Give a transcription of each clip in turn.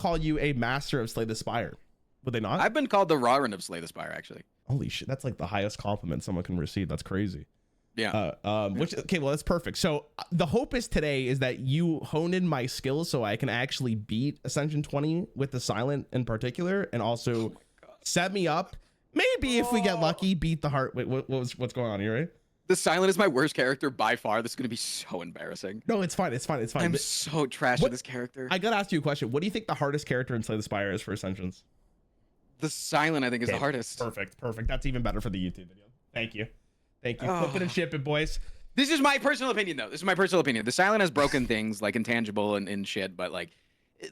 call you a master of Slay the Spire. Would they not? I've been called the Rarran of Slay the Spire, actually. Holy shit, that's like the highest compliment someone can receive. That's crazy. Yeah. Which, okay, well, that's perfect. So the hope is today is that you hone in my skills so I can actually beat Ascension 20 with the silent in particular, and also set me up. Maybe if we get lucky, beat the heart. Wait, what's going on here, right? The silent is my worst character by far. This is going to be so embarrassing. No, it's fine. It's fine. It's fine. I'm so trash at this character. I gotta ask you a question. What do you think the hardest character in Slay the Spire is for Ascensions? The silent, I think, is the hardest. Perfect. That's even better for the YouTube video. Thank you. Flip it and ship it, boys. This is my personal opinion, though. This is my personal opinion. The silent has broken things, like intangible and shit, but like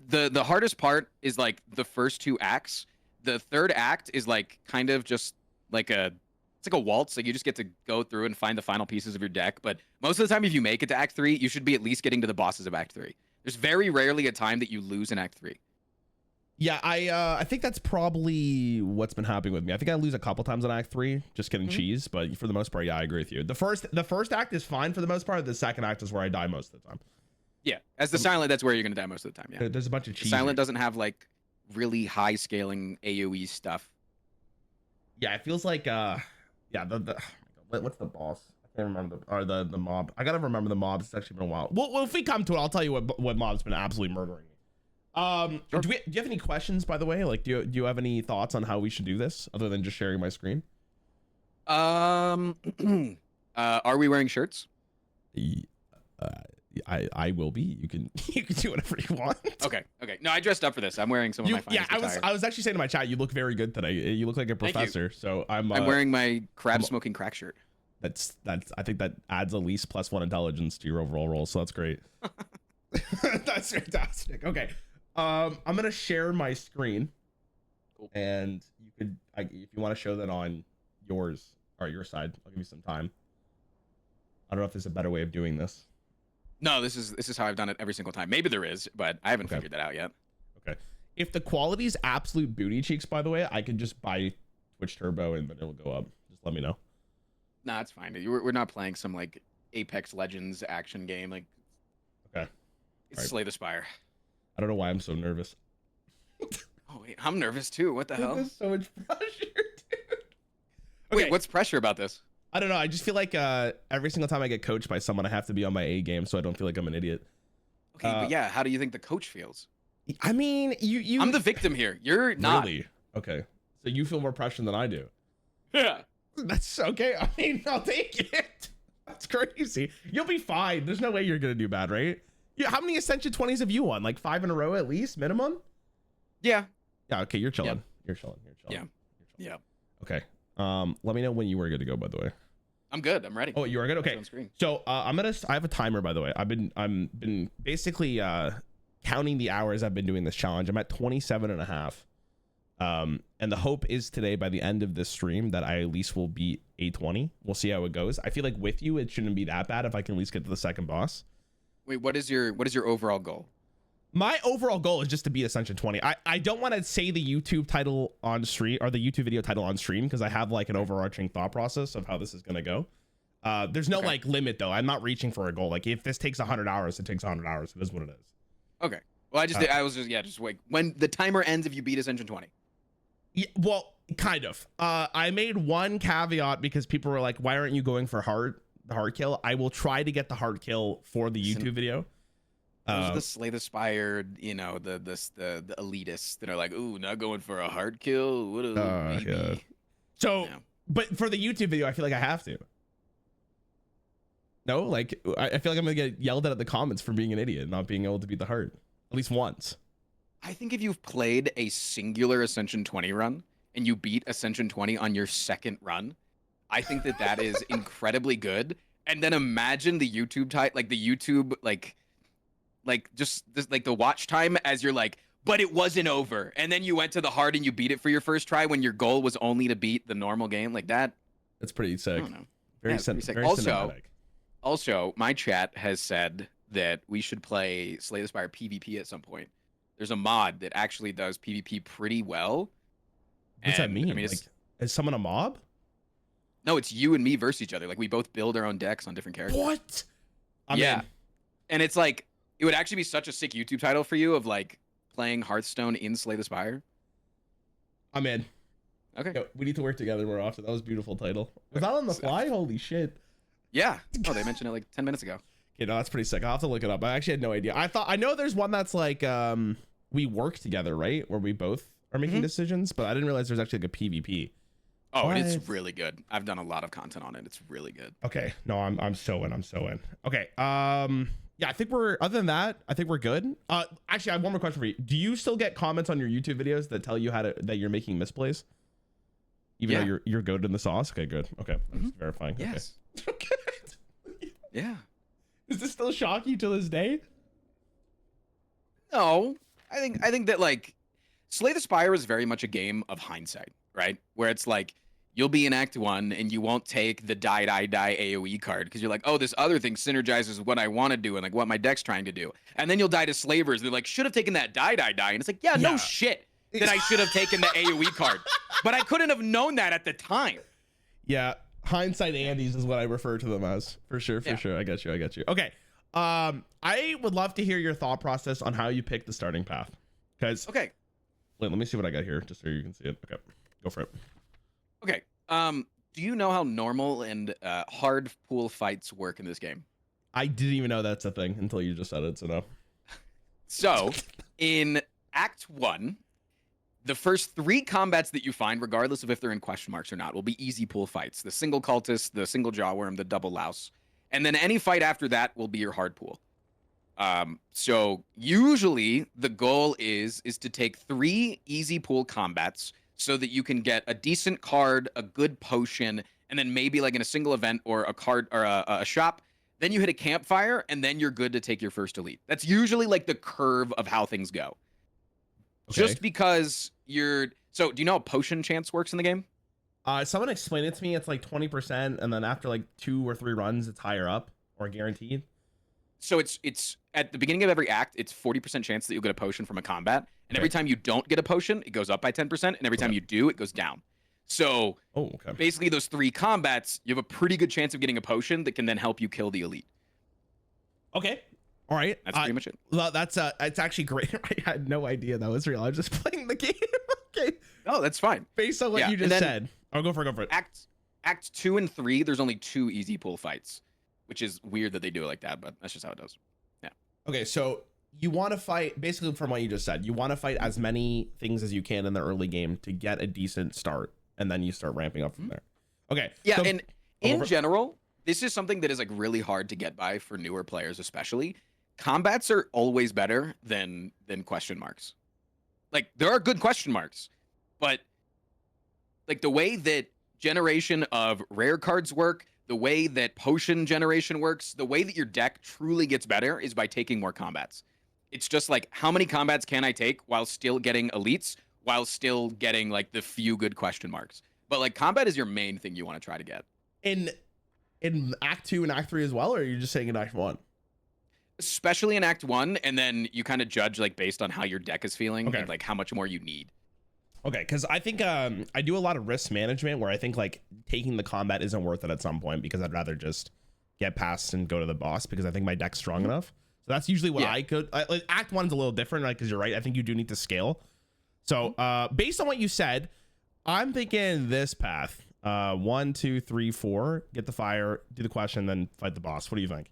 the hardest part is like the first 2 acts. The third act is like kind of just like it's like a waltz. Like you just get to go through and find the final pieces of your deck. But most of the time, if you make it to Act 3, you should be at least getting to the bosses of Act 3. There's very rarely a time that you lose in Act 3. Yeah, I think that's probably what's been happening with me. I think I lose a couple times on Act 3, just getting cheese, but for the most part, yeah, I agree with you. The first act is fine for the most part. The second act is where I die most of the time. Yeah, as the silent, that's where you're gonna die most of the time. Yeah, there's a bunch of cheese. Silent doesn't have like really high scaling AOE stuff. Yeah, it feels like what's the boss? I can't remember the mob. I gotta remember the mobs. It's actually been a while. Well, if we come to it, I'll tell you what mob's been absolutely murdering me. Sure. Do you have any questions, by the way? Like, do you have any thoughts on how we should do this other than just sharing my screen? Are we wearing shirts? I will be. You can do whatever you want. Okay. No, I dressed up for this. I'm wearing some of my finest attire. I was actually saying to my chat, you look very good today. You look like a professor. So I'm wearing my crab smoking crack shirt. That's I think that adds at least +1 intelligence to your overall roll. So that's great. That's fantastic. Okay. I'm gonna share my screen, cool. And you could, if you want to show that on yours or your side, I'll give you some time. I don't know if there's a better way of doing this. No, this is how I've done it every single time. Maybe there is, but I haven't figured that out yet. Okay. If the quality's absolute booty cheeks, by the way, I could just buy Twitch Turbo and then it'll go up. Just let me know. Nah, it's fine. We're not playing some like Apex Legends action game. Like, okay, it's Slay the Spire. I don't know why I'm so nervous. Oh wait, I'm nervous too. What the hell? There's so much pressure, dude. Okay. Wait, what's pressure about this? I don't know. I just feel like every single time I get coached by someone, I have to be on my A game, so I don't feel like I'm an idiot. Okay, but yeah, how do you think the coach feels? I mean, you. I'm the victim here. You're not. Really? Okay. So you feel more pressure than I do. Yeah. That's okay. I mean, I'll take it. That's crazy. You'll be fine. There's no way you're gonna do bad, right? Yeah. How many Ascension 20s have you won? Like 5 in a row at least, minimum? Yeah. Yeah. Okay. You're chilling. Yep. You're chilling. Yeah. Yeah. Okay. Let me know when you were good to go, by the way. I'm good. I'm ready. Oh, you are good. Okay. So I have a timer, by the way. I've been basically counting the hours I've been doing this challenge. I'm at 27 and a half. And the hope is today by the end of this stream that I at least will beat A20. We'll see how it goes. I feel like with you, it shouldn't be that bad if I can at least get to the second boss. Wait, what is your overall goal? My overall goal is just to beat Ascension 20. I don't want to say the YouTube title on stream or the YouTube video title on stream because I have like an overarching thought process of how this is going to go. There's no like limit though. I'm not reaching for a goal. Like if this takes 100 hours, it takes 100 hours. It is what it is. Okay. Well, I was just wait. When the timer ends, if you beat Ascension 20. Yeah, well, kind of. I made one caveat because people were like, "Why aren't you going for the hard kill?" I will try to get the hard kill for the YouTube video. Those are the Slay the Spire, you know, the elitists that are like, "Ooh, not going for a hard kill." What a baby. Yeah. So, yeah. But for the YouTube video, I feel like I have to. No, like I feel like I'm gonna get yelled at the comments for being an idiot, not being able to beat the heart at least once. I think if you've played a singular Ascension 20 run and you beat Ascension 20 on your second run, I think that is incredibly good. And then imagine the YouTube just like the watch time as you're like, but it wasn't over. And then you went to the hard and you beat it for your first try when your goal was only to beat the normal game like that. That's pretty sick. I don't know. Very sick. Also, my chat has said that we should play Slay the Spire PvP at some point. There's a mod that actually does PvP pretty well. What's that mean? Like, is someone a mob? No, it's you and me versus each other. Like we both build our own decks on different characters. What? Yeah. And it's like, it would actually be such a sick YouTube title for you of like playing Hearthstone in Slay the Spire? I'm in. Okay. Yo, we need to work together more often. That was a beautiful title. Was that on the fly? Holy shit. Yeah. Oh, they mentioned it like 10 minutes ago. Okay, no, that's pretty sick. I'll have to look it up. I actually had no idea. I know there's one that's like we work together, right? Where we both are making decisions, but I didn't realize there's actually like a PvP. Oh, and it's really good. I've done a lot of content on it. It's really good. Okay. No, I'm so in. I'm so in. Okay. Yeah, I think other than that, I think we're good. Actually, I have one more question for you. Do you still get comments on your YouTube videos that tell you that you're making misplays? Even though you're good in the sauce? Okay, good. Okay. I'm just verifying. Yes. Okay. Yeah. Does this still shock you to this day? No. I think that like Slay the Spire is very much a game of hindsight, right? Where it's like you'll be in Act 1 and you won't take the die AoE card because you're like, oh, this other thing synergizes with what I want to do and like what my deck's trying to do. And then you'll die to Slavers. They're like, should have taken that die. And it's like, yeah, no shit that I should have taken the AoE card. But I couldn't have known that at the time. Yeah. Hindsight Andes is what I refer to them as. For sure. I get you. Okay. I would love to hear your thought process on how you pick the starting path. Because okay. Wait, let me see what I got here just so you can see it. Okay. Go for it. Okay. Do you know how normal and hard pool fights work in this game? I didn't even know that's a thing until you just said it, so no. So, in Act 1, the first 3 combats that you find, regardless of if they're in question marks or not, will be easy pool fights. The single cultist, the single jawworm, the double louse. And then any fight after that will be your hard pool. So usually the goal is to take 3 easy pool combats so that you can get a decent card, a good potion, and then maybe like in a single event or a card or a shop, then you hit a campfire and then you're good to take your first elite. That's usually like the curve of how things go. Okay. Just because so do you know how potion chance works in the game? Someone explained it to me. It's like 20%, and then after like 2 or 3 runs, it's higher up or guaranteed. So it's at the beginning of every act, it's 40% chance that you'll get a potion from a combat. And every time you don't get a potion, it goes up by 10%. And every time you do, it goes down. So basically those 3 combats, you have a pretty good chance of getting a potion that can then help you kill the elite. Okay. All right. That's pretty much it. Well, it's actually great. I had no idea that was real. I was just playing the game. Okay. Oh, that's fine. Based on what you just said. I'll go for it. Act 2 and 3, there's only 2 easy pool fights, which is weird that they do it like that, but that's just how it does. Yeah. Okay, so you want to fight, basically from what you just said, you want to fight as many things as you can in the early game to get a decent start, and then you start ramping up from there. Okay. Yeah, so, and in general, this is something that is like really hard to get by for newer players, especially. Combats are always better than question marks. Like, there are good question marks, but like the way that generation of rare cards work, the way that potion generation works, the way that your deck truly gets better is by taking more combats. It's just like, how many combats can I take while still getting elites, while still getting like the few good question marks? But like combat is your main thing you want to try to get. In Act 2 and Act 3 as well, or are you just saying in Act 1? Especially in Act 1, and then you kind of judge like based on how your deck is feeling and like how much more you need. Okay, because I think I do a lot of risk management where I think like taking the combat isn't worth it at some point because I'd rather just get past and go to the boss because I think my deck's strong enough. So that's usually what I could. Like, Act 1's a little different, right? Because you're right. I think you do need to scale. So based on what you said, I'm thinking this path. 1, 2, 3, 4. Get the fire, do the question, then fight the boss. What do you think?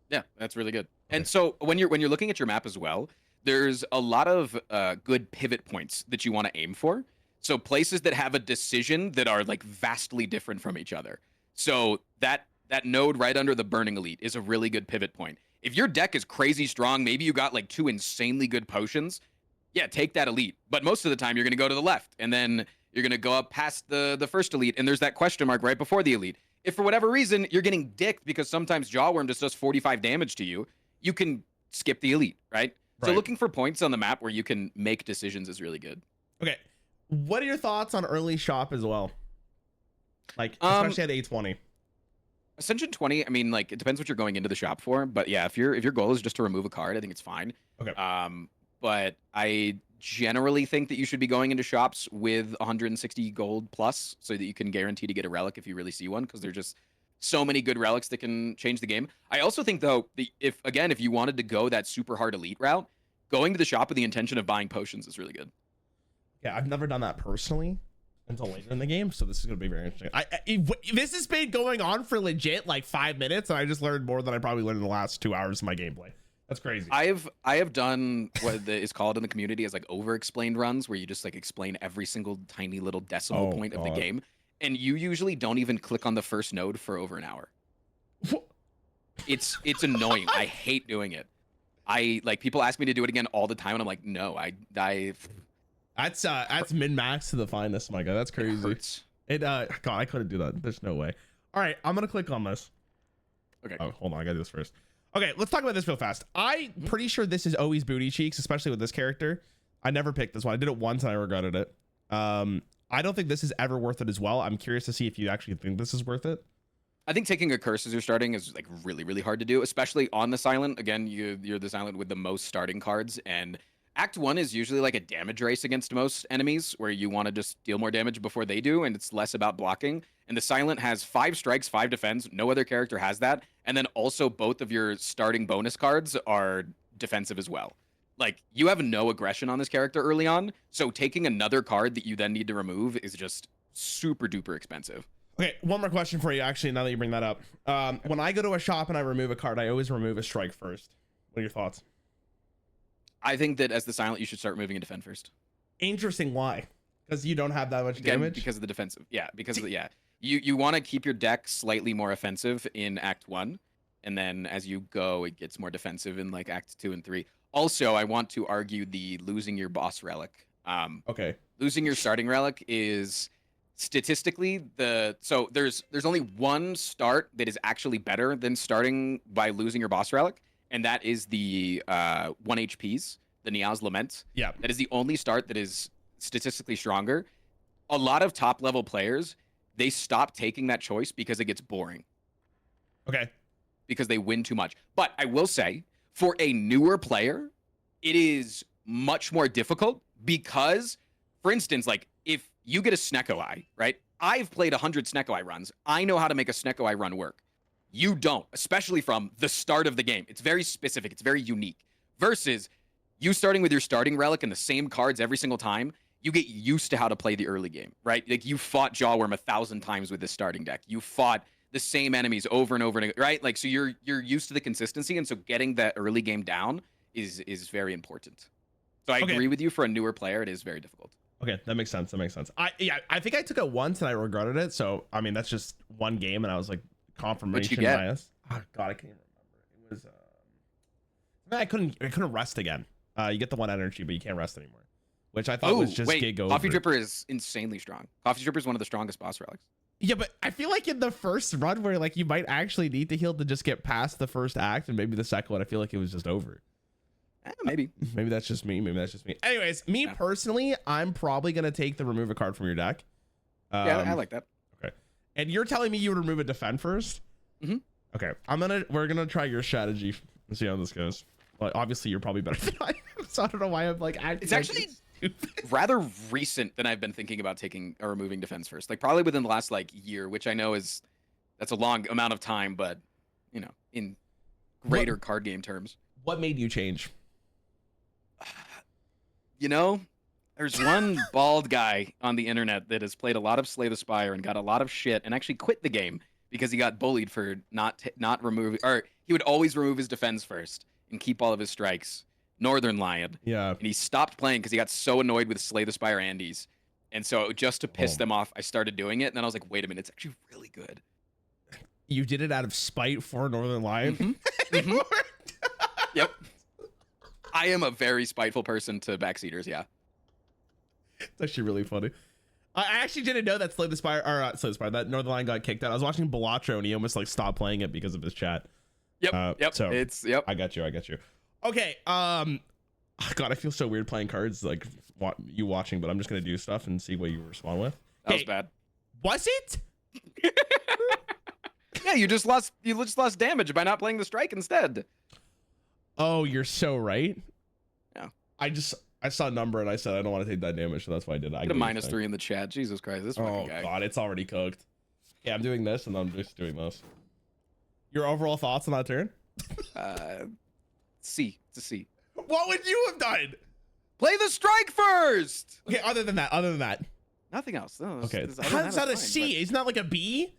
Yeah, that's really good. Okay. And so when you're looking at your map as well, there's a lot of good pivot points that you want to aim for. So places that have a decision that are like vastly different from each other. So that node right under the Burning Elite is a really good pivot point. If your deck is crazy strong, maybe you got like 2 insanely good potions, yeah, take that elite. But most of the time you're going to go to the left, and then you're going to go up past the first elite, and there's that question mark right before the elite. If for whatever reason you're getting dicked because sometimes Jawworm just does 45 damage to you, you can skip the elite, right? So looking for points on the map where you can make decisions is really good. Okay. What are your thoughts on early shop as well? Like, especially at 820. Ascension 20, I mean, like, it depends what you're going into the shop for. But yeah, if your goal is just to remove a card, I think it's fine. Okay. But I generally think that you should be going into shops with 160 gold plus so that you can guarantee to get a relic if you really see one, because there's just so many good relics that can change the game. I also think, though, if you wanted to go that super hard elite route, going to the shop with the intention of buying potions is really good. Yeah, I've never done that personally until later in the game, so this is gonna be very interesting. This has been going on for legit like 5 minutes, and I just learned more than I probably learned in the last 2 hours of my gameplay. That's crazy. I have done what is called in the community as like over-explained runs, where you just like explain every single tiny little decimal point of the game, and you usually don't even click on the first node for over an hour. It's annoying. I hate doing it. I like people ask me to do it again all the time, and I'm like, no, I That's min-max to the finest, my guy. That's crazy. God, I couldn't do that. There's no way. All right, I'm gonna click on this. Okay. Oh, hold on, I gotta do this first. Okay, let's talk about this real fast. I'm pretty sure this is always booty cheeks, especially with this character. I never picked this one. I did it once and I regretted it. I don't think this is ever worth it as well. I'm curious to see if you actually think this is worth it. I think taking a curse as you're starting is like really, really hard to do, especially on the silent. Again, you're the silent with the most starting cards, and Act 1 is usually like a damage race against most enemies, where you want to just deal more damage before they do, and it's less about blocking. And the silent has 5 strikes, 5 defense. No other character has that. And then also both of your starting bonus cards are defensive as well. Like, you have no aggression on this character early on, so taking another card that you then need to remove is just super duper expensive. Okay, one more question for you, actually, now that you bring that up. When I go to a shop and I remove a card, I always remove a strike first. What are your thoughts? I think that as the silent, you should start moving and defend first. Interesting. Why? Because you don't have that much damage? Because of the defensive. Yeah, because of the, yeah. You want to keep your deck slightly more offensive in Act 1, and then as you go, it gets more defensive in like Act 2 and 3. Also, I want to argue the losing your boss relic. Okay. Losing your starting relic is statistically so there's only one start that is actually better than starting by losing your boss relic, and that is the 1 HPs, the Nia's Lament. Yeah. That is the only start that is statistically stronger. A lot of top level players, they stop taking that choice because it gets boring. Okay. Because they win too much. But I will say, for a newer player, it is much more difficult because, for instance, like if you get a Snecko Eye, right? I've played 100 Snecko Eye runs. I know how to make a Snecko Eye run work. You don't, especially from the start of the game. It's very specific. It's very unique. Versus you starting with your starting relic and the same cards every single time, you get used to how to play the early game, right? Like you fought Jawworm 1,000 times with this starting deck. You fought the same enemies over and over and right? Like, so you're used to the consistency, and so getting that early game down is very important. So I agree with you. For a newer player, it is very difficult. Okay, that makes sense. That makes sense. I think I took it once and I regretted it. So I mean, that's just one game, and I was like confirmation bias. Oh God, I can't remember. It was I couldn't rest again. You get the 1 energy, but you can't rest anymore, which I thought was just gig over. Coffee Dripper is insanely strong. Coffee Dripper is one of the strongest boss relics. Yeah, but I feel like in the first run where like you might actually need to heal to just get past the first act, and maybe the second one, I feel like it was just over. Maybe that's just me. Anyways, me personally, I'm probably gonna take the remove a card from your deck. Yeah, I like that. Okay, and you're telling me you would remove a defend first? Mm-hmm. Okay, we're gonna try your strategy and see how this goes. Well, obviously you're probably better than I am, so I don't know why I'm like acting. It's actually rather recent than I've been thinking about taking or removing defense first. Like probably within the last like year, which I know that's a long amount of time, but you know, in greater card game terms. What made you change? You know, there's one bald guy on the internet that has played a lot of Slay the Spire and got a lot of shit and actually quit the game because he got bullied for not removing, or he would always remove his defense first and keep all of his strikes. Northern Lion. Yeah. And he stopped playing because he got so annoyed with Slay the Spire Andes. And so just to piss them off, I started doing it. And then I was like, wait a minute, it's actually really good. You did it out of spite for Northern Lion? Mm-hmm. Mm-hmm. Yep. I am a very spiteful person to backseaters, yeah. It's actually really funny. I actually didn't know that Slay the Spire, that Northern Lion got kicked out. I was watching Balatro and he almost like stopped playing it because of his chat. Yep. So yep. I got you. Okay. God, I feel so weird playing cards like you watching, but I'm just gonna do stuff and see what you respond with. That was bad. Was it? Yeah, you just lost damage by not playing the strike instead. Oh, you're so right. Yeah. I saw a number and I said I don't want to take that damage, so that's why I did it. I get a -3 in the chat. Jesus Christ, this fucking guy. Oh God, it's already cooked. Yeah, I'm doing this and I'm just doing this. Your overall thoughts on that turn? C. It's a C. What would you have done? Play the strike first. Okay, other than that. Nothing else. No, Okay. How's that a C? Isn't that like a B?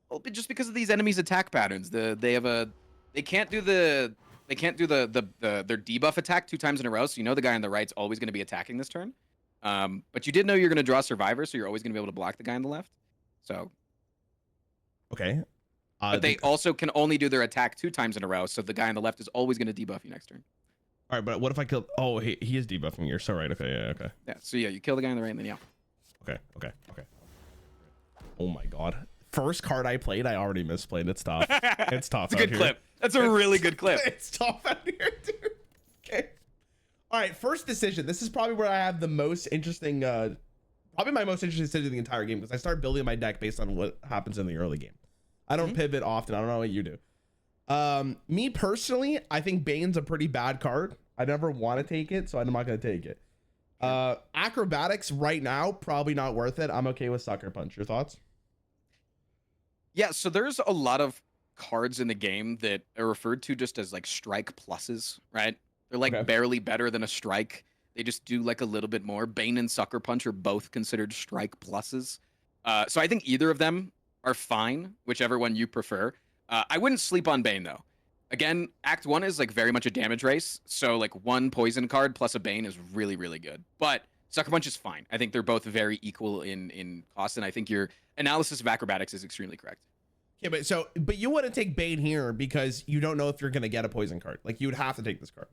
Well, just because of these enemies' attack patterns, they can't do their debuff attack 2 times in a row. So you know the guy on the right's always going to be attacking this turn. But you did know you're going to draw Survivor, so you're always going to be able to block the guy on the left. So. Okay. But they also can only do their attack 2 times in a row, so the guy on the left is always going to debuff you next turn. All right, but what if I kill? Oh, he is debuffing. You're so right. Okay, yeah, okay. Yeah. So yeah, you kill the guy on the right, and then yeah. Okay. Oh my god. First card I played, I already misplayed. It's tough. It's tough. It's a good clip. That's a really good clip. It's tough out here, dude. Okay. All right, first decision. This is probably where I have the most interesting, probably my most interesting decision of the entire game, because I start building my deck based on what happens in the early game. I don't pivot often. I don't know what you do. Me personally, I think Bane's a pretty bad card. I never want to take it, so I'm not going to take it. Acrobatics right now, probably not worth it. I'm okay with Sucker Punch. Your thoughts? Yeah, so there's a lot of cards in the game that are referred to just as like strike pluses, right? They're like barely better than a strike. They just do like a little bit more. Bane and Sucker Punch are both considered strike pluses. So I think either of them are fine, whichever one you prefer. I wouldn't sleep on Bane though. Again, Act 1 is like very much a damage race. So like 1 poison card plus a Bane is really, really good. But Sucker Punch is fine. I think they're both very equal in cost, and I think your analysis of acrobatics is extremely correct. Yeah, but you wouldn't take Bane here because you don't know if you're gonna get a poison card. Like you would have to take this card,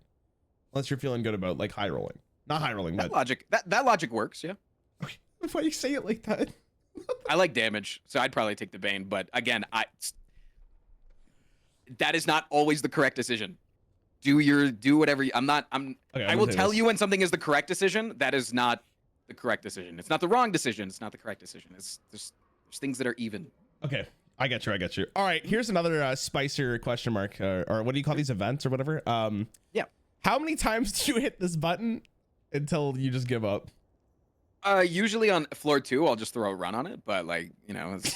unless you're feeling good about like high rolling. Not high rolling, that but logic. That logic works. Yeah. Okay. Why you say it like that? I like damage, so I'd probably take the Bane. But again, that is not always the correct decision. Do whatever you, I will tell you when something is the correct decision. That is not the correct decision. It's not the wrong decision. It's not the correct decision. There's things that are even. Okay. I get you. All right. Here's another Spicer question mark, or what do you call these events or whatever? Yeah. How many times do you hit this button until you just give up? Usually on floor 2, I'll just throw a run on it, but like, you know, it's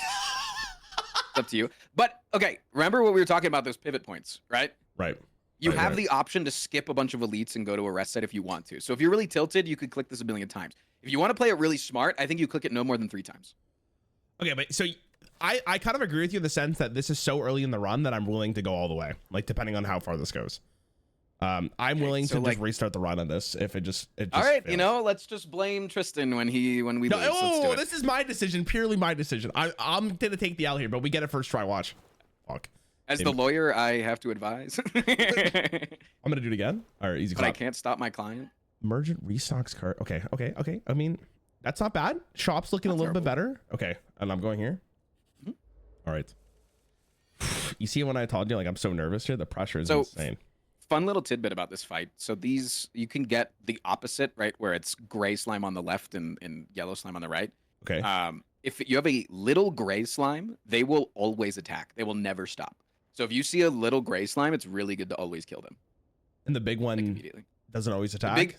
up to you. But okay, remember what we were talking about, those pivot points, right? Right. You have the option to skip a bunch of elites and go to a rest set if you want to. So if you're really tilted, you could click this a million times. If you want to play it really smart, I think you click it no more than 3 times. Okay, but so I kind of agree with you in the sense that this is so early in the run that I'm willing to go all the way, like depending on how far this goes. I'm willing to just restart the run on this if it just all right, fails. You know, let's just blame Tristan when we lose. Let's do it. This is my decision, purely my decision. I'm gonna take the L here, but we get it first try. Watch. Fuck. As the lawyer, I have to advise. I'm gonna do it again. All right, easy. But I can't stop my client. Merchant restocks card. Okay. I mean, that's not bad. Shop's looking a little bit better. Okay, and I'm going here. All right. You see when I told you, like, I'm so nervous here, the pressure is insane. Fun little tidbit about this fight. So these, you can get the opposite, right? Where it's gray slime on the left and yellow slime on the right. Okay. If you have a little gray slime, they will always attack. They will never stop. So if you see a little gray slime, it's really good to always kill them. And the big one immediately doesn't always attack?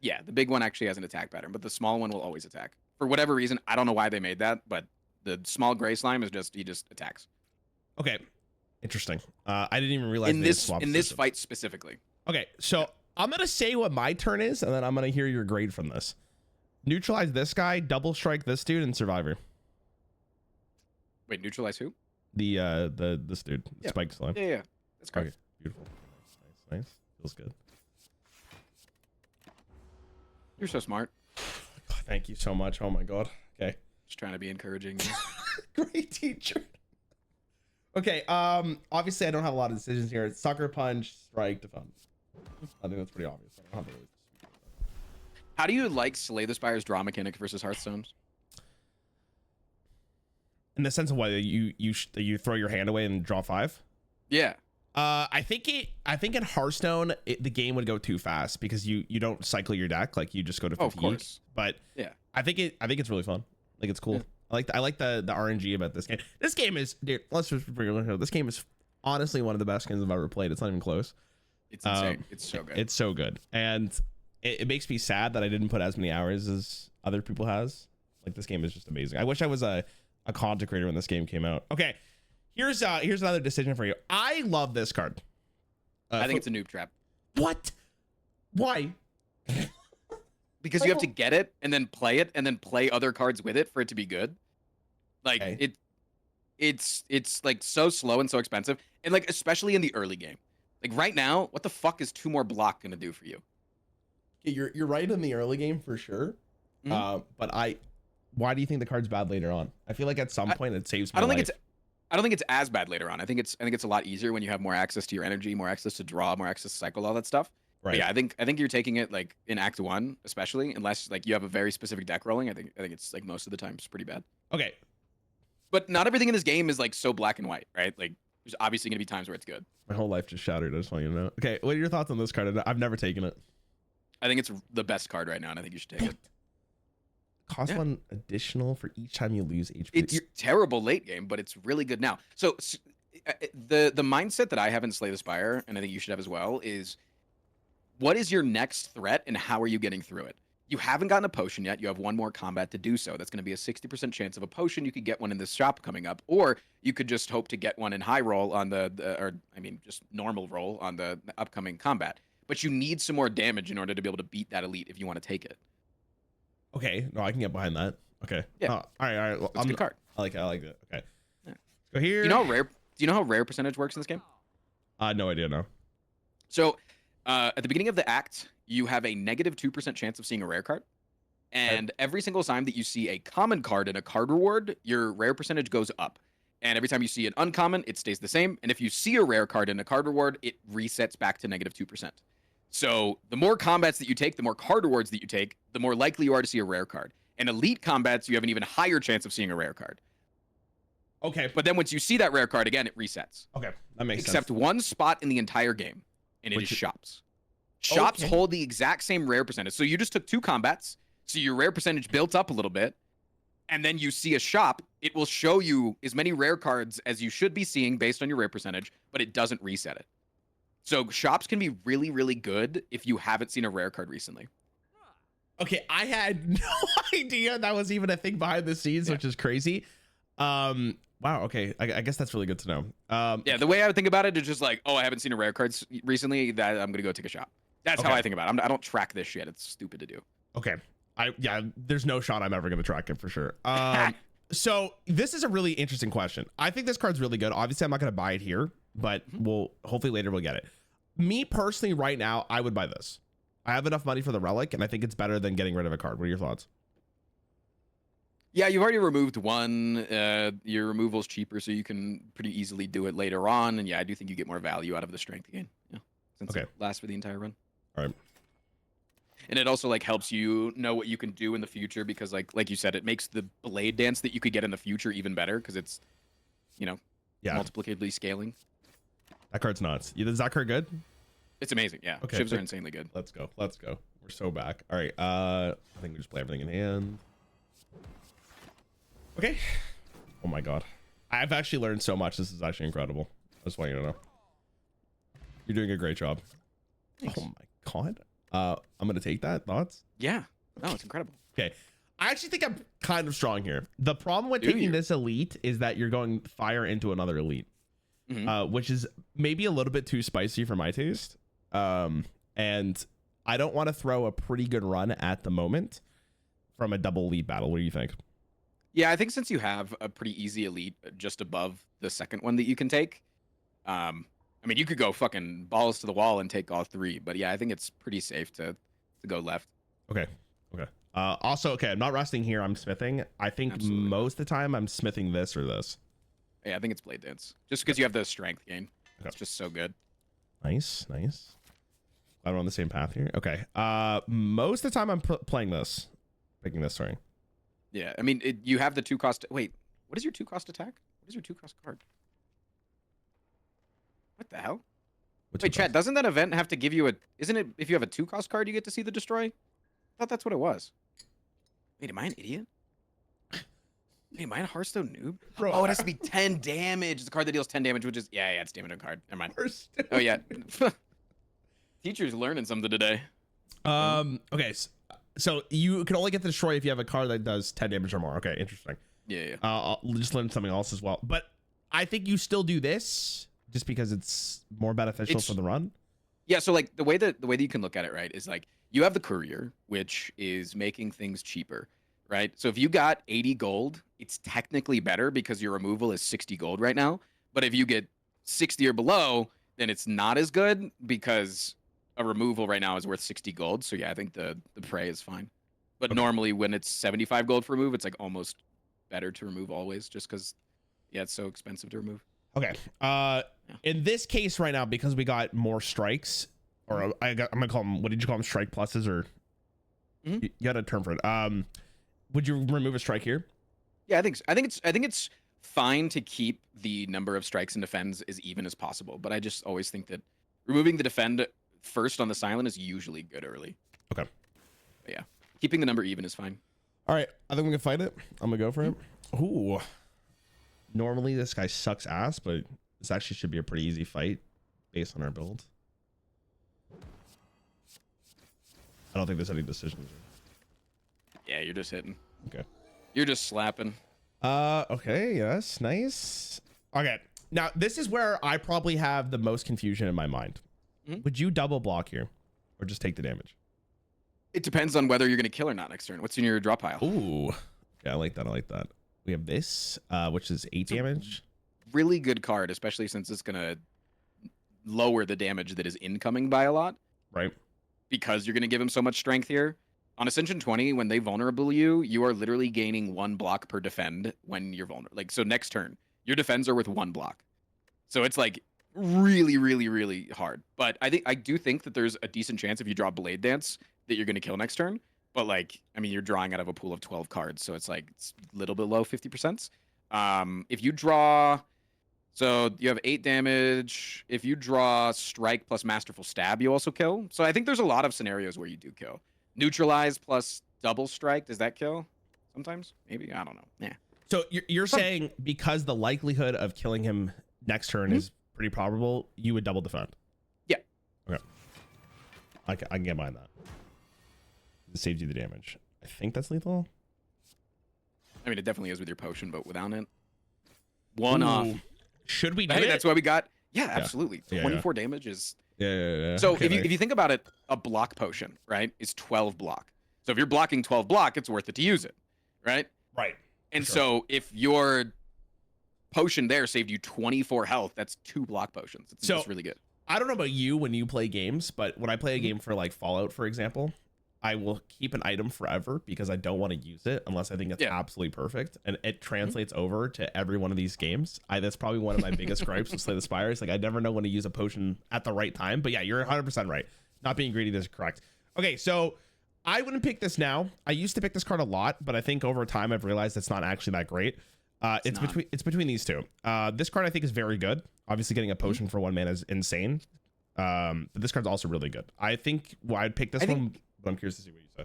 The big one actually has an attack pattern, but the small one will always attack. For whatever reason, I don't know why they made that, but the small gray slime is he just attacks. Okay. Interesting. I didn't even realize in this fight specifically. Okay, so I'm gonna say what my turn is, and then I'm gonna hear your grade from this. Neutralize this guy, double strike this dude, and Survivor. Wait, neutralize who? This dude, Spike Slime. Yeah. That's great. Okay, beautiful. Nice. Feels good. You're so smart. Thank you so much. Oh my god. Okay. Just trying to be encouraging. Great teacher. Okay, obviously I don't have a lot of decisions here. It's Sucker Punch, Strike, Defend. I think that's pretty obvious. I don't have really... How do you like Slay the Spire's draw mechanic versus Hearthstone's? In the sense of why you throw your hand away and draw 5? Yeah. I think in Hearthstone the game would go too fast because you don't cycle your deck, like you just go to 50. Of course. But yeah, I think it's really fun. Like it's cool. Yeah. I like the RNG about this game. This game is, dude, let's just this game is honestly one of the best games I've ever played. It's not even close. It's insane. It's so good. It's so good. And it makes me sad that I didn't put as many hours as other people has. Like this game is just amazing. I wish I was a content creator when this game came out. Okay. Here's another decision for you. I love this card. I think it's a noob trap. What? Why? Because you have to get it and then play it and then play other cards with it for it to be good. Like Okay. it's like so slow and so expensive, and like especially in the early game. Like right now, what the fuck is 2 more block gonna do for you? You're right in the early game for sure. Mhm. But why do you think the card's bad later on? I feel like at some point it saves my I don't life. think I don't think it's as bad later on. I think it's a lot easier when you have more access to your energy, more access to draw, more access to cycle, all that stuff. But Right. yeah, I think you're taking it like in Act 1, especially, unless like you have a very specific deck rolling. I think it's like most of the time it's pretty bad. Okay. But not everything in this game is like so black and white, right? Like there's obviously gonna be times where it's good. My whole life just shattered. I just want you to know. Okay, what are your thoughts on this card? I've never taken it. I think it's the best card right now, and I think you should take it. Cost Yeah. 1 additional for each time you lose HP. It's terrible late game, but it's really good now. So the mindset that I have in Slay the Spire, and I think you should have as well, is what is your next threat and how are you getting through it? You haven't gotten a potion yet. You have 1 more combat to do so. That's going to be a 60% chance of a potion. You could get one in this shop coming up, or you could just hope to get one in high roll on just normal roll on the upcoming combat. But you need some more damage in order to be able to beat that elite if you want to take it. Okay, no, I can get behind that. Okay. Yeah. All right. Well, It's a good card. I like it. Okay. Yeah. Let's go here. Do you know how rare percentage works in this game? No idea. No. So at the beginning of the act, you have a negative 2% chance of seeing a rare card. And every single time that you see a common card in a card reward, your rare percentage goes up. And every time you see an uncommon, it stays the same. And if you see a rare card in a card reward, it resets back to negative 2%. So the more combats that you take, the more card rewards that you take, the more likely you are to see a rare card. In elite combats, you have an even higher chance of seeing a rare card. Okay. But then once you see that rare card again, it resets. Okay, that makes sense. Except one spot in the entire game, and it is shops. Okay. Shops hold the exact same rare percentage. So you just took 2 combats, so your rare percentage built up a little bit, and then you see a shop, it will show you as many rare cards as you should be seeing based on your rare percentage, but it doesn't reset it. So shops can be really, really good if you haven't seen a rare card recently. Okay, I had no idea that was even a thing behind the scenes, which is crazy. Wow. Okay, I guess that's really good to know. Yeah, the way I would think about it is just like, oh, I haven't seen a rare card recently. That I'm gonna go take a shot. That's how I think about it. I don't track this shit. It's stupid to do. Okay. There's no shot I'm ever gonna track it for sure. So this is a really interesting question. I think this card's really good. Obviously, I'm not gonna buy it here, but we'll hopefully later we'll get it. Me personally, right now, I would buy this. I have enough money for the relic, and I think it's better than getting rid of a card. What are your thoughts? Yeah, you've already removed one. Your removal's cheaper, so you can pretty easily do it later on. And yeah, I do think you get more value out of the strength gain. Yeah, since it lasts for the entire run. All right. And it also like helps you know what you can do in the future because like you said, it makes the blade dance that you could get in the future even better because it's, multiplicatively scaling. That card's nuts. Is that card good? It's amazing. Yeah. Okay. Shivs are insanely good. Let's go. We're so back. All right. I think we just play everything in hand. Okay. Oh my god. I've actually learned so much. This is actually incredible. I just want you to know. You're doing a great job. Thanks. Oh my god. I'm gonna take that. Thoughts? Yeah. No, it's incredible. Okay. I actually think I'm kind of strong here. The problem with taking this elite is that you're going fire into another elite, which is maybe a little bit too spicy for my taste. And I don't want to throw a pretty good run at the moment from a double elite battle. What do you think? Yeah, I think since you have a pretty easy elite just above the second one that you can take, I mean, you could go fucking balls to the wall and take all 3, but yeah, I think it's pretty safe to go left. Okay. Also, okay, I'm not resting here. I'm smithing. I think most of the time I'm smithing this or this. Yeah, I think it's blade dance. Just because you have the strength gain. Okay. It's just so good. Nice. I'm on the same path here. Okay. Most of the time I'm playing this. Picking this, sorry. Yeah, I mean, you have the 2 cost. Wait, what is your 2 cost attack? What is your 2 cost card? What the hell? Wait, Chad, doesn't that event have to give you a... Isn't it if you have a 2 cost card, you get to see the destroy? I thought that's what it was. Wait, am I an idiot? Wait, am I a Hearthstone noob? Bro, oh, it has to be 10 damage. It's a card that deals 10 damage, which is... Yeah, it's damage on card. Never mind. Hearthstone. Oh, yeah. Teacher's learning something today. Okay, so you can only get the destroy if you have a card that does 10 damage or more. Okay, interesting. Yeah. I'll just learn something else as well. But I think you still do this just because it's more beneficial for the run. Yeah, so like the way that you can look at it, right, is like you have the courier, which is making things cheaper, right? So if you got 80 gold, it's technically better because your removal is 60 gold right now. But if you get 60 or below, then it's not as good because a removal right now is worth 60 gold. So yeah, I think the prey is fine. But Okay. normally when it's 75 gold for remove, it's like almost better to remove always just because yeah, it's so expensive to remove. Okay. In this case right now, because we got more strikes, or I'm gonna call them. What did you call them? Strike pluses, or you had a term for it. Would you remove a strike here? Yeah, I think so. I think it's fine to keep the number of strikes and defends as even as possible, but I just always think that removing the defend first on the silent is usually good early. Okay. But yeah, keeping the number even is fine. All right. I think we can fight it. I'm gonna go for it. Ooh. Normally this guy sucks ass, but this actually should be a pretty easy fight based on our build. I don't think there's any decisions. Yeah, you're just hitting. Okay. You're just slapping. Okay, yes, nice. Okay, now this is where I probably have the most confusion in my mind. Would you double block here, or just take the damage? It depends on whether you're gonna kill or not next turn. What's in your draw pile? Ooh, yeah, I like that. I like that. We have this, which is 8 damage. Really good card, especially since it's gonna lower the damage that is incoming by a lot. Right. Because you're gonna give him so much strength here. On Ascension 20, when they vulnerable you are literally gaining 1 block per defend when you're vulnerable. Like, so next turn, your defends are worth 1 block. So it's like really, really, really hard. But I do think that there's a decent chance if you draw Blade Dance that you're gonna kill next turn. But like, I mean, you're drawing out of a pool of 12 cards, so it's like it's a little bit low, 50%. If you draw, so you have 8 damage. If you draw Strike plus Masterful Stab, you also kill. So I think there's a lot of scenarios where you do kill. Neutralize plus Double Strike, does that kill? Sometimes, maybe, I don't know. Yeah. So you're saying because the likelihood of killing him next turn is pretty probable, you would double defend? Yeah. Okay. I can get behind that. It saves you the damage. I think that's lethal. I mean, it definitely is with your potion, but without it, one off. Should we do I think it? that's why we got. Yeah, absolutely. Yeah, 24 damage is. Yeah. So Okay, if you think about it, a block potion, right, is 12 block. So if you're blocking 12 block, it's worth it to use it, right? Right. And sure. so if your potion there saved you 24 health, that's 2 block potions. It's really good. I don't know about you when you play games, but when I play a game for like Fallout, for example, I will keep an item forever because I don't want to use it unless I think it's absolutely perfect. And it translates over to every one of these games. That's probably one of my biggest gripes with Slay the Spire. It's like I never know when to use a potion at the right time. But yeah, you're 100% right. Not being greedy is correct. Okay, so I wouldn't pick this now. I used to pick this card a lot, but I think over time I've realized it's not actually that great. It's between these two. This card I think is very good. Obviously, getting a potion for 1 mana is insane. But this card's also really good. I think I'd pick this one. But I'm curious to see what you say.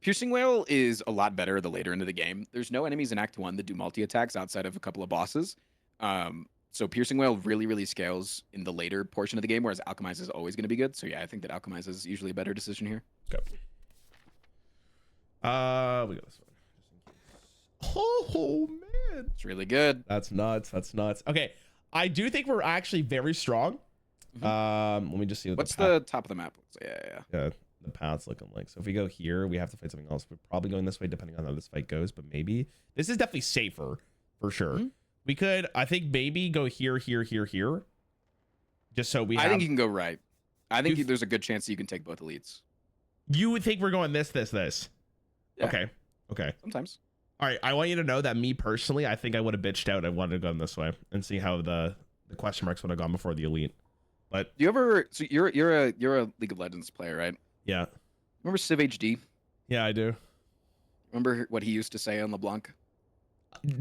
Piercing Whale is a lot better the later into the game. There's no enemies in Act 1 that do multi-attacks outside of a couple of bosses. So Piercing Whale really, really scales in the later portion of the game, whereas Alchemize is always going to be good. So yeah, I think that Alchemize is usually a better decision here. Okay. We got this one. Oh, man. It's really good. That's nuts. That's nuts. Okay. I do think we're actually very strong. Let me just see what's the top of the map. Yeah. The path's looking like. So if we go here, we have to fight something else. We're probably going this way depending on how this fight goes, but maybe this is definitely safer for sure. We could, I think, maybe go here, just so we have... I think you can go right. I think there's a good chance that you can take both elites. You would think we're going this. Yeah. Okay. Sometimes. All right. I want you to know that me personally, I think I would have bitched out. I wanted to go this way and see how the question marks would have gone before the elite. But do you ever? So you're a League of Legends player, right? Yeah. Remember Civ HD? Yeah, I do. Remember what he used to say on LeBlanc?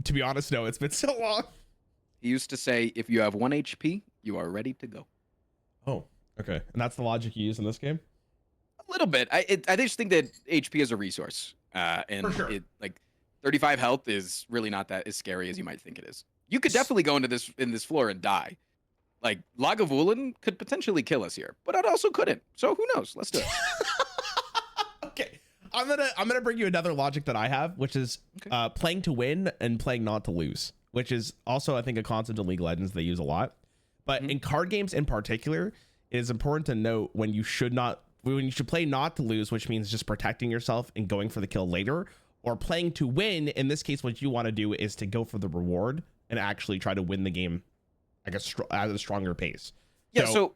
To be honest, no. It's been so long. He used to say, "If you have 1 HP, you are ready to go." Oh, okay. And that's the logic you use in this game? A little bit. I just think that HP is a resource, and For sure. it like 35 health is really not that as scary as you might think it is. You could definitely go into this floor and die. Like Lagavulin could potentially kill us here, but it also couldn't. So who knows? Let's do it. Okay. I'm gonna bring you another logic that I have, which is playing to win and playing not to lose, which is also I think a concept in League of Legends they use a lot. But in card games in particular, it is important to note when you should play not to lose, which means just protecting yourself and going for the kill later, or playing to win. In this case, what you want to do is to go for the reward and actually try to win the game, I guess, at a stronger pace. Yeah. So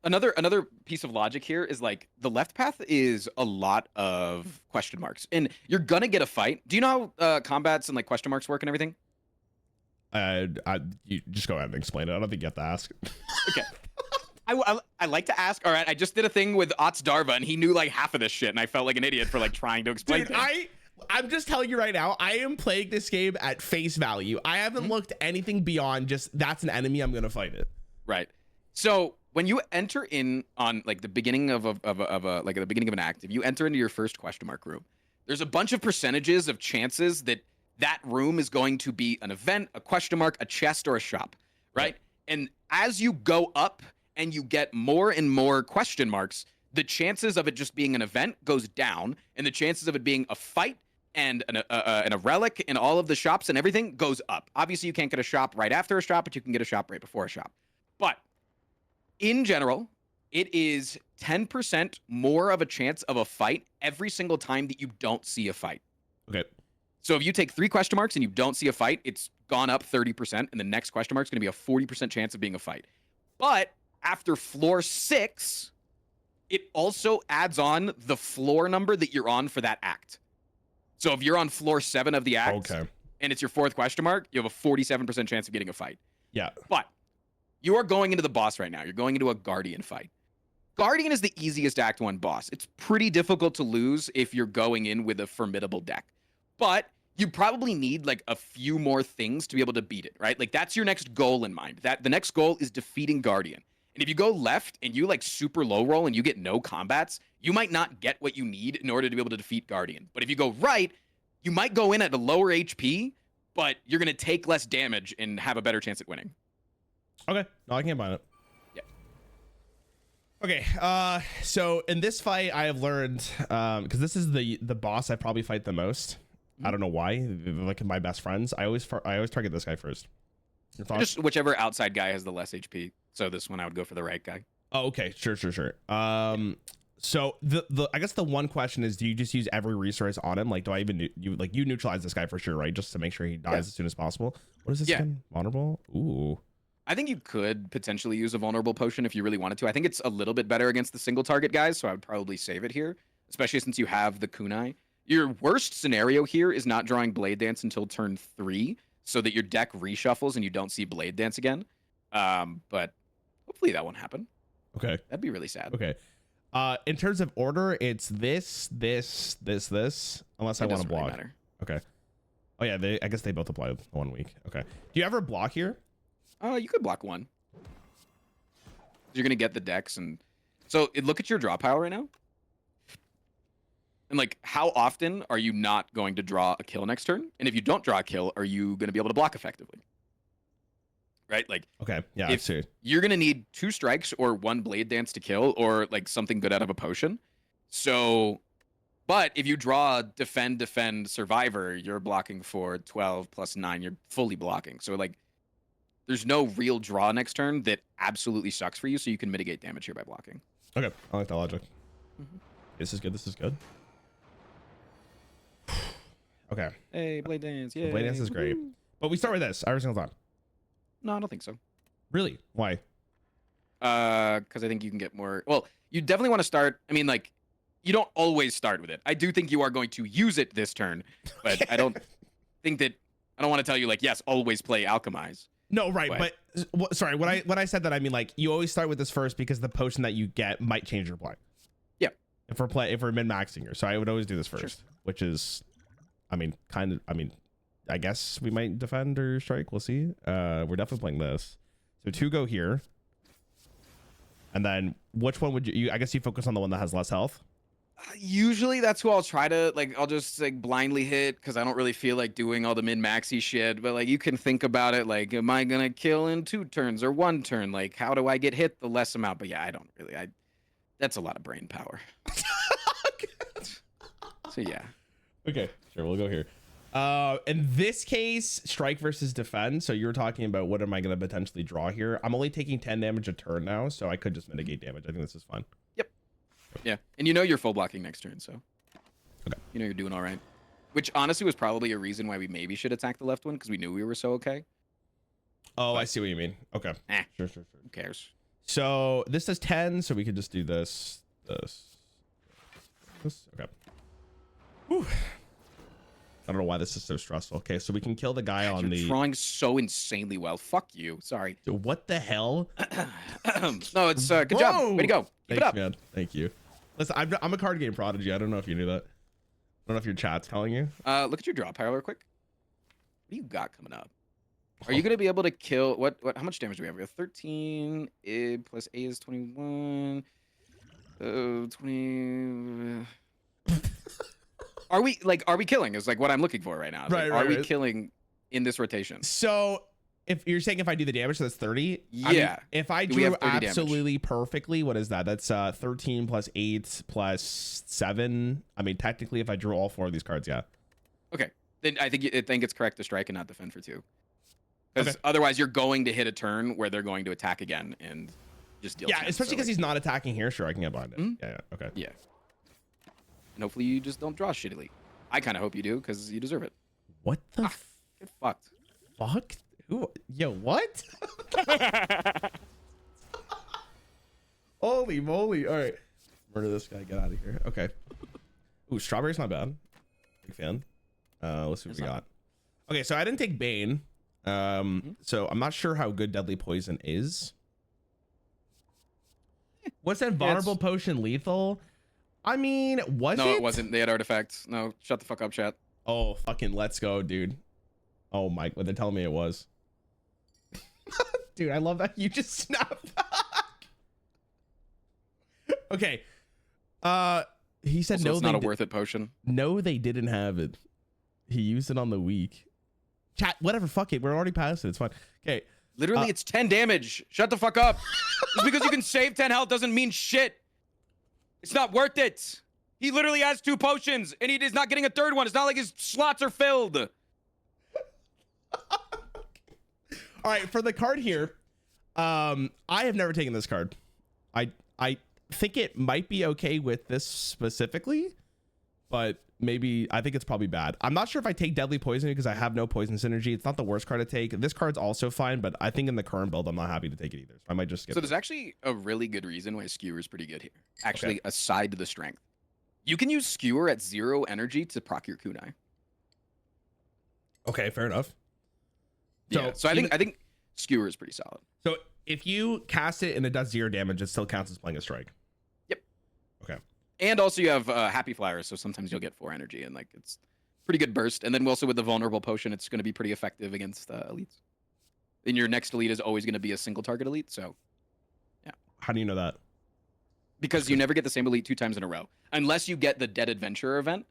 another piece of logic here is like the left path is a lot of question marks, and you're gonna get a fight. Do you know how combats and like question marks work and everything? You just go ahead and explain it. I don't think you have to ask. Okay. I like to ask. All right, I just did a thing with Ots Darva, and he knew like half of this shit, and I felt like an idiot for like trying to explain. Dude, I'm just telling you right now, I am playing this game at face value. I haven't looked anything beyond just that's an enemy, I'm gonna fight it. Right. So when you enter in on like the beginning of like at the beginning of an act, if you enter into your first question mark room, there's a bunch of percentages of chances that that room is going to be an event, a question mark, a chest, or a shop, right? And as you go up and you get more and more question marks, the chances of it just being an event goes down, and the chances of it being a fight and a relic and all of the shops and everything goes up. Obviously, you can't get a shop right after a shop, but you can get a shop right before a shop. But in general, it is 10% more of a chance of a fight every single time that you don't see a fight. Okay. So if you take 3 question marks and you don't see a fight, it's gone up 30%, and the next question mark is going to be a 40% chance of being a fight. But after floor 6, it also adds on the floor number that you're on for that act. So if you're on floor 7 of the act, and it's your 4th question mark, you have a 47% chance of getting a fight. Yeah. But you are going into the boss right now. You're going into a Guardian fight. Guardian is the easiest Act 1 boss. It's pretty difficult to lose if you're going in with a formidable deck. But you probably need like a few more things to be able to beat it, right? Like that's your next goal in mind. That the next goal is defeating Guardian. And if you go left and you like super low roll and you get no combats, you might not get what you need in order to be able to defeat Guardian. But if you go right, you might go in at a lower HP, but you're going to take less damage and have a better chance at winning. Okay. No, I can't buy it. Yeah. Okay. So in this fight, I have learned, because this is the boss I probably fight the most. I don't know why. Like my best friends, I always target this guy first. Just whichever outside guy has the less HP. So this one I would go for the right guy. Oh, okay. Sure. So I guess the one question is, do you just use every resource on him? Like, do I even you neutralize this guy for sure, right? Just to make sure he dies as soon as possible. What is this again? Vulnerable? Ooh. I think you could potentially use a vulnerable potion if you really wanted to. I think it's a little bit better against the single target guys, so I would probably save it here, especially since you have the kunai. Your worst scenario here is not drawing Blade Dance until turn 3, so that your deck reshuffles and you don't see Blade Dance again. But hopefully that won't happen. Okay. That'd be really sad. Okay. In terms of order, it's this, unless I want to block. Really matter. Okay. Oh yeah, I guess they both apply 1 week. Okay. Do you ever block here? You could block 1. You're gonna get the decks, and so look at your draw pile right now. And like, how often are you not going to draw a kill next turn? And if you don't draw a kill, are you going to be able to block effectively? Right? Like, okay, yeah, if you're going to need 2 strikes or 1 Blade Dance to kill, or like something good out of a potion. So, but if you draw defend, survivor, you're blocking for 12 plus 9. You're fully blocking. So like, there's no real draw next turn that absolutely sucks for you. So you can mitigate damage here by blocking. Okay, I like that logic. This is good. This is good. Okay. Hey, Blade Dance. Yeah. Blade Dance is great. But we start with this every single time. No, I don't think so. Really? Why? Because I think you can get more. Well, you definitely want to start. I mean, like, you don't always start with it. I do think you are going to use it this turn, but I don't think that. I don't want to tell you like, yes, always play Alchemize. No, right. But sorry, when I said that, I mean like you always start with this first because the potion that you get might change your play. Yeah. If we're min maxing here, so I would always do this first, which is. I mean, I guess we might defend or strike. We'll see. We're definitely playing this. So 2 go here. And then which one would you I guess you focus on the one that has less health? Usually that's who I'll try to, like, I'll just like blindly hit because I don't really feel like doing all the min-maxy shit. But like, you can think about it like, am I going to kill in 2 turns or 1 turn? Like, how do I get hit the less amount? But yeah, I don't really. That's a lot of brain power. So yeah. Okay, sure, we'll go here. In this case, strike versus defend. So you were talking about what am I going to potentially draw here? I'm only taking 10 damage a turn now, so I could just mitigate damage. I think this is fun. Yep. Yeah, and you know you're full blocking next turn, so okay. You know you're doing all right. Which honestly was probably a reason why we maybe should attack the left one, because we knew we were so okay. Oh, I see what you mean. Okay. Sure. Who cares? So this does 10, so we could just do this. Okay. Whew. I don't know why this is so stressful. Okay, so we can kill the guy on the... drawing so insanely well. Fuck you. Sorry. What the hell? No, it's good job. Way to go. Keep it up. Man. Thank you. Listen, I'm a card game prodigy. I don't know if you knew that. I don't know if your chat's telling you. Look at your draw pile real quick. What do you got coming up? Are you going to be able to kill... What? How much damage do we have? We have 13. Plus A is 21. 20... Are we killing is like what I'm looking for right now. Right, are we killing in this rotation? So if you're saying if I do the damage, so that's 30. Yeah. I mean, if I drew absolutely damage? perfectly, what is that? That's 13 plus 8 plus 7. I mean, technically, if I drew all 4 of these cards, yeah. Okay. Then I think it's correct to strike and not defend for 2. Because otherwise, you're going to hit a turn where they're going to attack again and just deal. Yeah, especially because he's not attacking here. Sure, I can get behind it. Mm-hmm. Yeah. Okay. Yeah. And hopefully you just don't draw shittily. I kind of hope you do, because you deserve it. What the get fucked. Fuck? Who? Yo, what? Holy moly. All right. Murder this guy. Get out of here. Okay. Ooh, strawberry's not bad. Big fan. Let's see what we got. Okay, so I didn't take Bane. So I'm not sure how good Deadly Poison is. What's that vulnerable potion lethal? I mean, was it? No, it wasn't. They had artifacts. No, shut the fuck up, chat. Oh, fucking let's go, dude. Oh my, what they're telling me it was. Dude, I love that you just snapped back. Okay. He said also, no. It's not a worth it potion. No, they didn't have it. He used it on the week. Chat, whatever, fuck it. We're already past it. It's fine. Okay. Literally, it's 10 damage. Shut the fuck up. Just because you can save 10 health doesn't mean shit. It's not worth it. He literally has 2 potions, and he is not getting a 3rd one. It's not like his slots are filled. All right, for the card here, I have never taken this card. I think it might be okay with this specifically, but maybe I think it's probably bad. I'm not sure if I take Deadly Poison because I have no poison synergy. It's not the worst card to take. This card's also fine, but I think in the current build, I'm not happy to take it either. So I might just skip. So there's actually a really good reason why Skewer is pretty good here. Actually, aside to the strength, you can use Skewer at 0 energy to proc your kunai. Okay, fair enough. So I think Skewer is pretty solid. So if you cast it and it does 0 damage, it still counts as playing a strike. Yep. Okay. And also you have Happy Flowers, so sometimes you'll get 4 energy, and like it's pretty good burst. And then also with the vulnerable potion, it's going to be pretty effective against elites. And your next elite is always going to be a single target elite, so yeah. How do you know that? Because you never get the same elite 2 times in a row, unless you get the Dead Adventurer event.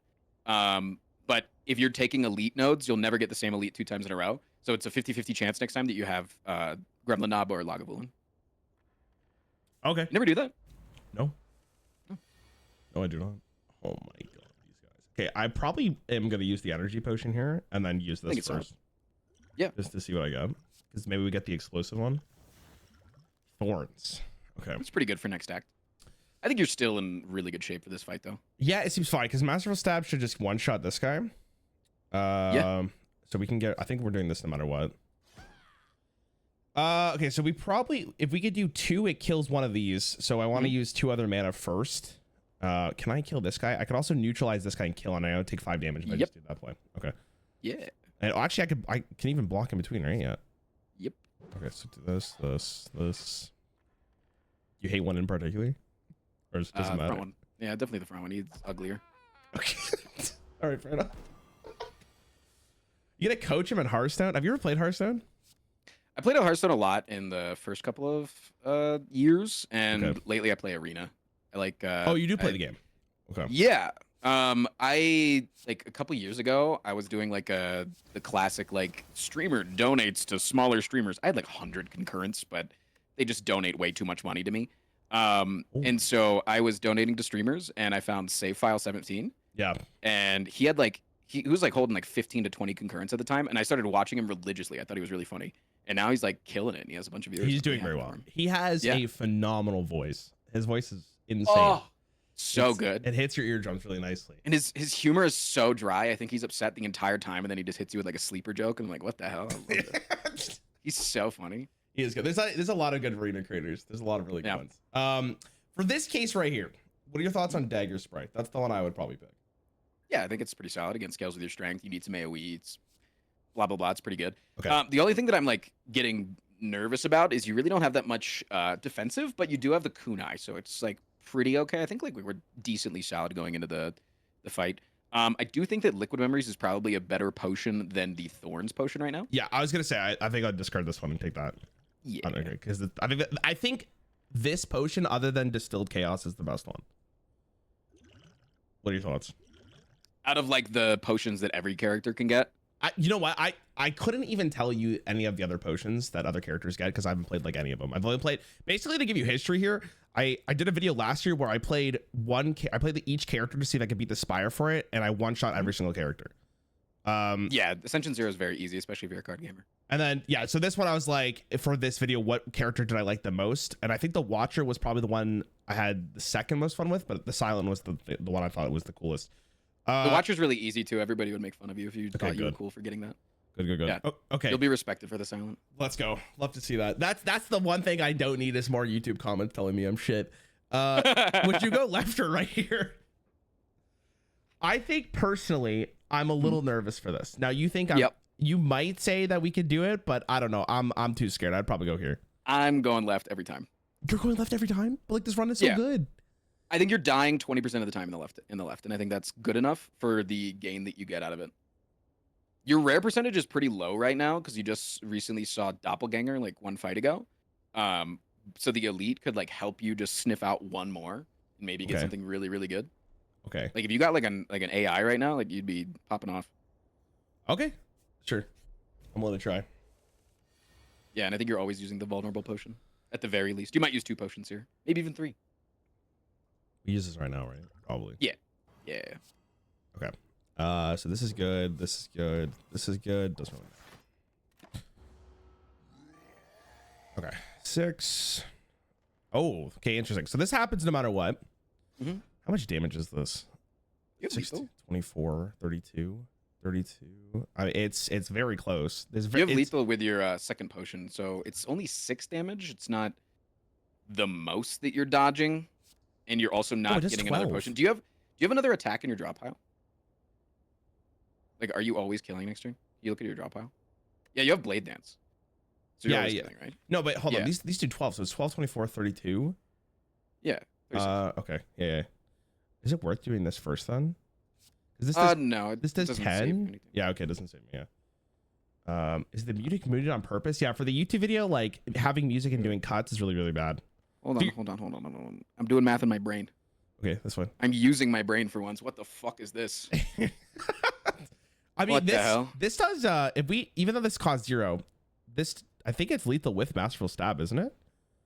But if you're taking elite nodes, you'll never get the same elite 2 times in a row. So it's a 50-50 chance next time that you have Gremlin Knob or Lagavulin. Okay. You never do that? No. No, I do not. Oh my god, these guys. Okay, I probably am going to use the energy potion here and then use this first. Yeah. Just to see what I got. Because maybe we get the explosive one. Thorns. Okay. It's pretty good for next act. I think you're still in really good shape for this fight, though. Yeah, it seems fine because Masterful Stab should just one-shot this guy. Yeah. So we can get... I think we're doing this no matter what. Okay, so we probably... If we could do 2, it kills one of these. So I want to use 2 other mana first. Can I kill this guy? I could also neutralize this guy and kill, and I would take 5 damage if I just do that play. Okay. Yeah. And actually, I can even block in between, right? Yeah. Yep. Okay, so do this. You hate one in particular? Or does it doesn't matter? Front one. Yeah, definitely the front one. He's uglier. Okay. All right, fair enough. You gonna coach him in Hearthstone? Have you ever played Hearthstone? I played Hearthstone a lot in the first couple of years, and lately I play Arena. I like. Oh, you do play the game. Okay. Yeah. I like a couple years ago, I was doing like the classic like streamer donates to smaller streamers. I had like 100 concurrents, but they just donate way too much money to me. And so I was donating to streamers, and I found Save File 17. Yeah. And he was like holding like 15 to 20 concurrents at the time, and I started watching him religiously. I thought he was really funny, and now he's like killing it. And he has a bunch of viewers. He's doing very well. He has a phenomenal voice. His voice is insane. Oh, so good. It hits your eardrums really nicely. And his humor is so dry. I think he's upset the entire time, and then he just hits you with like a sleeper joke, and I'm like, what the hell? I love it. He's so funny. He is good. There's a lot of good arena creators. There's a lot of really good ones. For this case right here, what are your thoughts on Dagger Sprite? That's the one I would probably pick. Yeah, I think it's pretty solid. Again, scales with your strength. You need some AoE. It's blah blah blah. It's pretty good. Okay. The only thing that I'm like getting nervous about is you really don't have that much defensive, but you do have the kunai, so it's like pretty okay. I think like we were decently solid going into the fight. I do think that Liquid Memories is probably a better potion than the Thorns potion right now. Yeah, I was gonna say I think I'd discard this one and take that. Yeah. Because I think this potion, other than Distilled Chaos, is the best one. What are your thoughts? Out of like the potions that every character can get. You know what? I couldn't even tell you any of the other potions that other characters get because I haven't played like any of them. I've only played, basically to give you history here, I did a video last year where I played each character to see if I could beat the Spire for it, and I one-shot every single character. Yeah, Ascension 0 is very easy, especially if you're a card gamer. And then, yeah, so this one I was like, for this video, what character did I like the most? And I think the Watcher was probably the one I had the second most fun with, but the Silent was the one I thought was the coolest. The Watcher's really easy too. Everybody would make fun of you if you thought you were cool for getting that. Good. Yeah. Oh, okay. You'll be respected for the Silent. Let's go. Love to see that. That's the one thing I don't need is more YouTube comments telling me I'm shit. Would you go left or right here? I think personally, I'm a little nervous for this. Now you think you might say that we could do it, but I don't know. I'm too scared. I'd probably go here. I'm going left every time. You're going left every time? But like this run is so good. I think you're dying 20% of the time in the left, and I think that's good enough for the gain that you get out of it. Your rare percentage is pretty low right now because you just recently saw Doppelganger like one fight ago. So the elite could like help you just sniff out one more and maybe get something really, really good. Okay. Like if you got like an AI right now, like you'd be popping off. Okay. Sure. I'm willing to try. Yeah, and I think you're always using the vulnerable potion. At the very least. You might use 2 potions here. Maybe even 3. We use this right now, right? Probably. Yeah. Okay. So this is good. This is good. This is good. Doesn't really matter. Okay. 6. Oh, okay. Interesting. So this happens no matter what. Mm-hmm. How much damage is this? 60, 24, 32, 32. I mean, it's very close. You have lethal with your second potion, so it's only 6 damage. It's not the most that you're dodging, and you're also not getting 12. another potion. Do you have another attack in your drop pile? Like, are you always killing next turn? You look at your drop pile. Yeah, you have Blade Dance. So you're always killing, right? No, but hold on. These do 12, so it's 12, 24, 32. Yeah. Okay. Yeah. Is it worth doing this first then? This does, no. This does 10. Yeah. Okay. It doesn't save me. Yeah. Is the music muted on purpose? Yeah. For the YouTube video, like having music and doing cuts is really, really bad. Hold on. I'm doing math in my brain. Okay, this one. I'm using my brain for once. What the fuck is this? I mean, this does. Even though this costs 0, this I think it's lethal with Masterful Stab, isn't it?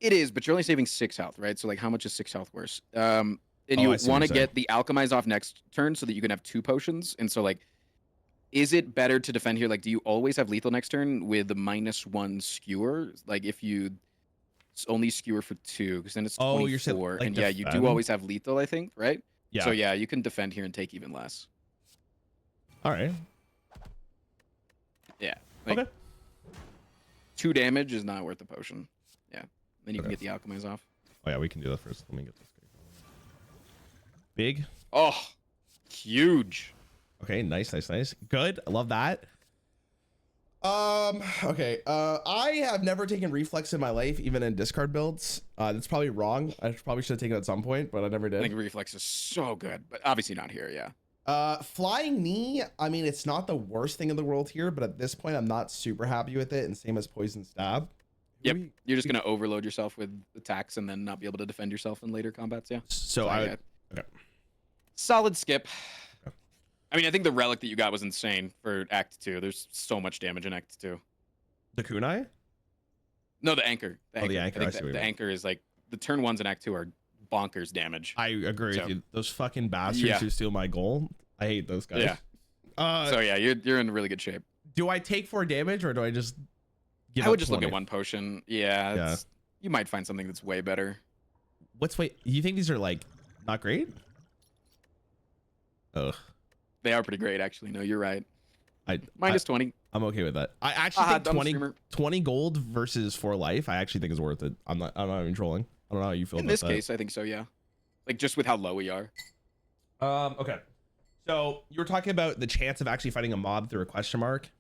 It is, but you're only saving 6 health, right? So like, how much is 6 health worse? And you want to get the Alchemize off next turn so that you can have 2 potions. And so like, is it better to defend here? Like, do you always have lethal next turn with the -1 skewer? Like if you only skewer for 2, because then it's 24. You're saying, like, and yeah, you do always have lethal, I think, right? Yeah. So yeah, you can defend here and take even less. All right. Yeah. Like, okay. 2 damage is not worth the potion. Yeah. Then you can get the Alchemize off. Oh yeah, we can do that first. Let me get this. Big. Oh, huge. Okay, nice. Good. I love that. Okay. I have never taken Reflex in my life, even in discard builds. That's probably wrong. I probably should have taken it at some point, but I never did. I think Reflex is so good, but obviously not here, yeah. Flying Knee, I mean, it's not the worst thing in the world here, but at this point, I'm not super happy with it, and same as Poison Stab. Yep. You're just going to overload yourself with attacks and then not be able to defend yourself in later combats, yeah. So okay. Solid skip. Okay. I mean, I think the relic that you got was insane for Act 2. There's so much damage in Act 2. The kunai? No, the anchor. The anchor. I think the anchor is like, the turn 1s in Act 2 are bonkers damage. I agree with you. Those fucking bastards who steal my gold. I hate those guys. Yeah. So yeah, you're in really good shape. Do I take 4 damage or do I just give I would up just 20? look at one potion. Yeah, Yeah. You might find something that's way better. You think these are like not great? Ugh. They are pretty great, actually. No, you're right. Minus 20. I'm okay with that. I actually think 20 gold versus 4 life, I actually think is worth it. I'm not even trolling. I don't know how you feel in about this that. case. I think so. Yeah, like just with how low we are. Okay. So you were talking about the chance of actually fighting a mob through a question mark.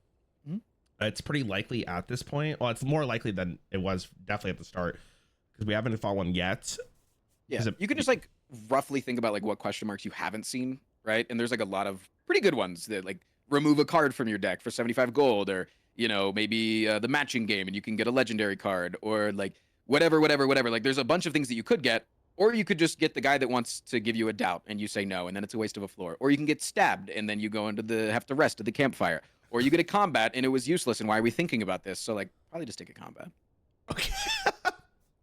Mm-hmm. It's pretty likely at this point. Well, it's more likely than it was definitely at the start because we haven't fought one yet. Yeah, you can just like roughly think about like what question marks you haven't seen, right? And there's like a lot of pretty good ones that like remove a card from your deck for 75 gold, or maybe the matching game and you can get a legendary card, or like whatever. Like there's a bunch of things that you could get, or you could just get the guy that wants to give you a doubt and you say no, and then it's a waste of a floor. Or you can get stabbed and then you go have to rest at the campfire. Or you get a combat and it was useless, and why are we thinking about this? So like probably just take a combat. Okay.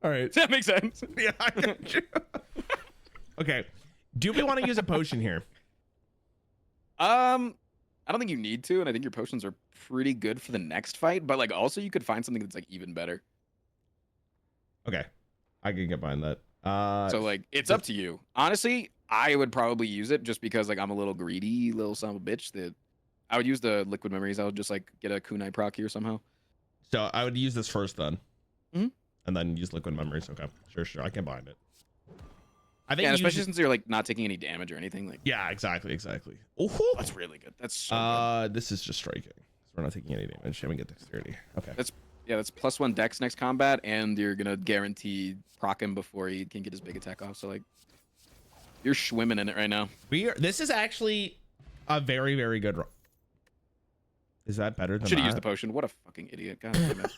All right. Does that make sense? Yeah, I got you. Okay. Do we want to use a potion here? I don't think you need to, and I think your potions are pretty good for the next fight, but like also you could find something that's like even better. Okay. I can get behind that. So like it's up to you. Honestly, I would probably use it just because like I'm a little greedy little son of a bitch that I would use the liquid memories. I would just like get a kunai proc here somehow. So I would use this first then. Mm-hmm. And then use liquid memories. Okay. Sure. I can bind it. I think especially since you're like not taking any damage or anything. Like yeah, exactly. Oh, that's really good. That's so good. This is just striking. So we're not taking any damage. Let me get dexterity. Okay. That's +1 dex next combat, and you're gonna guarantee proc him before he can get his big attack off. So like you're swimming in it right now. This is actually a very, very good Is that better than Should have used the potion. What a fucking idiot. God damn it.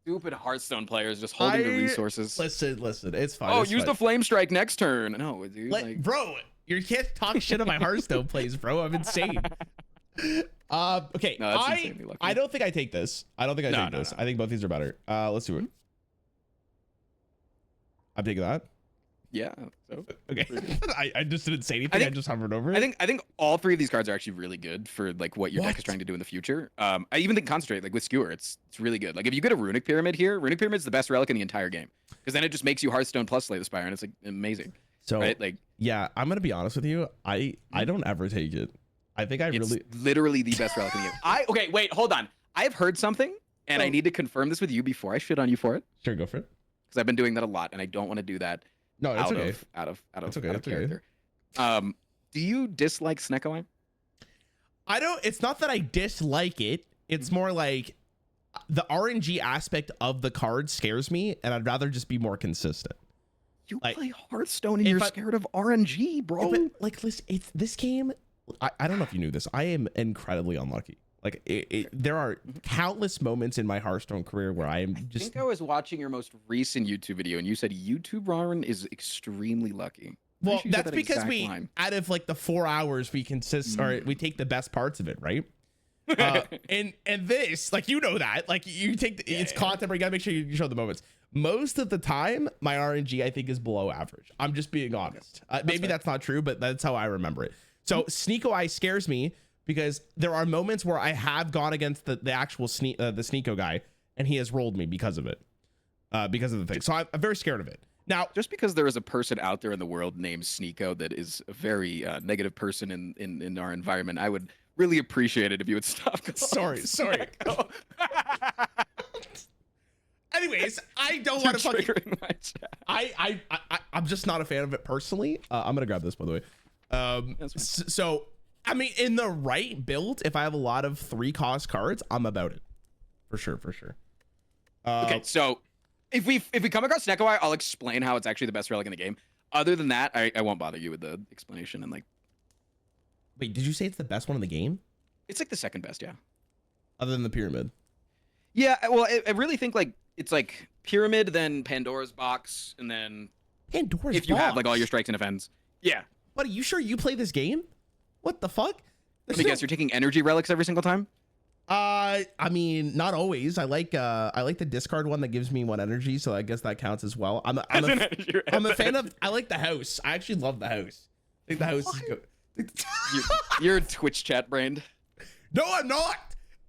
Stupid Hearthstone players just holding the resources. Listen, it's fine. Oh, use the flame strike next turn. No, dude. Bro, you can't talk shit on my Hearthstone plays, bro. I'm insane. Okay. No, that's insanely lucky. I don't think I take this. I don't think I take this. I think both these are better. Let's do it. I'm taking that. Yeah. So okay. I just didn't say anything. I just hovered over it. I think all 3 of these cards are actually really good for like what your deck is trying to do in the future. I even think Concentrate, like with Skewer, it's really good. Like if you get a Runic Pyramid here, Runic Pyramid's the best relic in the entire game, because then it just makes you Hearthstone plus Slay the Spire, and it's like amazing. So right? Like yeah, I'm gonna be honest with you. I don't ever take it. I think it's literally the best relic in the game. Okay, wait, hold on. I've heard something, and I need to confirm this with you before I shit on you for it. Sure, go for it. Because I've been doing that a lot, and I don't want to do that. No, it's okay. Out of character. Okay. Do you dislike Snecko? I don't. It's not that I dislike it. It's more like the RNG aspect of the card scares me, and I'd rather just be more consistent. You play Hearthstone and you're scared of RNG, bro. But like, listen, it's this game. I don't know if you knew this. I am incredibly unlucky. Like there are countless moments in my Hearthstone career where I think I was watching your most recent YouTube video and you said YouTube Rarran is extremely lucky. Well, that's because out of like the 4 hours we we take the best parts of it, right? And this, like, you know that, like, you take it's content, but you gotta make sure you show the moments. Most of the time, my RNG I think is below average. I'm just being honest. Maybe that's not true, but that's how I remember it. So Sneeko Eye scares me, because there are moments where I have gone against the actual the Sneeko guy, and he has rolled me because of it, because of the thing. So I'm very scared of it. Now, just because there is a person out there in the world named Sneeko that is a very negative person in our environment, I would really appreciate it if you would stop. Sorry. Anyways, I don't want to fucking. I'm just not a fan of it personally. I'm gonna grab this, by the way. So. I mean, in the right build, if I have a lot of 3-cost cards, I'm about it. For sure. Okay, so if we come across Snecko Eye, I'll explain how it's actually the best relic in the game. Other than that, I won't bother you with the explanation and like. Wait, did you say it's the best one in the game? It's like the second best, yeah. Other than the Pyramid. Yeah, well, I really think like it's like Pyramid, then Pandora's Box, and then Pandora's Box. If you have like all your strikes and defense. Yeah. But are you sure you play this game? What the fuck? Let me guess, you're taking energy relics every single time? I mean, not always. I like the discard one that gives me 1 energy, so I guess that counts as well. I'm a fan of. I like the house. I actually love the house. I think the house is good. You're Twitch chat brained. No, I'm not.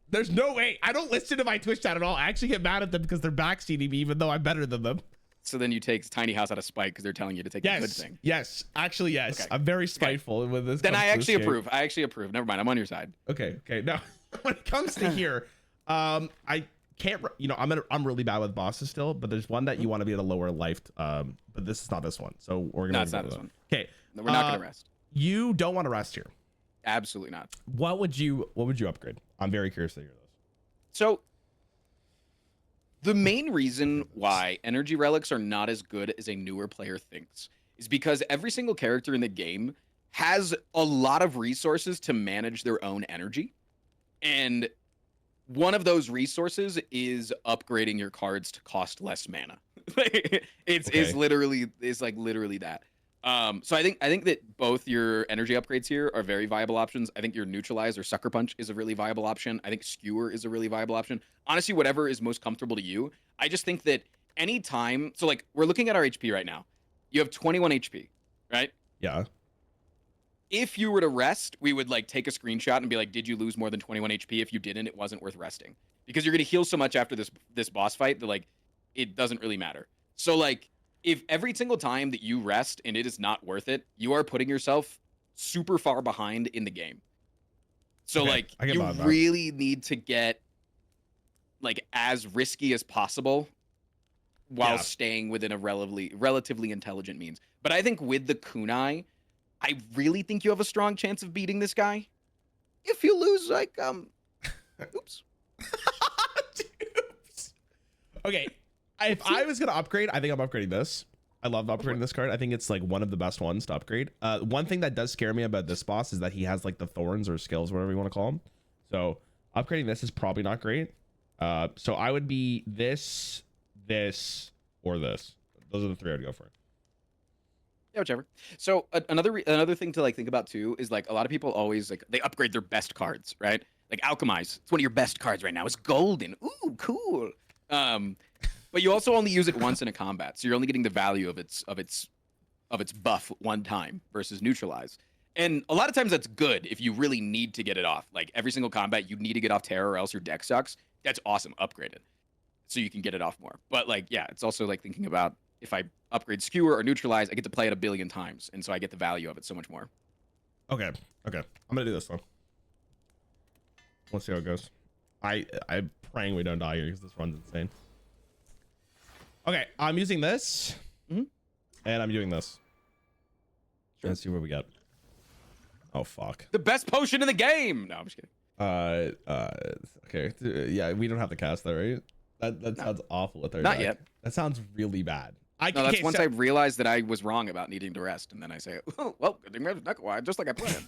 There's no way. I don't listen to my Twitch chat at all. I actually get mad at them because they're backseating me, even though I'm better than them. So then you take Tiny House out of spite because they're telling you to take a good thing. Yes, actually, yes. Okay. I'm very spiteful with this. Then I actually approve. I actually approve. Never mind. I'm on your side. Okay. Now, when it comes to here, I can't. I'm really bad with bosses still, but there's one that you want to be at a lower life. But this is not this one. So we're gonna. No, it's not this one. Okay. No, we're not gonna rest. You don't want to rest here. Absolutely not. What would you upgrade? I'm very curious to hear this. So the main reason why energy relics are not as good as a newer player thinks is because every single character in the game has a lot of resources to manage their own energy. And one of those resources is upgrading your cards to cost less mana. It's literally that. So I think that both your energy upgrades here are very viable options. I think your neutralize or sucker punch is a really viable option. I think skewer is a really viable option. Honestly, whatever is most comfortable to you. I just think that anytime, so like we're looking at our HP right now. You have 21 HP, right? Yeah. If you were to rest, we would like take a screenshot and be like, did you lose more than 21 HP? If you didn't, it wasn't worth resting because you're going to heal so much after this boss fight that like it doesn't really matter. So like if every single time that you rest and it is not worth it, you are putting yourself super far behind in the game. So like you really need to get like as risky as possible while staying within a relatively intelligent means. But I think with the kunai, I really think you have a strong chance of beating this guy. If you lose, like, oops. Oops. Okay, if I was gonna upgrade, I think I'm upgrading this. I love upgrading this card. I think it's like one of the best ones to upgrade. One thing that does scare me about this boss is that he has like the thorns or skills, whatever you want to call them. So upgrading this is probably not great. So I would be this, or this. Those are the three I would go for. Yeah, whichever. So another thing to like think about too is like a lot of people always like they upgrade their best cards, right? Like Alchemize, it's one of your best cards right now. It's golden. Ooh, cool. But you also only use it once in a combat, so you're only getting the value of its buff one time versus Neutralize. And a lot of times that's good if you really need to get it off. Like every single combat, you need to get off Terror or else your deck sucks. That's awesome. Upgrade it so you can get it off more. But like, yeah, it's also like thinking about if I upgrade Skewer or Neutralize, I get to play it 1 billion times, and so I get the value of it so much more. Okay. I'm gonna do this though. Let's see how it goes. I'm praying we don't die here because this run's insane. Okay, I'm using this, and I'm doing this. Sure. Let's see what we got. Oh fuck! The best potion in the game. No, I'm just kidding. Okay. Yeah, we don't have to cast that, right? That sounds awful with our Not deck. yet. That sounds really bad. That's once I realized that I was wrong about needing to rest, and then I say, oh, well, good thing we have deck wide, just like I planned.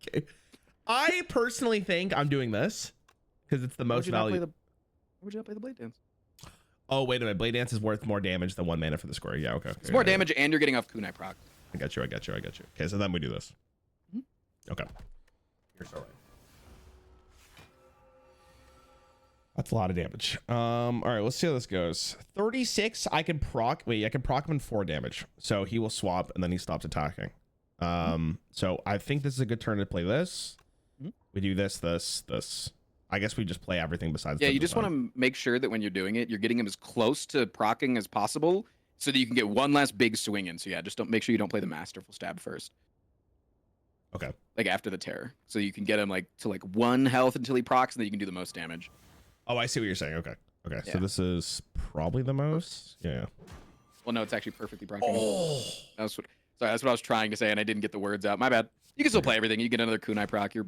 Okay. I personally think I'm doing this because it's the most value. Why would you not play the Blade Dance? Oh, wait a minute. Blade Dance is worth more damage than 1 mana for the score. Yeah, okay. It's more damage, and you're getting off Kunai proc. I got you. Okay, so then we do this. Okay. You're so right. That's a lot of damage. All right, let's see how this goes. 36, I can proc. Wait, I can proc him in 4 damage. So he will swap, and then he stops attacking. So I think this is a good turn to play this. We do this. I guess we just play everything besides. Yeah, you just want to make sure that when you're doing it, you're getting him as close to procking as possible, so that you can get one last big swing in. So yeah, just don't make sure you don't play the Masterful Stab first. Okay. Like after the Terror, so you can get him like to like 1 health until he procs, and then you can do the most damage. Oh, I see what you're saying. Okay. Yeah. So this is probably the most. Yeah. Well, no, it's actually perfectly procking. Oh. That's what I was trying to say, and I didn't get the words out. My bad. You can still play everything. You get another Kunai proc. Your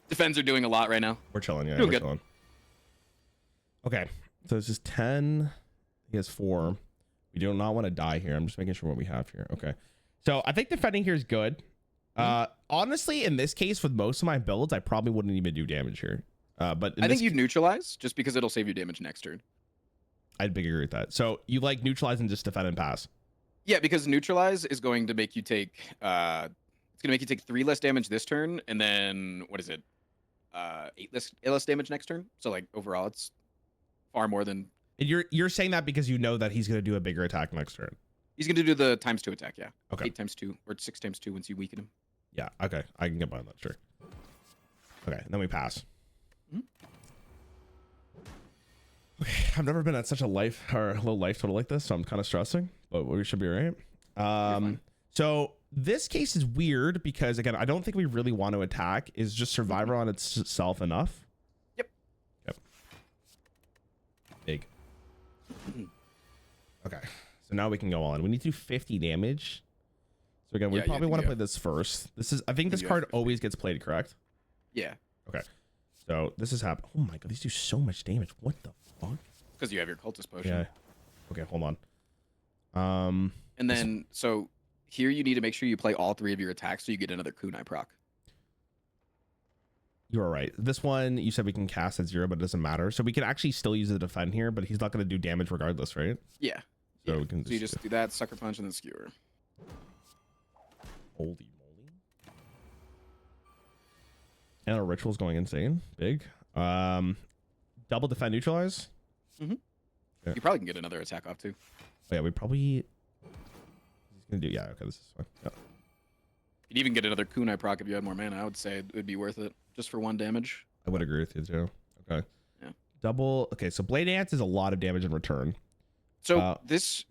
defends are doing a lot right now. We're chilling. Yeah, doing we're good. chilling. Okay. So this is 10. He has 4. We do not want to die here. I'm just making sure what we have here. Okay. So I think defending here is good. Honestly, in this case, with most of my builds, I probably wouldn't even do damage here. But I think you'd neutralize just because it'll save you damage next turn. I'd agree with that. So you like neutralize and just defend and pass? Yeah, because neutralize is going to make you take it's gonna make you take 3 less damage this turn, and then what is it? 8 less damage next turn. So like overall, it's far more than. And you're saying that because you know that he's gonna do a bigger attack next turn. He's gonna do the ×2 attack, yeah. Okay. 8×2 or 6×2 once you weaken him. Yeah. Okay. I can get behind that. Sure. Okay. Then we pass. Okay. I've never been at such a life or low life total like this, so I'm kind of stressing, but we should be right. So this case is weird because again, I don't think we really want to attack. Is just Survivor on itself enough? Yep. Big. Okay. So now we can go on. We need to do 50 damage. So again, we probably want to play this first. This is, I think this card always gets played, correct? Yeah. Okay. So this is happening. Oh my god, these do so much damage. What the fuck? Because you have your cultist potion. Yeah. Okay, hold on. And then so here you need to make sure you play all 3 of your attacks so you get another kunai proc. You are right. This one you said we can cast at 0, but it doesn't matter. So we can actually still use it to defend here, but he's not going to do damage regardless, right? Yeah. So we can you just do that, sucker punch, and then skewer. Holy moly. And our ritual's going insane. Big. Double defend neutralize. Mm-hmm. Yeah. You probably can get another attack off too. Oh, yeah, we probably he's gonna do okay, this is fine. Yeah. You'd even get another kunai proc if you had more mana. I would say it would be worth it just for 1 damage. I would agree with you too. Okay. Yeah. Double okay, so Blade Dance is a lot of damage in return. So this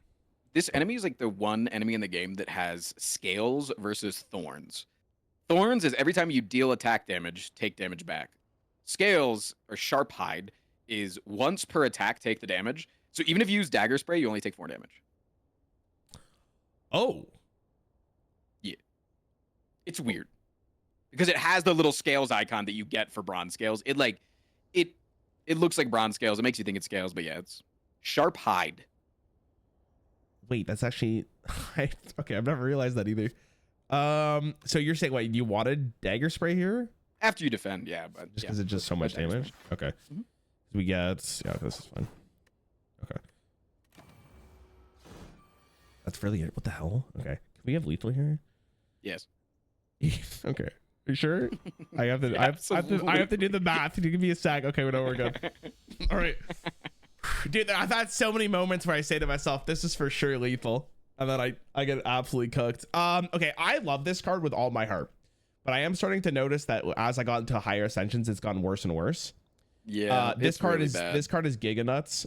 enemy is like the one enemy in the game that has scales versus thorns. Thorns is every time you deal attack damage, take damage back. Scales or sharp hide is once per attack, take the damage. So even if you use dagger spray, you only take 4 damage. Oh. Yeah. It's weird. Because it has the little scales icon that you get for bronze scales. It looks like bronze scales. It makes you think it's scales, but yeah, it's sharp hide. Wait, that's actually okay. I've never realized that either. So you're saying, wait, you wanted dagger spray here? After you defend, yeah, but just because it's just so much damage. Okay, we get this is fine. Okay, that's really it. What the hell? Okay, can we have lethal here? Yes. Okay, are you sure? I have to. I have to do the math. Give me a sec. Okay, we know we're good. All right. Dude, I've had so many moments where I say to myself, this is for sure lethal. And then I get absolutely cooked. Okay, I love this card with all my heart. But I am starting to notice that as I got into higher ascensions, it's gotten worse and worse. Yeah, this card is giga nuts.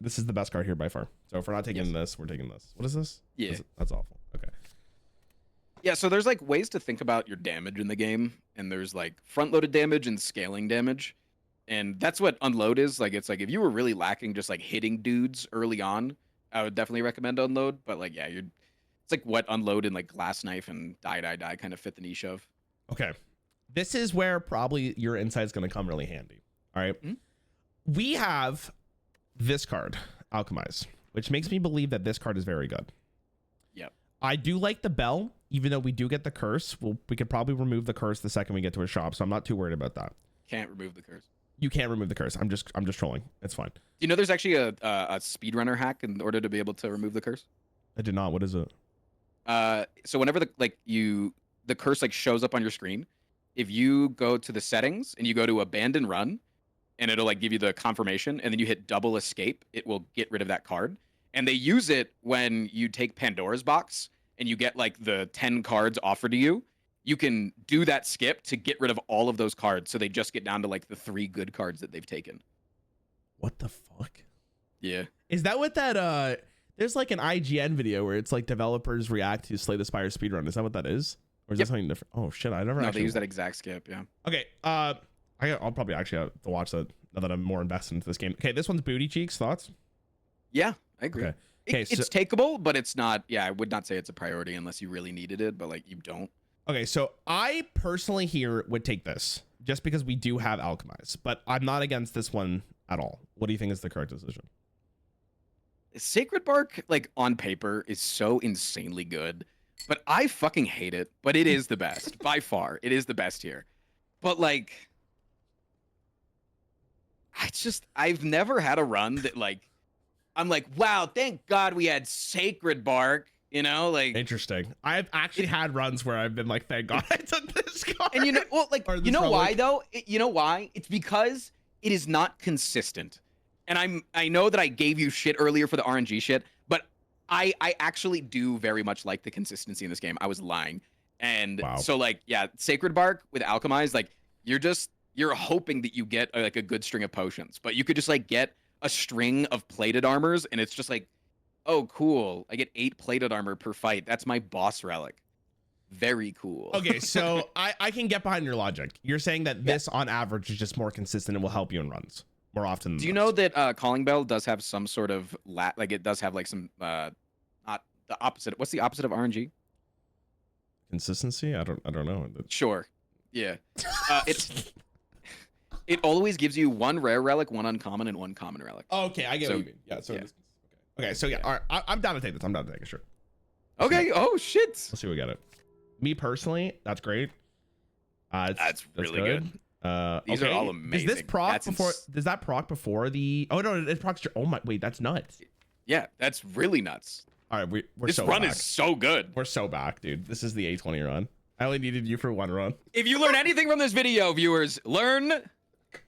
This is the best card here by far. So if we're not taking this, we're taking this. What is this? Yeah. That's awful. Okay. Yeah, so there's like ways to think about your damage in the game. And there's like front-loaded damage and scaling damage. And that's what unload is. Like, it's like if you were really lacking just like hitting dudes early on, I would definitely recommend unload. But like, yeah, it's like what unload and like glass knife and die kind of fit the niche of. Okay. This is where probably your insight's going to come really handy. All right. We have this card, Alchemize, which makes me believe that this card is very good. Yep. I do like the bell, even though we do get the curse. We could probably remove the curse the second we get to a shop. So I'm not too worried about that. Can't remove the curse. You can't remove the curse. I'm just trolling. It's fine. You know, there's actually a speedrunner hack in order to be able to remove the curse. I did not. What is it? So whenever the curse like shows up on your screen, if you go to the settings and you go to abandon run, and it'll like give you the confirmation, and then you hit double escape, it will get rid of that card. And they use it when you take Pandora's box and you get like the 10 cards offered to you. You can do that skip to get rid of all of those cards, so they just get down to like the 3 good cards that they've taken. What the fuck? Yeah. Is that what that there's like an IGN video where it's like developers react to Slay the Spire speedrun. Is that what that is? Or is that something different? Oh shit, I never No, actually they use that exact skip, yeah. Okay, I'll probably actually have to watch that now that I'm more invested into this game. Okay, this one's Booty Cheeks. Thoughts? Yeah, I agree. Okay. It's takeable, but it's not, I would not say it's a priority unless you really needed it, but like you don't. Okay, so I personally here would take this just because we do have Alchemize, but I'm not against this one at all. What do you think is the correct decision? Sacred Bark, like on paper, is so insanely good, but I fucking hate it. But it is the best by far. It is the best here. But like, I've never had a run that like, I'm like, wow, thank God we had Sacred Bark. You know, like interesting. I've actually had runs where I've been like, thank God I took this card. And you know, well, like, you know why though? You know why? It's because it is not consistent. And I know that I gave you shit earlier for the RNG shit, but I actually do very much like the consistency in this game. I was lying. And Wow. so like, yeah, Sacred Bark with Alchemize, like you're hoping that you get like a good string of potions, but you could just like get a string of plated armors and it's just like, oh, cool. I get 8 plated armor per fight. That's my boss relic. Very cool. Okay, so I can get behind your logic. You're saying that this on average is just more consistent and will help you in runs more often than Do you most. know that Calling Bell does have some sort of like it does have like some not the opposite. What's the opposite of RNG? Consistency? I don't know. Sure. Yeah. It always gives you 1 rare relic, 1 uncommon, and 1 common relic. Okay, I get So- what you mean. Yeah, so yeah. okay, so yeah, all right, I'm down to take this. I'm down to take it, sure. Okay. Oh shit. Let's see what we got it. Me personally, that's great. That's really good. These are all amazing. Does this proc That's before? Does that proc before the? Oh no, it procs. Oh my, wait, that's nuts. Yeah, that's really nuts. All right, we're This so run back. is so good. We're so back, dude. This is the A20 run. I only needed you for 1 run. If you learn anything from this video, viewers, learn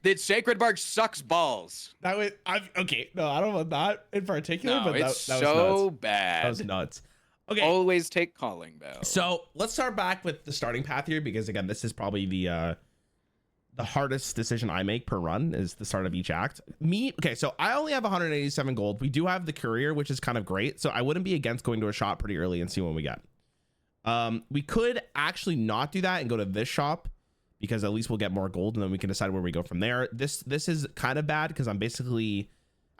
that Sacred Bark sucks balls. That was okay. No, I don't want that in particular, No, but it's that was so nuts. bad. That was nuts. Okay, Always take Calling Bell. so let's start back with the starting path here because again, this is probably the hardest decision I make per run is the start of each act. Okay, so I only have 187 gold. We do have the courier, which is kind of great. So I wouldn't be against going to a shop pretty early and see what we get. We could actually not do that and go to this shop because at least we'll get more gold and then we can decide where we go from there. This is kind of bad because I'm basically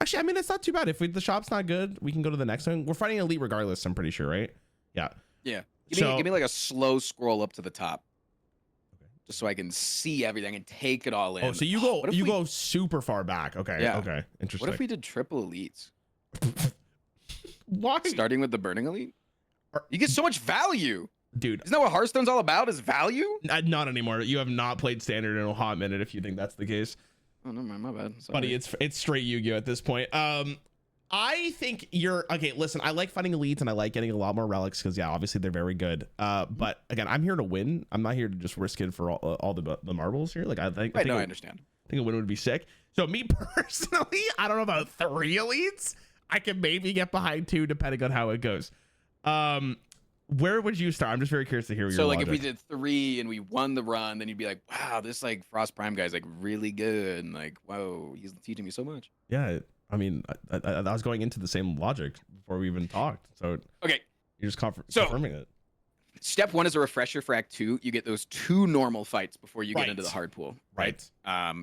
actually, I mean, it's not too bad. If the shop's not good, we can go to the next one. We're fighting elite regardless, I'm pretty sure, right? Yeah. Yeah. So- Give me like a slow scroll up to the top. Just so I can see everything and take it all in. Oh, so you go super far back. Okay. Yeah. Okay. Interesting. What if we did triple elites? Why? Starting with the Burning Elite? You get so much value. Dude, Isn't that what Hearthstone's all about, is value? not anymore. You have not played standard in a hot minute if you think that's the case. Oh, no, my bad. Sorry. Buddy, it's straight Yu-Gi-Oh at this point. I think you're okay. Listen, I like fighting elites and I like getting a lot more relics because yeah, obviously they're very good. But again, I'm here to win. I'm not here to just risk it for all the marbles here. Like I think I understand. I think a win would be sick. So me personally, I don't know about 3 elites. I can maybe get behind 2 depending on how it goes. Where would you start? I'm just very curious to hear your So like logic. if we did 3 and we won the run, then you'd be like, wow, this like Frost Prime guy's like really good. And like, whoa, he's teaching me so much. Yeah, I mean, I was going into the same logic before we even talked. So Okay. you're just confirming it. Step 1 is a refresher for Act 2. You get those 2 normal fights before you Right. get into the hard pool. Right.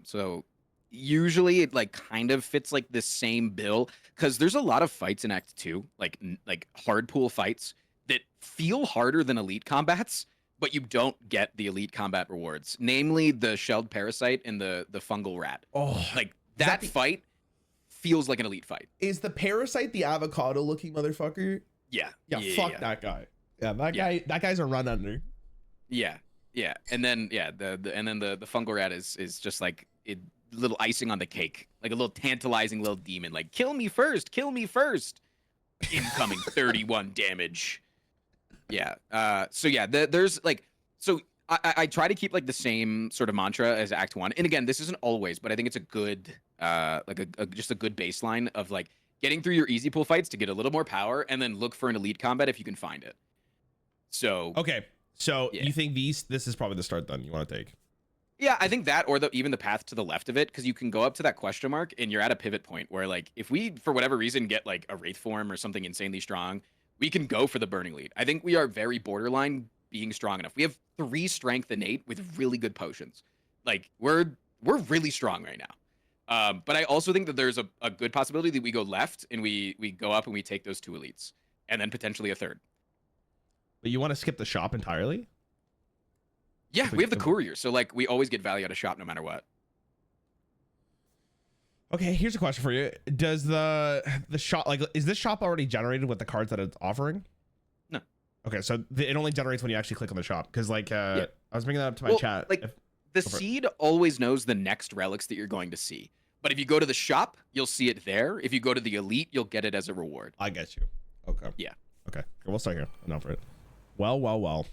So usually it like kind of fits like the same bill because there's a lot of fights in Act 2, like hard pool fights that feel harder than elite combats, but you don't get the elite combat rewards, namely the shelled parasite and the fungal rat. Oh, Like Is that that the- fight feels like an elite fight. is the parasite the avocado looking motherfucker? Yeah. Yeah, fuck that guy. Yeah, that guy's a run under. Yeah. Yeah. And then the fungal rat is just like a little icing on the cake, like a little tantalizing little demon, like kill me first. Incoming 31 damage. Yeah. So yeah, there's like, so I try to keep like the same sort of mantra as Act 1. And again, this isn't always, but I think it's a good just a good baseline of like getting through your easy pool fights to get a little more power and then look for an elite combat if you can find it. So Okay, so Yeah. you think this is probably the start then you want to take? yeah, I think that or even the path to the left of it, because you can go up to that question mark and you're at a pivot point where like if we for whatever reason get like a wraith form or something insanely strong, we can go for the burning lead. I think we are very borderline being strong enough. We have 3 strength innate with really good potions. Like we're really strong right now. But I also think that there's a good possibility that we go left and we go up and we take those 2 elites and then potentially a 3rd. But you want to skip the shop entirely? Yeah, If we have the if courier, so like we always get value out of shop no matter what. Okay, here's a question for you. Does the shop, like, is this shop already generated with the cards that it's offering? No. Okay, so it only generates when you actually click on the shop. Because like I was bringing that up to my Well, chat. like, The Go for it. seed always knows the next relics that you're going to see. But if you go to the shop, you'll see it there. If you go to the elite, you'll get it as a reward. I get you. Okay. Yeah. Okay. We'll start here. Enough for it. Well.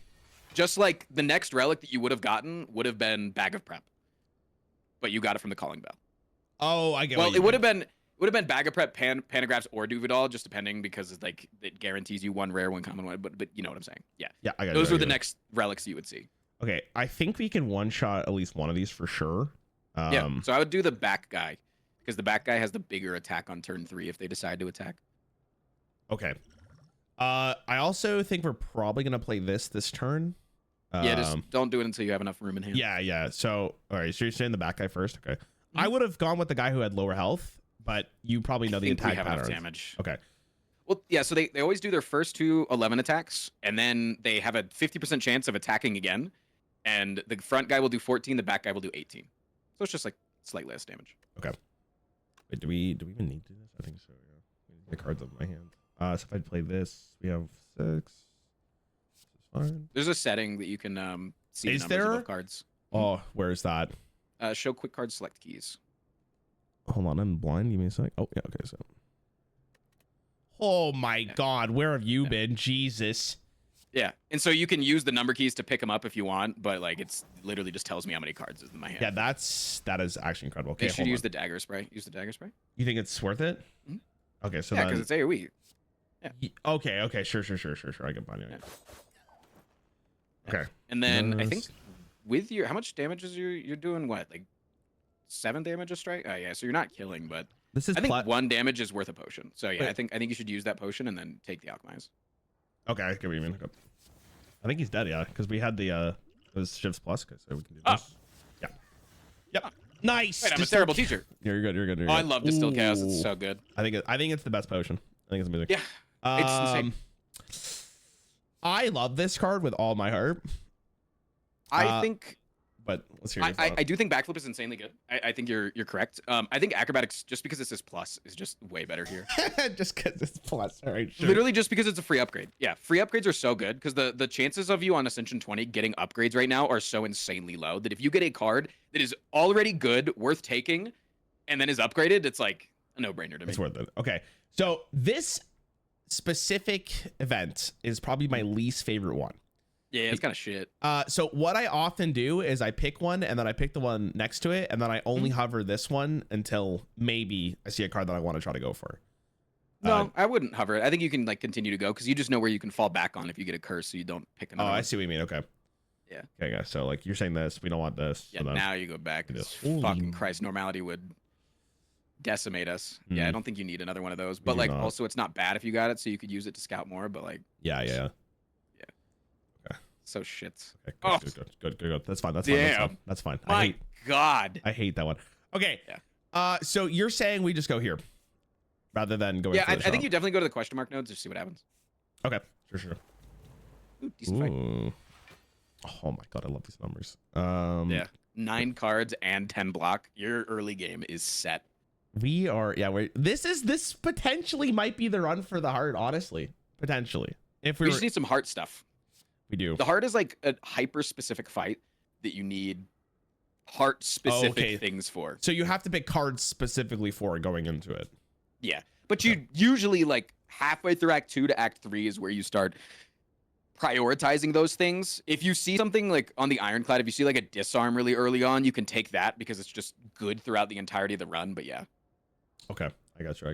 Just like the next relic that you would have gotten would have been Bag of Prep. But you got it from the Calling Bell. Oh, I get. Well, what it you would have mean. been Would have been Bag of Prep, Panagraphs, or Duvidal, just depending because it's like it guarantees you one rare, one common, one. But you know what I'm saying? Yeah. Yeah, I got Those were the next relics you would see. Okay, I think we can one shot at least one of these for sure. Yeah. So I would do the back guy because the back guy has the bigger attack on turn 3 if they decide to attack. Okay. I also think we're probably gonna play this turn. Yeah, just don't do it until you have enough room in hand. Yeah. So all right, so you're saying the back guy first? Okay. Mm-hmm. I would have gone with the guy who had lower health, but you probably know the attack patterns. Damage. Okay. Well, yeah, so they always do their first 2 11 attacks, and then they have a 50% chance of attacking again, and the front guy will do 14, the back guy will do 18. So it's just like slightly less damage. Okay. Wait, do we even need to do this? I think so, yeah. The cards up in my hand. So if I play this, we have 6. This is fine. There's a setting that you can see Is the numbers there? above cards. Oh, where is that? Show quick card select keys. Hold on, I'm blind. Give me a sec. Oh, yeah, okay, so. Oh my God, where have you been? Jesus. Yeah, and so you can use the number keys to pick them up if you want, but like it's literally just tells me how many cards is in my hand. Yeah, that is actually incredible. Okay, you should use the dagger spray. Use the dagger spray. You think it's worth it? Mm-hmm. Okay, so yeah, because it's AoE. Yeah. Okay, sure. I get behind you. Yeah. Okay. And then I think with your how much damage is you're doing what like 7 damage a strike? Oh yeah, so you're not killing, but this is I think 1 damage is worth a potion. So yeah, Wait. I think you should use that potion and then take the alchemize. Okay, I get what you mean. Okay. I think he's dead, yeah, because we had the those shifts plus, so we can do this. Yeah. Yep. Nice. Wait, I'm a terrible teacher. You're good. You're good. I love Distill Chaos. It's so good. I think it's the best potion. I think it's amazing. Yeah. It's insane. I love this card with all my heart. I think. But let's hear your I do think backflip is insanely good. I think you're correct. I think acrobatics, just because it says plus, is just way better here. Just because it's plus. All right, sure. Literally just because it's a free upgrade. Yeah, free upgrades are so good because the chances of you on Ascension 20 getting upgrades right now are so insanely low that if you get a card that is already good, worth taking, and then is upgraded, it's like a no-brainer to me. It's worth it. Okay, so this specific event is probably my least favorite one. Yeah, it's kind of shit. So what I often do is I pick one and then I pick the one next to it and then I only hover this one until maybe I see a card that I want to try to go for. No, I wouldn't hover it. I think you can like continue to go because you just know where you can fall back on if you get a curse, so you don't pick another. Oh, one. I see what you mean. Okay. Yeah. Okay, yeah. So like you're saying this, we don't want this. Yeah. So Now you go back. Holy... Fucking Christ, normality would decimate us. Yeah, I don't think you need another one of those. But like, also, it's not bad if you got it, so you could use it to scout more. But like. Yeah. So shit. Okay, good. That's fine. That's fine. My God. I hate that one. Okay. Yeah. So you're saying we just go here rather than going. Yeah, I think you definitely go to the question mark nodes to see what happens. Okay. Sure. Ooh, decent fight. Oh my God, I love these numbers. Yeah. 9 cards and 10 block. Your early game is set. We are. Yeah. This potentially might be the run for the heart. Honestly, potentially. If we just need some heart stuff. We do. The heart is like a hyper-specific fight that you need heart-specific things for. So you have to pick cards specifically for going into it. Yeah. But you usually like halfway through Act 2 to Act 3 is where you start prioritizing those things. If you see something like on the Ironclad, if you see like a disarm really early on, you can take that because it's just good throughout the entirety of the run. But yeah. Okay. I got you.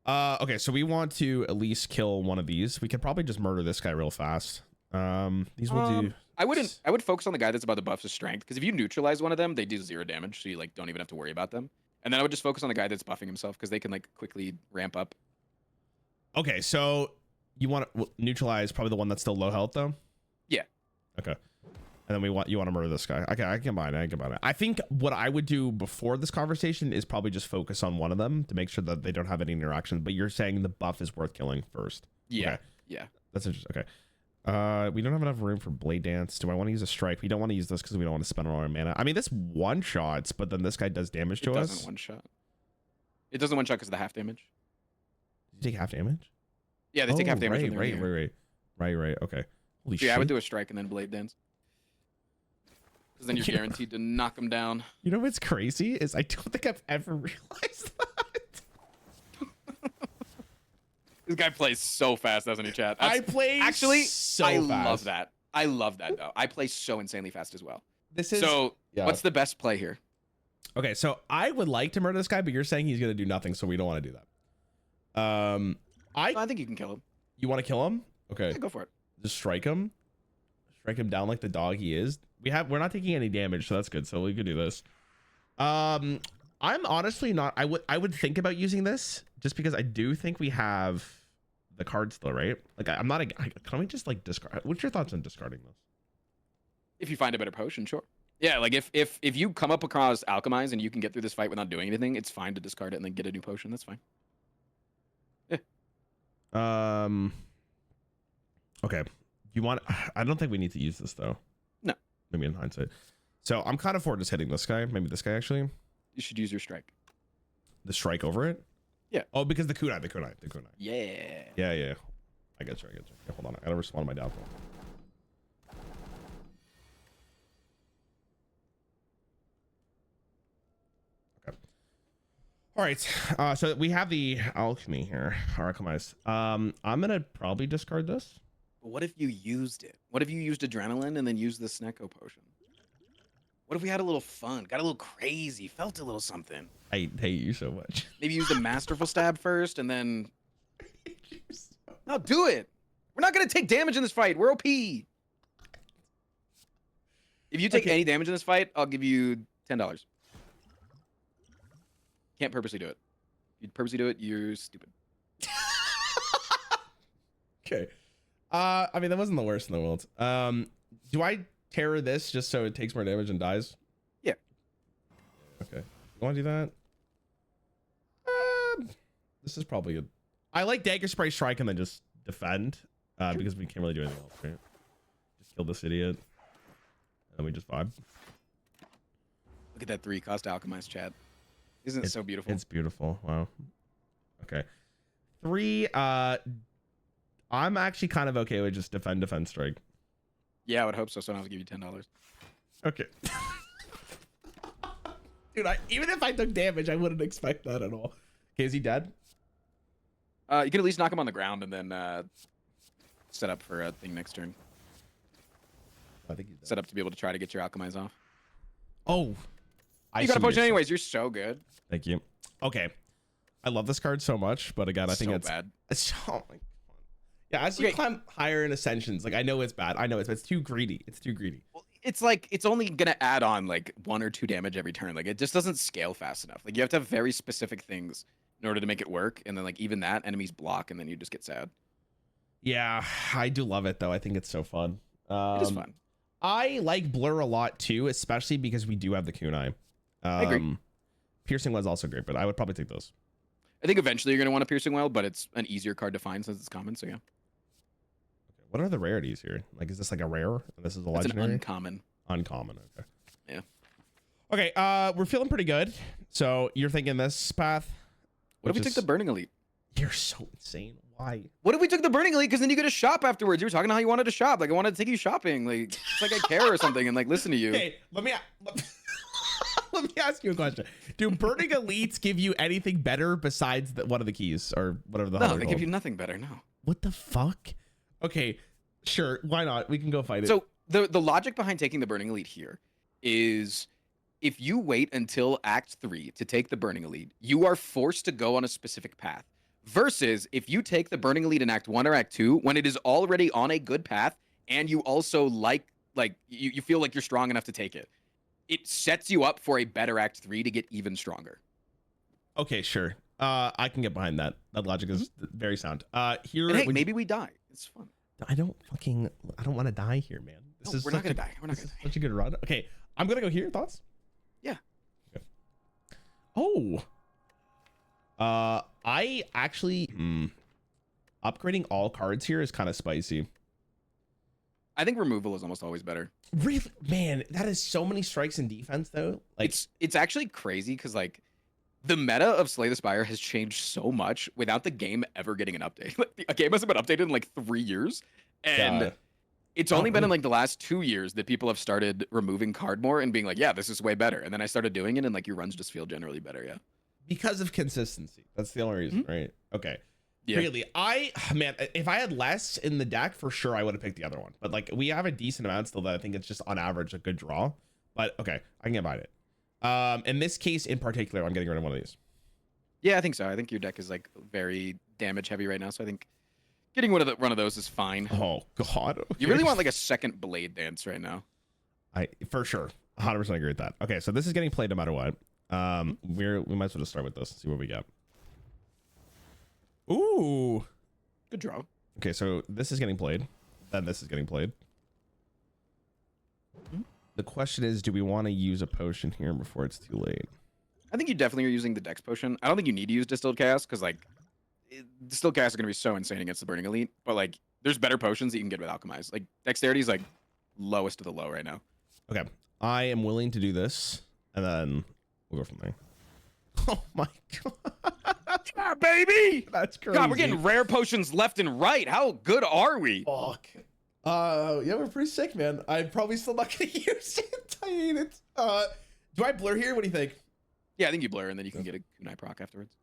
Okay, so we want to at least kill one of these. We could probably just murder this guy real fast. These will do. I would focus on the guy that's about to buff his strength, because if you neutralize one of them, they do 0 damage, so you like don't even have to worry about them. And then I would just focus on the guy that's buffing himself, because they can like quickly ramp up. Okay, so you want to neutralize probably the one that's still low health though. Yeah. Okay. And then you want to murder this guy. Okay, I can buy it. I think what I would do before this conversation is probably just focus on one of them to make sure that they don't have any interaction. But you're saying the buff is worth killing first. Yeah. Okay. Yeah. That's interesting. Okay. We don't have enough room for Blade Dance. Do I want to use a strike? We don't want to use this because we don't want to spend all our mana. I mean, this one shots, but then this guy does damage to us. It doesn't one shot. It doesn't one shot because of the half damage. You take half damage? Yeah, they take half damage. Right. Okay. Holy shit. Yeah, I would do a strike and then Blade Dance. Because then you're guaranteed to knock him down. You know what's crazy is I don't think I've ever realized that. This guy plays so fast, doesn't he, chat? I play actually so I fast. love that. I love that though. I play so insanely fast as well. This is so. Yeah. What's the best play here? Okay, so I would like to murder this guy, but you're saying he's gonna do nothing, so we don't want to do that. I think you can kill him. You want to kill him? Okay. Yeah, go for it. Just strike him. Strike him down like the dog he is. We're not taking any damage, so that's good. So we could do this. I'm honestly not. I would think about using this just because I do think we have the card still, right? Like I'm not. Can we just like discard? What's your thoughts on discarding this? If you find a better potion, sure. Yeah, like if you come up across Alchemize and you can get through this fight without doing anything, it's fine to discard it and then get a new potion. That's fine. Yeah. Okay. You want? I don't think we need to use this though. No. Maybe in hindsight. So I'm kind of for just hitting this guy. Maybe this guy actually. You should use your strike. The strike over it. Yeah. Oh, because the kunai. Yeah. Yeah. I get you. Yeah, hold on. I gotta respond to my downfall. Okay. All right. So we have the alchemy here. Alchemize. I'm gonna probably discard this. But what if you used it? What if you used adrenaline and then used the Snecko potion? What if we had a little fun, got a little crazy, felt a little something? I hate you so much. Maybe use the Masterful Stab first and then... No, do it. We're not going to take damage in this fight. We're OP. If you take any damage in this fight, I'll give you $10. Can't purposely do it. If you purposely do it, you're stupid. Okay. I mean, that wasn't the worst in the world. Do I terror this just so it takes more damage and dies? Yeah. Okay. You want to do that? This is probably good. I like Dagger Spray Strike and then just defend because we can't really do anything else, right? Just kill this idiot. And then we just vibe. Look at that 3 cost Alchemize, Chad. Isn't it so beautiful? It's beautiful. Wow. Okay. 3, I'm actually kind of okay with just defend strike. Yeah, I would hope so. So I'll give you $10. Okay. Dude, even if I took damage, I wouldn't expect that at all. Okay, is he dead? You can at least knock him on the ground and then set up for a thing next turn. I think he's dead. Set up to be able to try to get your Alchemize off. Oh. You got a potion anyways. You're so good. Thank you. Okay. I love this card so much, but again, I think it's bad. It's so yeah, as you climb higher in Ascensions, like I know it's bad. I know it's too greedy. It's too greedy. Well, it's like it's only gonna add on like 1 or 2 damage every turn. Like it just doesn't scale fast enough. Like you have to have very specific things in order to make it work, and then like even that enemies block, and then you just get sad. Yeah, I do love it though. I think it's so fun. It is fun. I like Blur a lot too, especially because we do have the kunai. I agree. Piercing was also great, but I would probably take those. I think eventually you're gonna want a Piercing Well, but it's an easier card to find since it's common. So yeah. Okay. What are the rarities here? Like, is this like a rare? This is a legendary. It's an uncommon. Uncommon. Okay. Yeah. Okay. We're feeling pretty good. So you're thinking this path? What if we took the Burning Elite? You're so insane. Why? What if we took the Burning Elite? Because then you get to shop afterwards. You were talking how you wanted to shop. Like I wanted to take you shopping. Like it's like I care or something and like listen to you. Okay. Let me ask you a question. Do Burning Elites give you anything better besides one of the keys or whatever the hell? No, they give you nothing better. No. What the fuck? Okay, sure. Why not? We can go fight it. So the logic behind taking the Burning Elite here is if you wait until Act 3 to take the Burning Elite, you are forced to go on a specific path. Versus if you take the Burning Elite in Act 1 or Act 2, when it is already on a good path, and you also like you feel like you're strong enough to take it. It sets you up for a better Act 3 to get even stronger. Okay, sure. I can get behind that. That logic is very sound. Here, and hey, maybe we die. It's fun. I don't want to die here, man. We're not gonna die. We're not gonna die. Such a good run. Okay, I'm gonna go here. Thoughts? Yeah. Okay. Oh. I actually upgrading all cards here is kind of spicy. I think removal is almost always better. Really, man, that is so many strikes in defense though. Like it's actually crazy because like the meta of Slay the Spire has changed so much without the game ever getting an update. Like, a game hasn't been updated in like 3 years, and it's only been in like the last 2 years that people have started removing card more and being like, yeah, this is way better. And then I started doing it, and like your runs just feel generally better. Yeah, because of consistency. That's the only reason, right? Okay. Yeah. Really, man, if I had less in the deck, for sure I would have picked the other one. But like we have a decent amount still that I think it's just on average a good draw. But okay, I can get behind it. In this case in particular, I'm getting rid of one of these. Yeah, I think so. I think your deck is like very damage heavy right now, so I think getting rid of one of those is fine. Oh God. Okay. You really want like a second Blade Dance right now. For sure, 100% agree with that. Okay, so this is getting played no matter what. We might as well just start with this and see what we get. Ooh, good draw. Okay, so this is getting played, then this is getting played. The question is, do we want to use a potion here before it's too late? I think you definitely are using the Dex potion. I don't think you need to use Distilled Chaos because like Distilled Chaos is gonna be so insane against the Burning Elite. But like, there's better potions that you can get with Alchemize. Like Dexterity is like lowest of the low right now. Okay, I am willing to do this, and then we'll go from there. Oh my God. Yeah, baby! That's crazy. God, we're getting rare potions left and right. How good are we? Fuck. Yeah, we're pretty sick, man. I'm probably still not gonna use it. I hate it. Do I blur here? What do you think? Yeah, I think you blur, and then you can get a Kunai proc afterwards.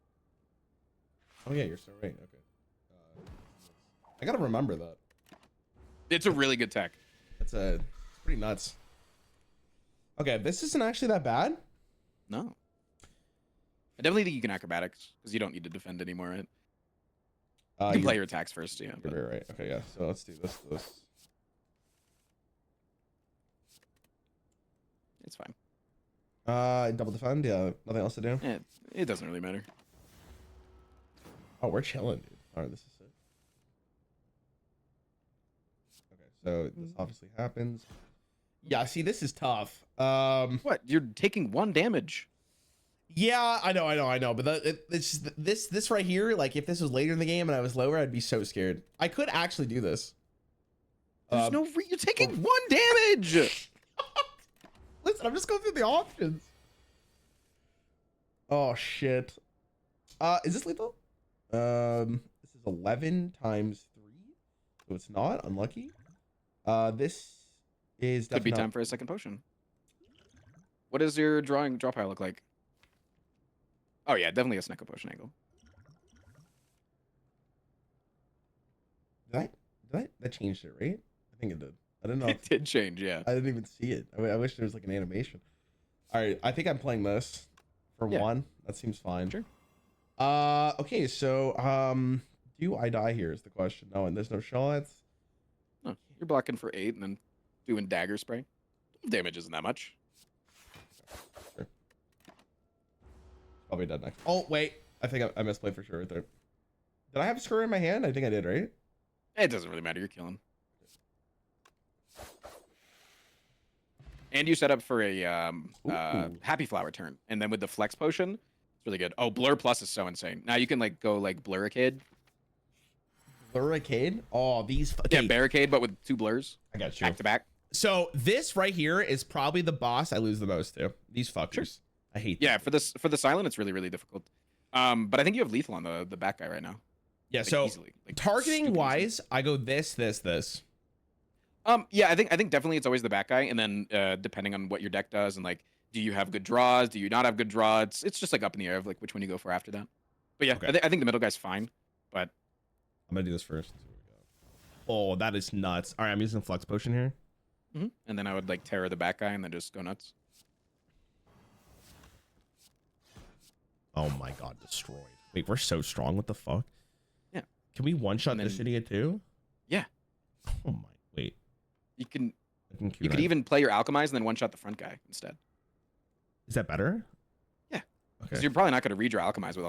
Oh yeah, you're so right. Okay. I gotta remember that. It's a really good tech. It's pretty nuts. Okay, this isn't actually that bad. No. I definitely think you can acrobatics because you don't need to defend anymore, right? You can play your attacks first, yeah. But... You're right. Okay, yeah. So let's do this. It's fine. Double defend. Yeah, nothing else to do. It doesn't really matter. Oh, we're chilling, dude. All right, this is it. Okay, so this obviously happens. Yeah, see, this is tough. What? You're taking 1 damage. Yeah, I know. But it's just, this right here. Like, if this was later in the game and I was lower, I'd be so scared. I could actually do this. There's you're taking 1 damage. Listen, I'm just going through the options. Oh shit. Is this lethal? This is 11 times 3, so it's not unlucky. This is could be time for a second potion. What does your draw pile look like? Oh yeah, definitely a Snecko potion angle. That changed it, right? I think it did. I don't know. It did change, yeah. I didn't even see it. I wish there was like an animation. All right, I think I'm playing this for 1. That seems fine. Sure. Okay, so do I die here is the question. No, and there's no shots. No, you're blocking for 8 and then doing dagger spray. Damage isn't that much. Sure. Probably dead next. Oh wait, I think I misplayed for sure right there. Did I have a screw in my hand? I think I did, right? It doesn't really matter. You're killing. And you set up for a Happy Flower turn, and then with the Flex Potion, it's really good. Oh, Blur Plus is so insane. Now you can like go like Blurricade. Blurricade? Oh, these. Okay. Yeah, Barricade, but with 2 blurs. I got you. Back to back. So this right here is probably the boss I lose the most to. These fuckers. Sure. I hate. Yeah, for the silent, it's really difficult. But I think you have lethal on the back guy right now. Yeah. Like, so easily, like, targeting wise, easily. I go this. Yeah, I think definitely it's always the back guy, and then depending on what your deck does, and like, do you have good draws? Do you not have good draws? It's just like up in the air of like which one you go for after that. But yeah, okay. I think the middle guy's fine. But I'm gonna do this first. Oh, that is nuts. All right, I'm using Flex Potion here. And then I would like terror the back guy and then just go nuts. Oh my God, destroyed. Wait, we're so strong. What the fuck? Yeah. Can we one-shot this idiot too? Yeah. Oh my. Wait. You could even play your Alchemize and then one-shot the front guy instead. Is that better? Yeah. Okay. Because you're probably not going to redraw Alchemize with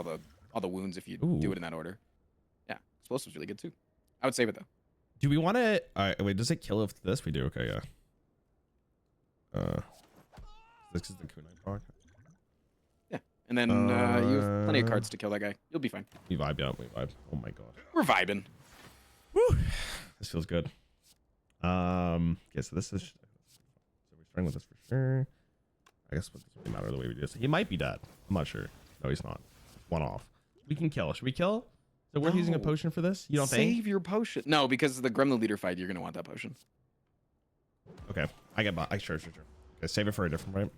all the wounds if you do it in that order. Yeah. Explosive's really good too. I would save it though. Do we want to? Wait, does it kill if this? We do. Okay, yeah. This is the kunai proc. Yeah, and then you have plenty of cards to kill that guy. You'll be fine. We vibe, yeah, we vibe. Oh my God. We're vibing. Woo! This feels good. Okay, so this is. So we're starting with this for sure. I guess it doesn't really matter the way we do this. He might be dead. I'm not sure. No, he's not. One off. We can kill. Should we kill? So we're using a potion for this? You don't think? Save your potion. No, because the Gremlin leader fight, you're gonna want that potion. Okay, I get. Sure. Okay, save it for a different right.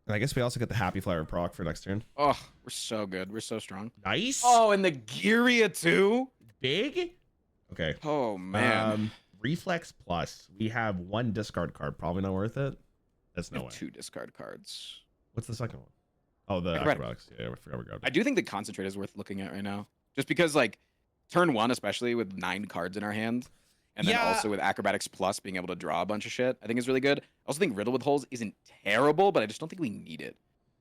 And I guess we also get the Happy Flower proc for next turn. Oh, we're so good. We're so strong. Nice. Oh, and the Giria too. Big. Okay. Oh man. Reflex plus. We have 1 discard card. Probably not worth it. That's I no have way. 2 discard cards. What's the second one? Oh, the Acrobatics. acrobatics. Yeah, I forgot we grabbed I it. do think the concentrate is worth looking at right now, just because like turn 1, especially with 9 cards in our hand, and then Yeah. also with acrobatics plus being able to draw a bunch of shit, I think is really good. I also think riddle with holes isn't terrible, but I just don't think we need it.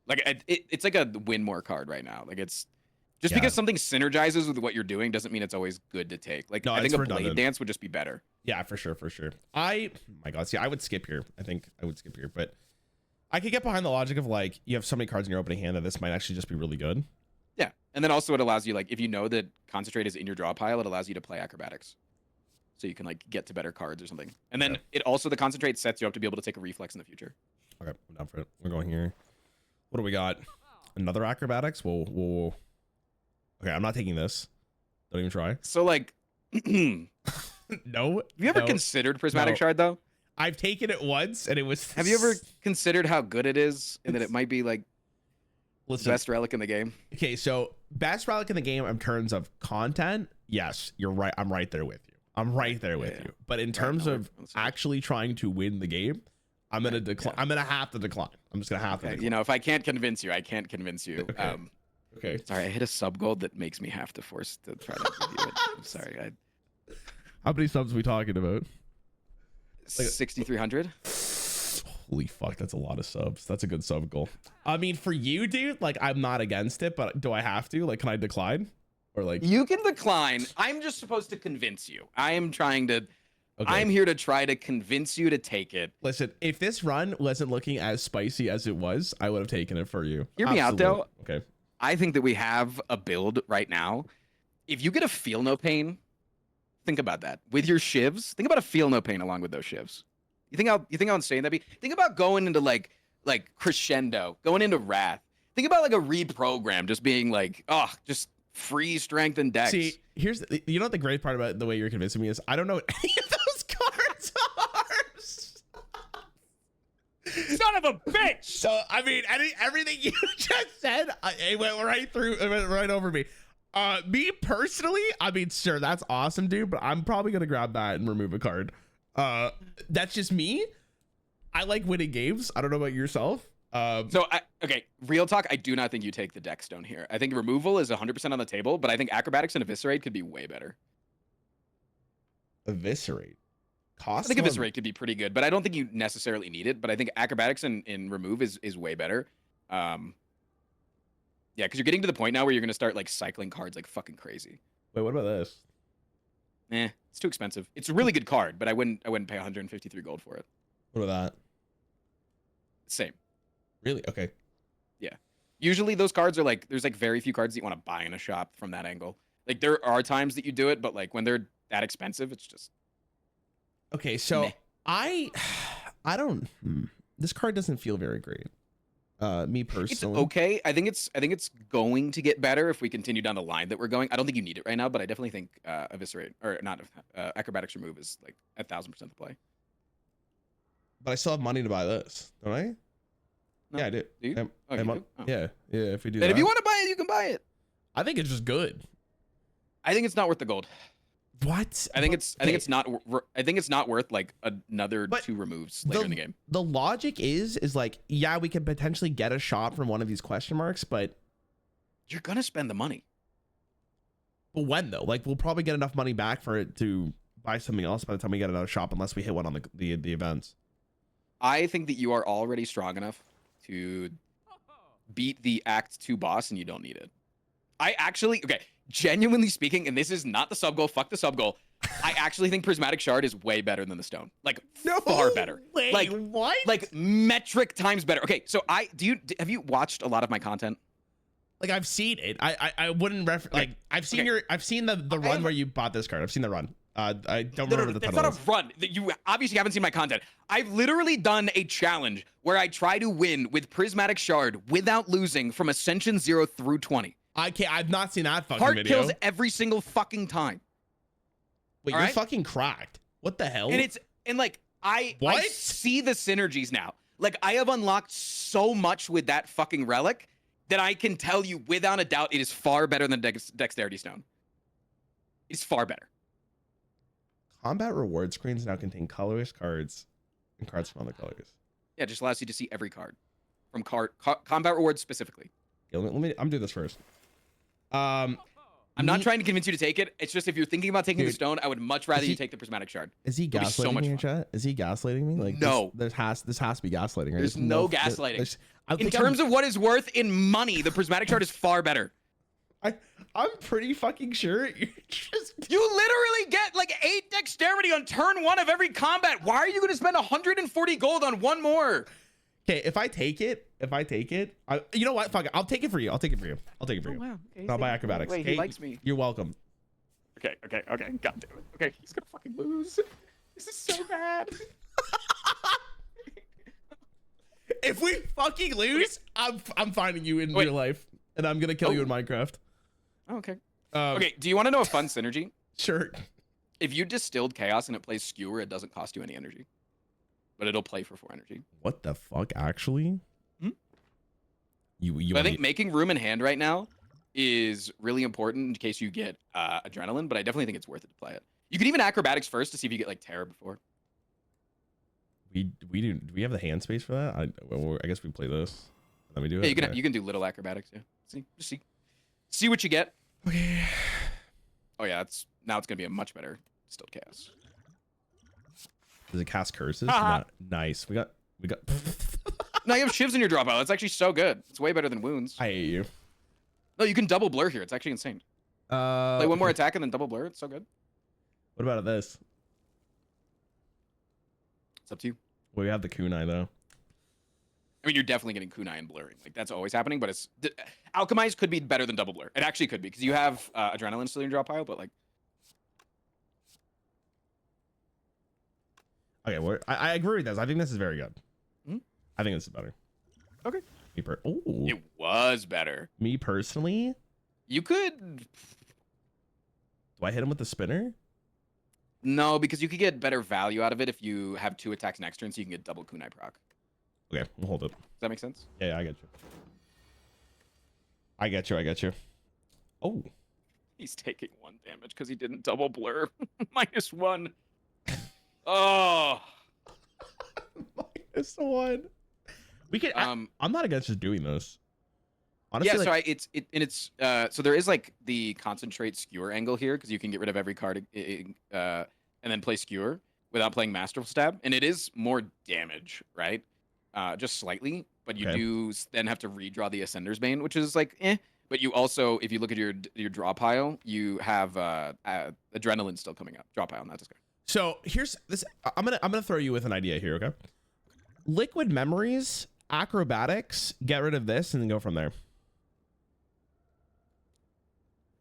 Like it's like a win more card right now. Like it's just because something synergizes with what you're doing doesn't mean it's always good to take. Like No, I think it's a blade redundant. dance would just be better. Yeah, for sure, for sure. My God, see, I would skip here. I think I would skip here, but I could get behind the logic of like you have so many cards in your opening hand that this might actually just be really good. Yeah, and then also it allows you, like, if you know that concentrate is in your draw pile, it allows you to play acrobatics, so you can like get to better cards or something. And then it also, the concentrate sets you up to be able to take a reflex in the future. Okay, I'm down for it. We're going here. What do we got? Another acrobatics? Whoa. Okay, I'm not taking this. Don't even try. So like, No. have you ever considered Prismatic Shard though? I've taken it once, and it was. Have you ever considered how good it is, and that it might be like the Listen, best relic in the game? Okay, so best relic in the game in terms of content, yes, you're right. I'm right there with you. I'm right there with you. But in terms of actually trying to win the game, I'm gonna decline. I'm gonna have to decline. I'm just gonna have to. Decline. You know, if I can't convince you, I can't convince you. Okay. Sorry, I hit a sub goal that makes me have to force to try to review it. I'm sorry. How many subs are we talking about? 6,300. Holy fuck, that's a lot of subs. That's a good sub goal. I mean, for you, dude, like I'm not against it, but do I have to? Like, can I decline? Or like you can decline. I'm just supposed to convince you. I am trying to. Okay. I'm here to try to convince you to take it. Listen, if this run wasn't looking as spicy as it was, I would have taken it for you. Hear me out though. Okay. I think that we have a build right now. If you get a feel no pain, think about that. With your shivs, think about a feel no pain along with those shivs. You think how insane that'd be? Think about going into like crescendo, going into wrath. Think about like a reprogram just being like, oh, just free strength and dex. See, you know what the great part about the way you're convincing me is I don't know what any of those cards are. Son of a bitch! So I mean, everything you just said, it went right through, it went right over me. Me personally, I mean, sure, that's awesome, dude, but I'm probably gonna grab that and remove a card. That's just me. I like winning games. I don't know about yourself. Okay, real talk, I do not think you take the deck stone here. I think removal is 100% on the table, but I think acrobatics and eviscerate could be way better. Eviscerate. I think eviscerate could be pretty good, but I don't think you necessarily need it. But I think acrobatics and remove is way better. Yeah, because you're getting to the point now where you're gonna start like cycling cards like fucking crazy. Wait, what about this? It's too expensive. It's a really good card, but I wouldn't pay 153 gold for it. What about that? Same. Really? Okay. Yeah. Usually those cards are like, there's like very few cards that you want to buy in a shop from that angle. Like there are times that you do it, but like when they're that expensive, it's just. Okay, so I don't. This card doesn't feel very great. Me personally, it's okay. I think it's going to get better if we continue down the line that we're going. I don't think you need it right now, but I definitely think eviscerate or not acrobatics remove is like 1,000% the play. But I still have money to buy this, don't I? No. Yeah, I do. Do you? do? Oh. Yeah. If we do then that. If you want to buy it, you can buy it. I think it's just good. I think it's not worth the gold. What? I think it's not worth like another 2 removes later in the game. The logic is like, yeah, we could potentially get a shot from one of these question marks, but you're gonna spend the money. But when though? Like we'll probably get enough money back for it to buy something else by the time we get another shop, unless we hit one on the events. I think that you are already strong enough to beat the Act 2 boss, and you don't need it. I actually, genuinely speaking, and this is not the sub goal, fuck the sub goal. I actually think Prismatic Shard is way better than the stone. Like far better. Wait, like what? Like metric times better. Okay, so have you watched a lot of my content? Like I've seen it. I wouldn't like I've seen the run where you bought this card. I've seen the run. I don't remember the title. It's not a run. You obviously haven't seen my content. I've literally done a challenge where I try to win with Prismatic Shard without losing from Ascension 0 through 20. I've not seen that fucking Heart video. kills every single fucking time. Wait, you're fucking cracked. What the hell? I see the synergies now. Like I have unlocked so much with that fucking relic that I can tell you without a doubt it is far better than Dexterity Stone. It's far better. Combat reward screens now contain colorless cards and cards from other colors. Yeah, it just allows you to see every card from combat rewards specifically. Yeah, I'm doing this first. I'm not trying to convince you to take it. It's just if you're thinking about taking the stone, I would much rather you take the prismatic shard. Is he gaslighting me in chat? Is he gaslighting me? Like, no. This has to be gaslighting, right? There's no gaslighting. In in terms of what is worth in money, the prismatic shard is far better. I'm pretty fucking sure you literally get like 8 dexterity on turn 1 of every combat. Why are you going to spend 140 gold on one more? Okay, if I take it, you know what? Fuck it. I'll take it for you. I'll take it for you. Oh, wow. Okay, I'll buy acrobatics. Wait, he likes me. You're welcome. Okay. God damn it. Okay, he's gonna fucking lose. This is so bad. If we fucking lose, I'm finding you in real life, and I'm gonna kill you in Minecraft. Oh, okay. Okay. Do you want to know a fun synergy? Sure. If you distilled chaos and it plays skewer, it doesn't cost you any energy, but it'll play for 4 energy. What the fuck? Actually, I think making room in hand right now is really important in case you get adrenaline, but I definitely think it's worth it to play it. You could even acrobatics first to see if you get like terror before. Do we have the hand space for that? I guess we play this. Let me do it. Yeah, you can do little acrobatics. Yeah. See what you get. Okay. Oh yeah, now it's gonna be a much better distilled chaos. Does it cast curses? Nice. We got. No, you have shivs in your drop pile. It's actually so good. It's way better than wounds. I hate you. No, you can double blur here. It's actually insane. Play one more attack and then double blur. It's so good. What about this? It's up to you. Well, we have the kunai though. I mean, you're definitely getting kunai and blurring. Like that's always happening. But alchemize could be better than double blur. It actually could be because you have adrenaline still in your drop pile. But like, okay, I agree with this. I think this is very good. I think this is better. Okay. It was better. Me personally? You could. Do I hit him with the spinner? No, because you could get better value out of it if you have 2 attacks next turn, so you can get double kunai proc. Okay, we'll hold it. Does that make sense? Yeah, I get you. Oh. He's taking 1 damage because he didn't double blur. -1. Oh. -1. We can. I'm not against just doing this. Honestly, yeah. So there is like the concentrate skewer angle here because you can get rid of every card and then play skewer without playing masterful stab, and it is more damage, right? Just slightly, but you do then have to redraw the Ascender's Bane, which is like But you also, if you look at your draw pile, you have adrenaline still coming up. Draw pile, not discard. So here's this. I'm gonna throw you with an idea here, okay? Liquid memories, acrobatics, get rid of this, and then go from there.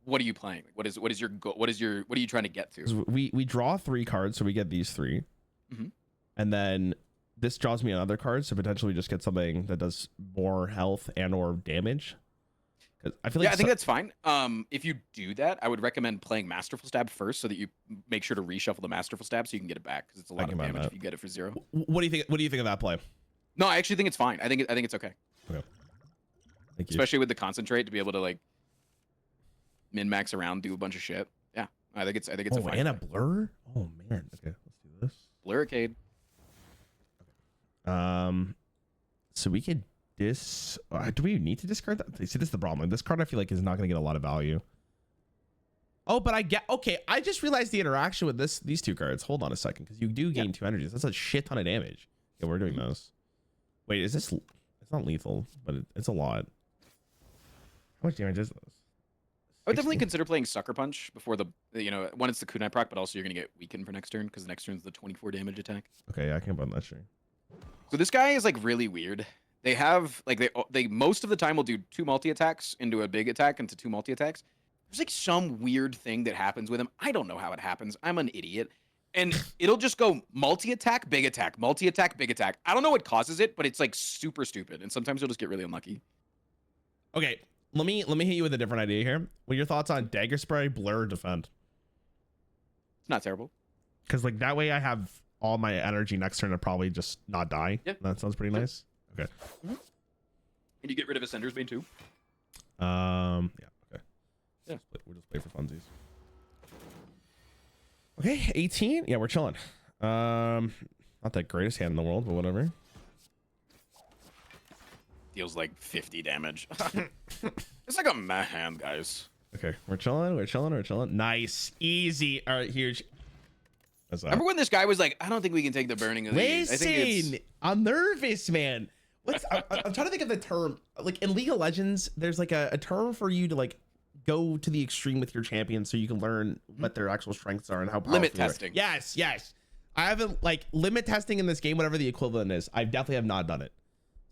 What are you playing? What is your goal? What are you trying to get to? We draw 3 cards, so we get these 3, and then this draws me another card, so potentially we just get something that does more health and or damage. I feel like I think that's fine. If you do that, I would recommend playing Masterful Stab first, so that you make sure to reshuffle the Masterful Stab so you can get it back because it's a lot of damage if you get it for 0. What do you think? What do you think of that play? No, I actually think it's fine. I think it's okay. Okay. Thank you. Especially with the concentrate to be able to like min max around, do a bunch of shit. Yeah, I think it's a fine. And a blur. Oh man. Okay, let's do this. Blurricade. So we could. Do we need to discard that? See, this is the problem. This card I feel like is not going to get a lot of value. Oh, but I just realized the interaction with these 2 cards. Hold on a second, because you do gain 2 energies. That's a shit ton of damage. Yeah, we're doing those. Wait, is this? It's not lethal, but it's a lot. How much damage is this? I would definitely consider playing Sucker Punch before one, it's the kunai proc, but also you're going to get weakened for next turn because the next turn is the 24 damage attack. Okay, yeah, I can button that string. So this guy is like really weird. They have like they most of the time will do 2 multi attacks into a big attack into 2 multi attacks. There's like some weird thing that happens with him. I don't know how it happens. I'm an idiot. And it'll just go multi attack, big attack, multi attack, big attack. I don't know what causes it, but it's like super stupid. And sometimes you'll just get really unlucky. Okay, let me hit you with a different idea here. What are your thoughts on dagger spray, blur, defend? It's not terrible. Because like that way I have all my energy next turn to probably just not die. Yeah. That sounds pretty nice. Okay. And you get rid of Ascender's Bane too? Yeah, okay. Yeah. We'll just play for funsies. Okay, 18. Yeah, we're chilling. Not the greatest hand in the world, but whatever. deals like 50 damage. It's like a meh hand, guys. Okay, we're chilling. We're chilling. We're chilling. Nice, easy. All right, huge. What's that? Remember when this guy was like, I don't think we can take the burning of these. I think Listen, I'm nervous, man. I'm trying to think of the term. Like in League of Legends, there's like a term for you to like go to the extreme with your champion so you can learn what their actual strengths are and how powerful limit they are. testing. Yes, yes. I haven't like limit testing in this game, whatever the equivalent is. I definitely have not done it.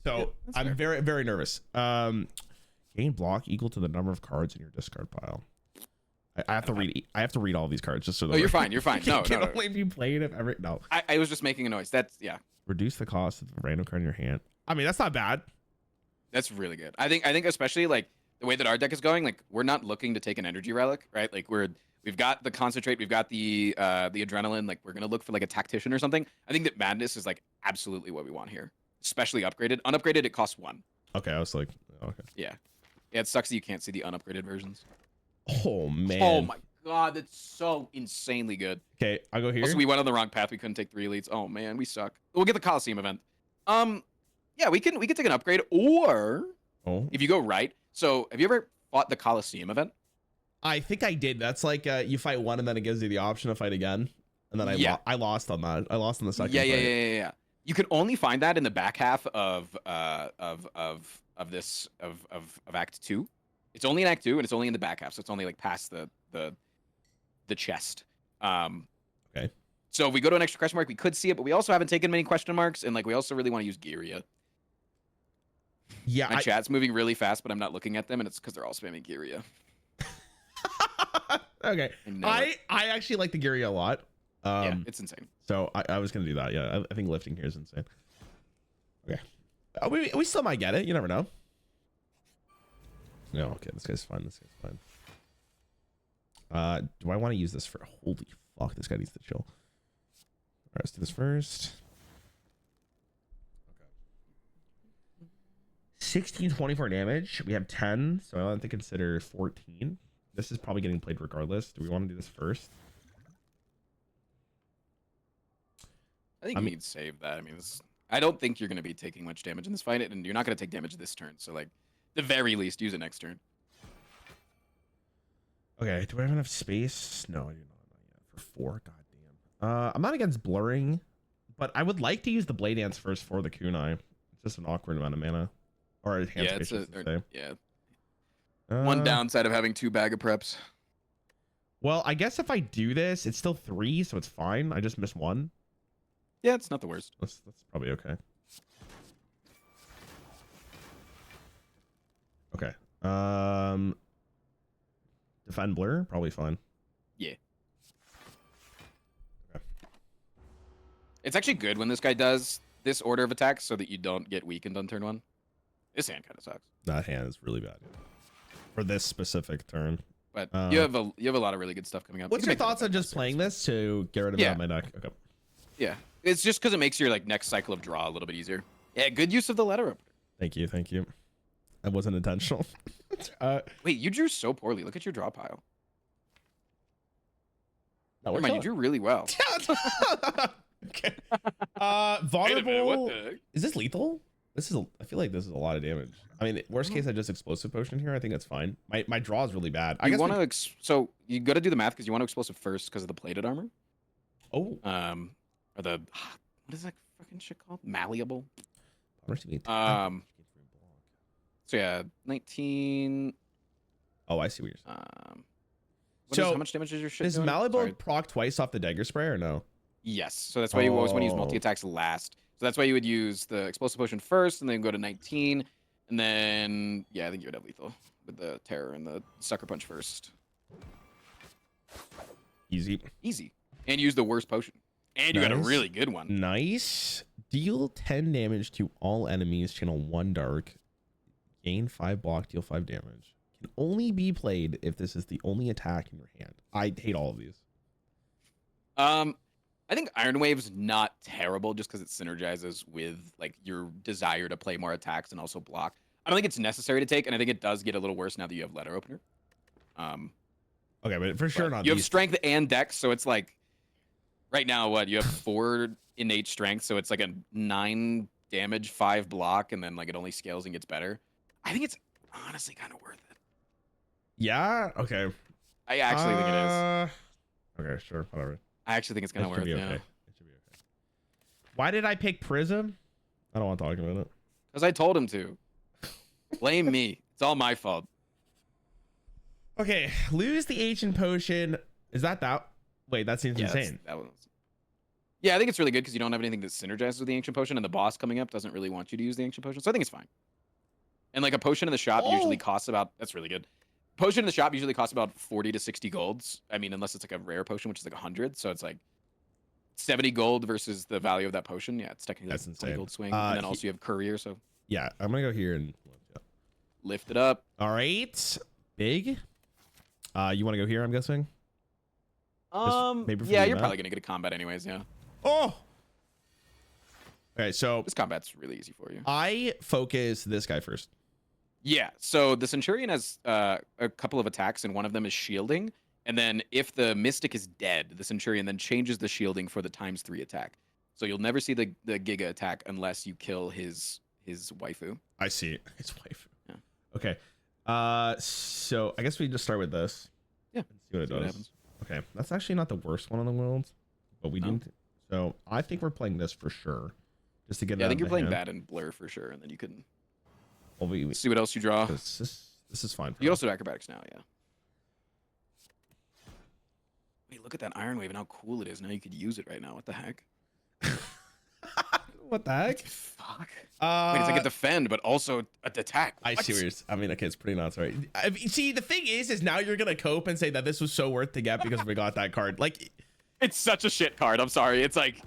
So Yeah, I'm fair. very, very nervous. Gain block equal to the number of cards in your discard pile. I have to read. I have to read all these cards just so that. Oh, you're fine. You're fine. No, can no. only be played if every no. I was just making a noise. That's yeah. Reduce the cost of the random card in your hand. I mean, that's not bad. That's really good. I think especially like the way that our deck is going, like we're not looking to take an energy relic, right? Like we've got the concentrate, we've got the adrenaline. Like we're gonna look for like a tactician or something. I think that madness is like absolutely what we want here, especially upgraded. Unupgraded, it costs 1. Okay, I was like, okay. Yeah. Yeah, it sucks that you can't see the unupgraded versions. Oh man. Oh my god, that's so insanely good. Okay, I'll go here. Also, we went on the wrong path. We couldn't take 3 elites. Oh man, we suck. We'll get the Coliseum event. Yeah, we can take an upgrade, or if you go right. So, have you ever fought the Coliseum event? I think I did. That's like you fight one and then it gives you the option to fight again. And then I lost on that. I lost on the second. Yeah. You can only find that in the back half of Act 2. It's only in Act 2 and it's only in the back half, so it's only like past the chest. Okay. So if we go to an extra question mark, we could see it, but we also haven't taken many question marks, and like we also really want to use Giria. Yeah. My chat's moving really fast, but I'm not looking at them, and it's because they're all spamming Giria. Okay. I actually like the Giria a lot. Yeah, it's insane. So I was gonna do that. Yeah, I think lifting here is insane. Okay. We still might get it. You never know. No, okay. This guy's fine. This guy's fine. Do I want to use this for? Holy fuck! This guy needs to chill. All right, let's do this first. Okay. 16, 24 damage. We have 10, so I want to consider 14. This is probably getting played regardless. Do we want to do this first? I think you need to save that. I mean, I don't think you're going to be taking much damage in this fight, and you're not going to take damage this turn. So, like, the very least, use it next turn. Okay, do I have enough space? No, I do not yet. For 4, goddamn. I'm not against blurring, but I would like to use the Blade Dance first for the Kunai. It's just an awkward amount of mana. Or hand space, yeah. One downside of having 2 bag of preps. Well, I guess if I do this, it's still 3, so it's fine. I just missed 1. Yeah, it's not the worst. That's probably okay. Okay. Defend blur, probably fine. Yeah. Okay. It's actually good when this guy does this order of attacks so that you don't get weakened on turn 1. This hand kind of sucks. That hand is really bad for this specific turn. But you have a lot of really good stuff coming up. What's your thoughts on just playing this to get rid of it out of my deck? Okay. Yeah, it's just because it makes your like next cycle of draw a little bit easier. Yeah, good use of the letter opener. Thank you. That wasn't intentional. Wait, you drew so poorly. Look at your draw pile. No, Never mind, you drew really well. Okay. Vulnerable. What the heck? Is this lethal? I feel like this is a lot of damage. I mean, worst case, I just explosive potion here. I think that's fine. My draw is really bad. I guess so you got to do the math because you want to explosive first because of the plated armor. Oh. Or the what is that fucking shit called? Malleable. So yeah, 19. Oh, I see what you're saying. How much damage is your shit doing? Is malleable proc twice off the dagger spray or no? Yes. So that's why you always want to use multi attacks last. So that's why you would use the explosive potion first, and then go to 19, and then I think you would have lethal with the terror and the sucker punch first. Easy, and use the worst potion. And you got a really good one. Nice. Deal 10 damage to all enemies. Channel 1 dark. Gain 5 block. Deal 5 damage. Can only be played if this is the only attack in your hand. I hate all of these. I think Iron Wave's not terrible just because it synergizes with like your desire to play more attacks and also block. I don't think it's necessary to take, and I think it does get a little worse now that you have letter opener. Okay, but for sure not. You have strength and dex, so it's like right now you have 4 innate strength, so it's like a 9 damage, 5 block, and then like it only scales and gets better. I think it's honestly kind of worth it. Yeah. Okay. I actually think it is. Okay. Sure. Whatever. I actually think it's kind of worth it. Okay. Yeah. It should be okay. Why did I pick Prism? I don't want to talk about it. Because I told him to. Blame me. It's all my fault. Okay. Lose the ancient potion. Is that? Wait, that seems insane. Yeah, I think it's really good because you don't have anything that synergizes with the ancient potion, and the boss coming up doesn't really want you to use the ancient potion, so I think it's fine. And like a potion in the shop usually costs about, that's really good. Potion in the shop usually costs about 40 to 60 golds. I mean, unless it's like a rare potion, which is like 100, so it's like 70 gold versus the value of that potion. Yeah, it's technically That's like a insane. gold swing. And then also you have courier, so yeah, I'm gonna go here and lift it up. All right, big. You want to go here? I'm guessing. Yeah, you're probably gonna get a combat anyways. Yeah. Oh. Okay, so this combat's really easy for you. I focus this guy first. Yeah, so the Centurion has a couple of attacks, and one of them is shielding. And then if the Mystic is dead, the Centurion then changes the shielding for the ×3 attack. So you'll never see the Giga attack unless you kill his waifu. I see. His waifu. Yeah. Okay. So I guess we just start with this. Yeah. And see what it does. Happens. Okay, that's actually not the worst one in the world, but we didn't. So I think we're playing this for sure, just to get. Yeah, I think you're playing that and Blur for sure, and then you can. Well, we see what else you draw. This is fine. You also do acrobatics now, yeah. Wait, look at that Iron Wave and how cool it is. Now you could use it right now. What the heck? What the heck? Fuck. Wait, it's like a defend, but also an attack. I see where you're. I mean, okay, it's pretty nuts, right? See, the thing is now you're gonna cope and say that this was so worth to get because we got that card. Like, it's such a shit card. I'm sorry. It's like,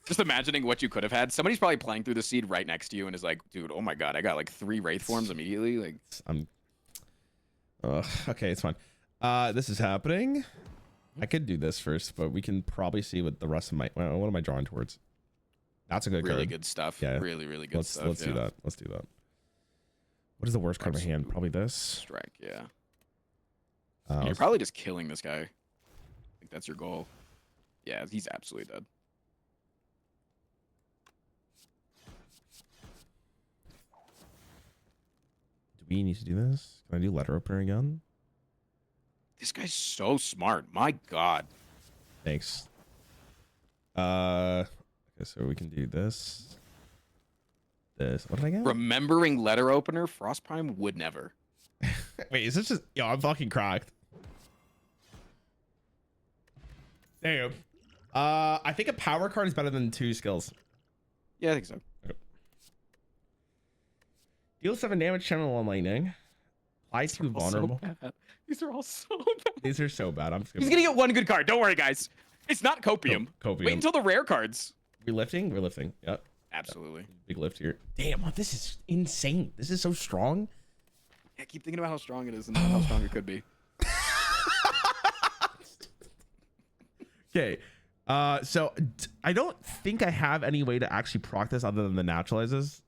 just imagining what you could have had. Somebody's probably playing through the seed right next to you and is like, dude, oh my god, I got like 3 Wraith forms immediately. Like, okay, it's fine. This is happening. I could do this first, but we can probably see what the rest of my. What am I drawing towards? That's a good really card. good stuff. Yeah, really good stuff. Let's do that. Let's do that. What is the worst card in my hand? Probably this. Strike. Yeah. You're probably just killing this guy. I think that's your goal. Yeah, he's absolutely dead. Do we need to do this? Can I do letter opener again? This guy's so smart. My god. Thanks. Okay, so we can do this. What did I get? Remembering letter opener, Frost Prime would never. Wait, is this just... Yo, I'm fucking cracked. Damn. I think a power card is better than 2 skills. Yeah, I think so. Okay. Deal 7 damage, channel 1 lightning. Apply 2 vulnerable. So These are all so bad. These are so bad. He's gonna get 1 good card. Don't worry, guys. It's not copium. Copium. Wait until the rare cards. We're lifting? We're lifting. Yep. Absolutely. Big lift here. Damn, this is insane. This is so strong. Yeah, keep thinking about how strong it is and how strong it could be. Okay. So I don't think I have any way to actually proc this other than the naturalizes.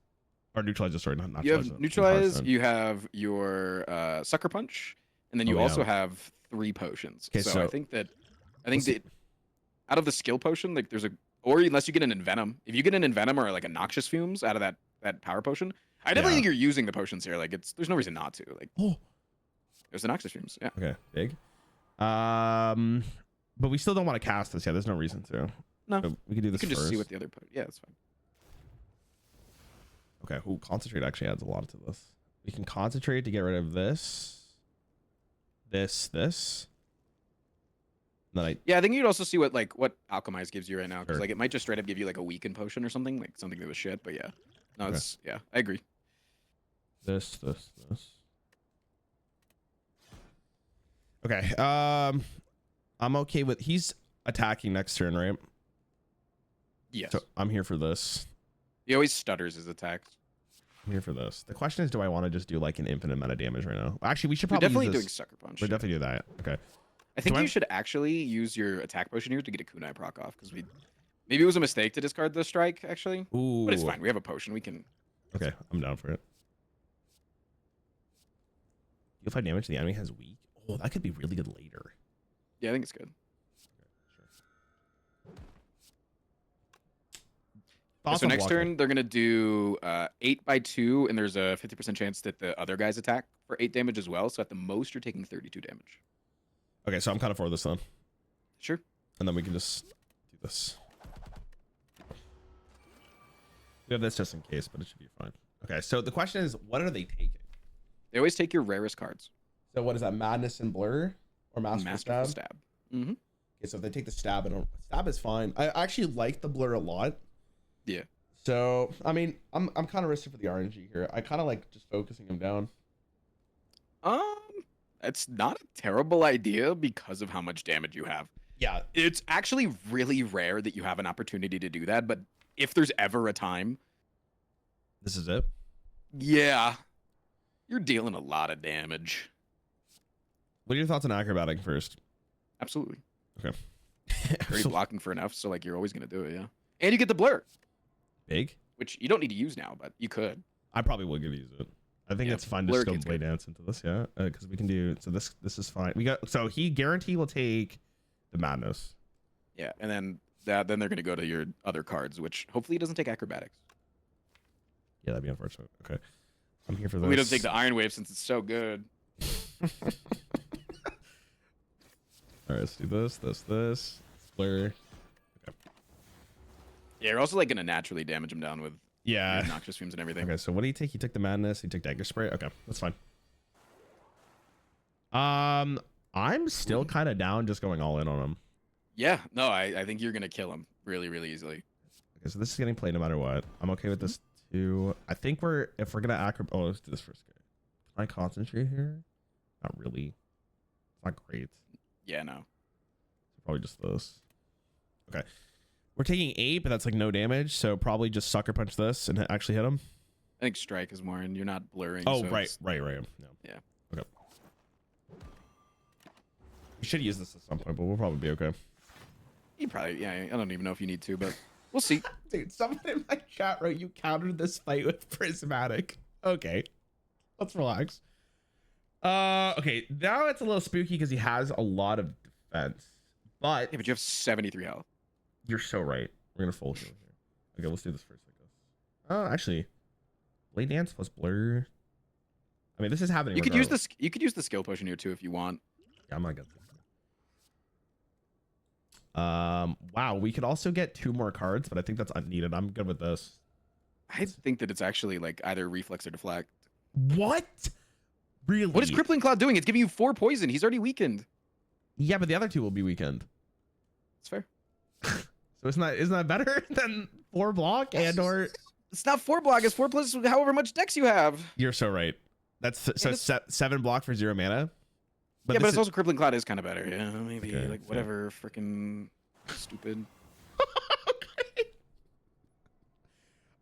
Or neutralizes, sorry, not naturalizes. You have neutralize, you have your sucker punch, and then you also have 3 potions. Okay, so I think that out of the skill potion, like there's or unless you get an Envenom. If you get an Envenom or like a Noxious Fumes out of that power potion, I definitely think you're using the potions here. Like there's no reason not to. Like there's the Noxious Fumes. Yeah. Okay, big. But we still don't want to cast this. Yeah, there's no reason to. No. So we can do this You can first. just see what the other yeah, that's fine. Okay, ooh, concentrate actually adds a lot to this. We can concentrate to get rid of this. This. Then yeah, I think you'd also see what Alchemize gives you right now, because like it might just straight up give you like a weaken potion or something, like something that was shit. But yeah, no, it's yeah, I agree. This. Okay, I'm okay with he's attacking next turn, right? Yes. So I'm here for this. He always stutters his attacks. I'm here for this. The question is, do I want to just do like an infinite amount of damage right now? Actually, we should probably definitely use this. doing Sucker Punch. We're definitely do that. Okay. I think you should actually use your attack potion here to get a kunai proc off, because maybe it was a mistake to discard the strike actually. Ooh. But it's fine. We have a potion. We can. Okay, I'm down for it. Deal 5 damage. The enemy has weak. Oh, that could be really good later. Yeah, I think it's good. Thoughts So on next blocking? turn they're gonna do 8/2, and there's a 50% chance that the other guys attack for 8 damage as well. So at the most you're taking 32 damage. Okay, so I'm kind of for this then. Sure. And then we can just do this. We have this just in case, but it should be fine. Okay, so the question is, what are they taking? They always take your rarest cards. So what is that? Madness and Blur? Or Masterful Stab? Mm-hmm. Okay, so if they take the Stab, Stab is fine. I actually like the Blur a lot. Yeah. So, I mean, I'm kind of risky for the RNG here. I kind of like just focusing him down. It's not a terrible idea because of how much damage you have. Yeah. It's actually really rare that you have an opportunity to do that, but if there's ever a time, This is it. yeah, you're dealing a lot of damage. What are your thoughts on acrobatic first? Absolutely. Okay. Already blocking for enough, so like you're always gonna do it, yeah. And you get the blur, Big? which you don't need to use now, but you could. I probably will use it. I think Yeah, it's fine to Blur still kid's play good. dance into this, yeah. Because we can do so. This is fine. We got so he guarantee will take the madness. Yeah, and then then they're gonna go to your other cards, which hopefully doesn't take acrobatics. Yeah, that'd be unfortunate. Okay, I'm here for this. We don't take the Iron Wave since it's so good. All right, let's do this. Blur. Yeah, you're also like gonna naturally damage him down with Yeah. noxious fumes and everything. Okay, so what did he take? He took the madness. He took dagger spray. Okay, that's fine. I'm still kind of down just going all in on him. Yeah, no, I think you're gonna kill him really, really easily. Okay, so this is getting played no matter what. I'm okay with this too. I think if we're gonna oh, let's do this first. Can I concentrate here? Not really. It's not great. Yeah, no. Probably just this. Okay. We're taking 8, but that's like no damage, so probably just sucker punch this and actually hit him. I think strike is more, and you're not blurring. Oh, so right. it's- No. Yeah. Okay. We should use this at some point, but we'll probably be okay. You probably, yeah. I don't even know if you need to, but we'll see. Dude, someone in my chat wrote you countered this fight with prismatic. Okay. Let's relax. Okay, now it's a little spooky because he has a lot of defense. But Yeah, but you have 73 health. you're so right. We're gonna full heal here. Okay, let's do this first, I guess. Oh, actually. Blade dance plus blur. I mean, this is happening. You could use regardless. this. You could use the skill potion here too if you want. Yeah, I'm not good. Wow, we could also get 2 more cards, but I think that's unneeded. I'm good with this. I think that it's actually like either reflex or deflect. What? Really? What is Crippling Cloud doing? It's giving you 4 poison. He's already weakened. Yeah, but the other 2 will be weakened. It's fair. So isn't that better than 4 block and or? It's not 4 block. It's 4 plus however much dex you have. You're so right. That's so it's- 7 block for 0 mana. But this it's also Crippling Cloud is kind of better. Yeah, maybe Okay, like whatever. Freaking stupid. Okay.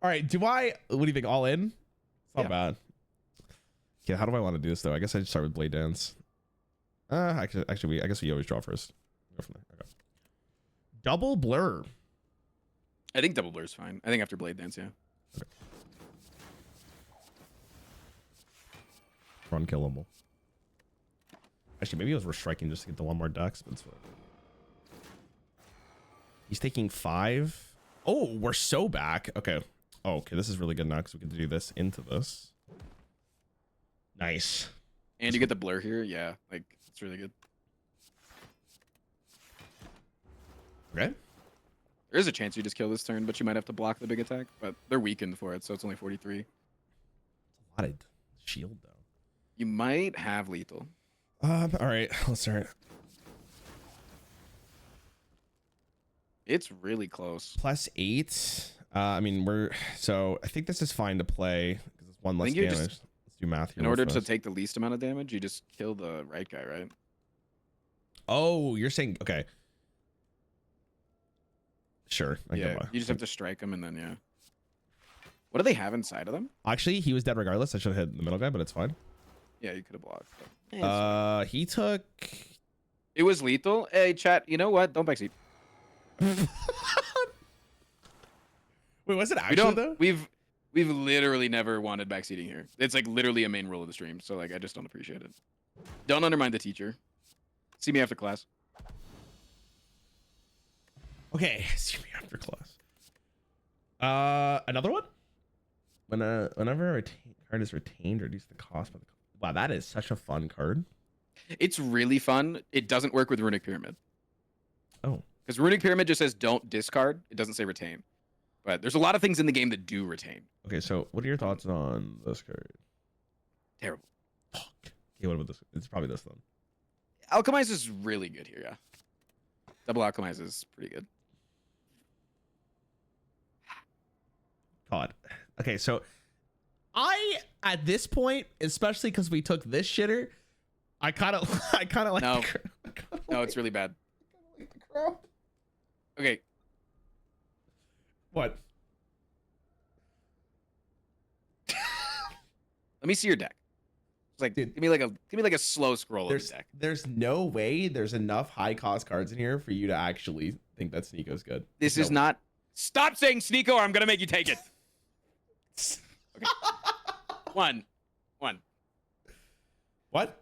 All right. What do you think? All in? It's not Yeah. bad. Okay. How do I want to do this though? I guess I just start with Blade Dance. I guess we always draw first. Go from there. Okay. Double Blur. I think double blur is fine. I think after Blade Dance, yeah. Run killable. Actually, maybe it was striking just to get the 1 more dex, but it's fine. He's taking 5. Oh, we're so back. Okay. Oh, okay. This is really good now because we can do this into this. Nice. And you get the blur here. Yeah, like it's really good. Okay. There is a chance you just kill this turn, but you might have to block the big attack. But they're weakened for it, so it's only 43. A lot of shield though. You might have lethal. All right. Let's start. It's really close. +8. I mean, I think this is fine to play because it's 1 less think you're damage. just- Let's do math here. In real order to fast. take the least amount of damage, you just kill the right guy, right? Oh, you're saying okay. Sure. I get Yeah, why. you just have to strike him and then yeah. What do they have inside of them? Actually, he was dead regardless. I should have hit the middle guy, but it's fine. Yeah, you could have blocked. But, it's fine. He took. It was lethal. Hey, chat. You know what? Don't backseat. Wait, was it We actually don't. though? We've literally never wanted backseating here. It's like literally a main rule of the stream. So like, I just don't appreciate it. Don't undermine the teacher. See me after class. Okay, see me after class. Another one. Whenever a card is retained, reduce the cost by the. Wow, that is such a fun card. It's really fun. It doesn't work with Runic Pyramid. Oh. Because Runic Pyramid just says don't discard. It doesn't say retain. But there's a lot of things in the game that do retain. Okay, so what are your thoughts on this card? Terrible. Fuck. Okay, what about this? It's probably this one. Alchemize is really good here, yeah. Double Alchemize is pretty good. God. Okay, so at this point, especially because we took this shitter, I kind of like. No, no, it's really bad. Okay. What? Let me see your deck. It's like, Dude, give me like a slow scroll of the deck. There's no way there's enough high cost cards in here for you to actually think that Sneeko's good. This is not. Stop saying Sneeko, or I'm gonna make you take it. Okay. One. What?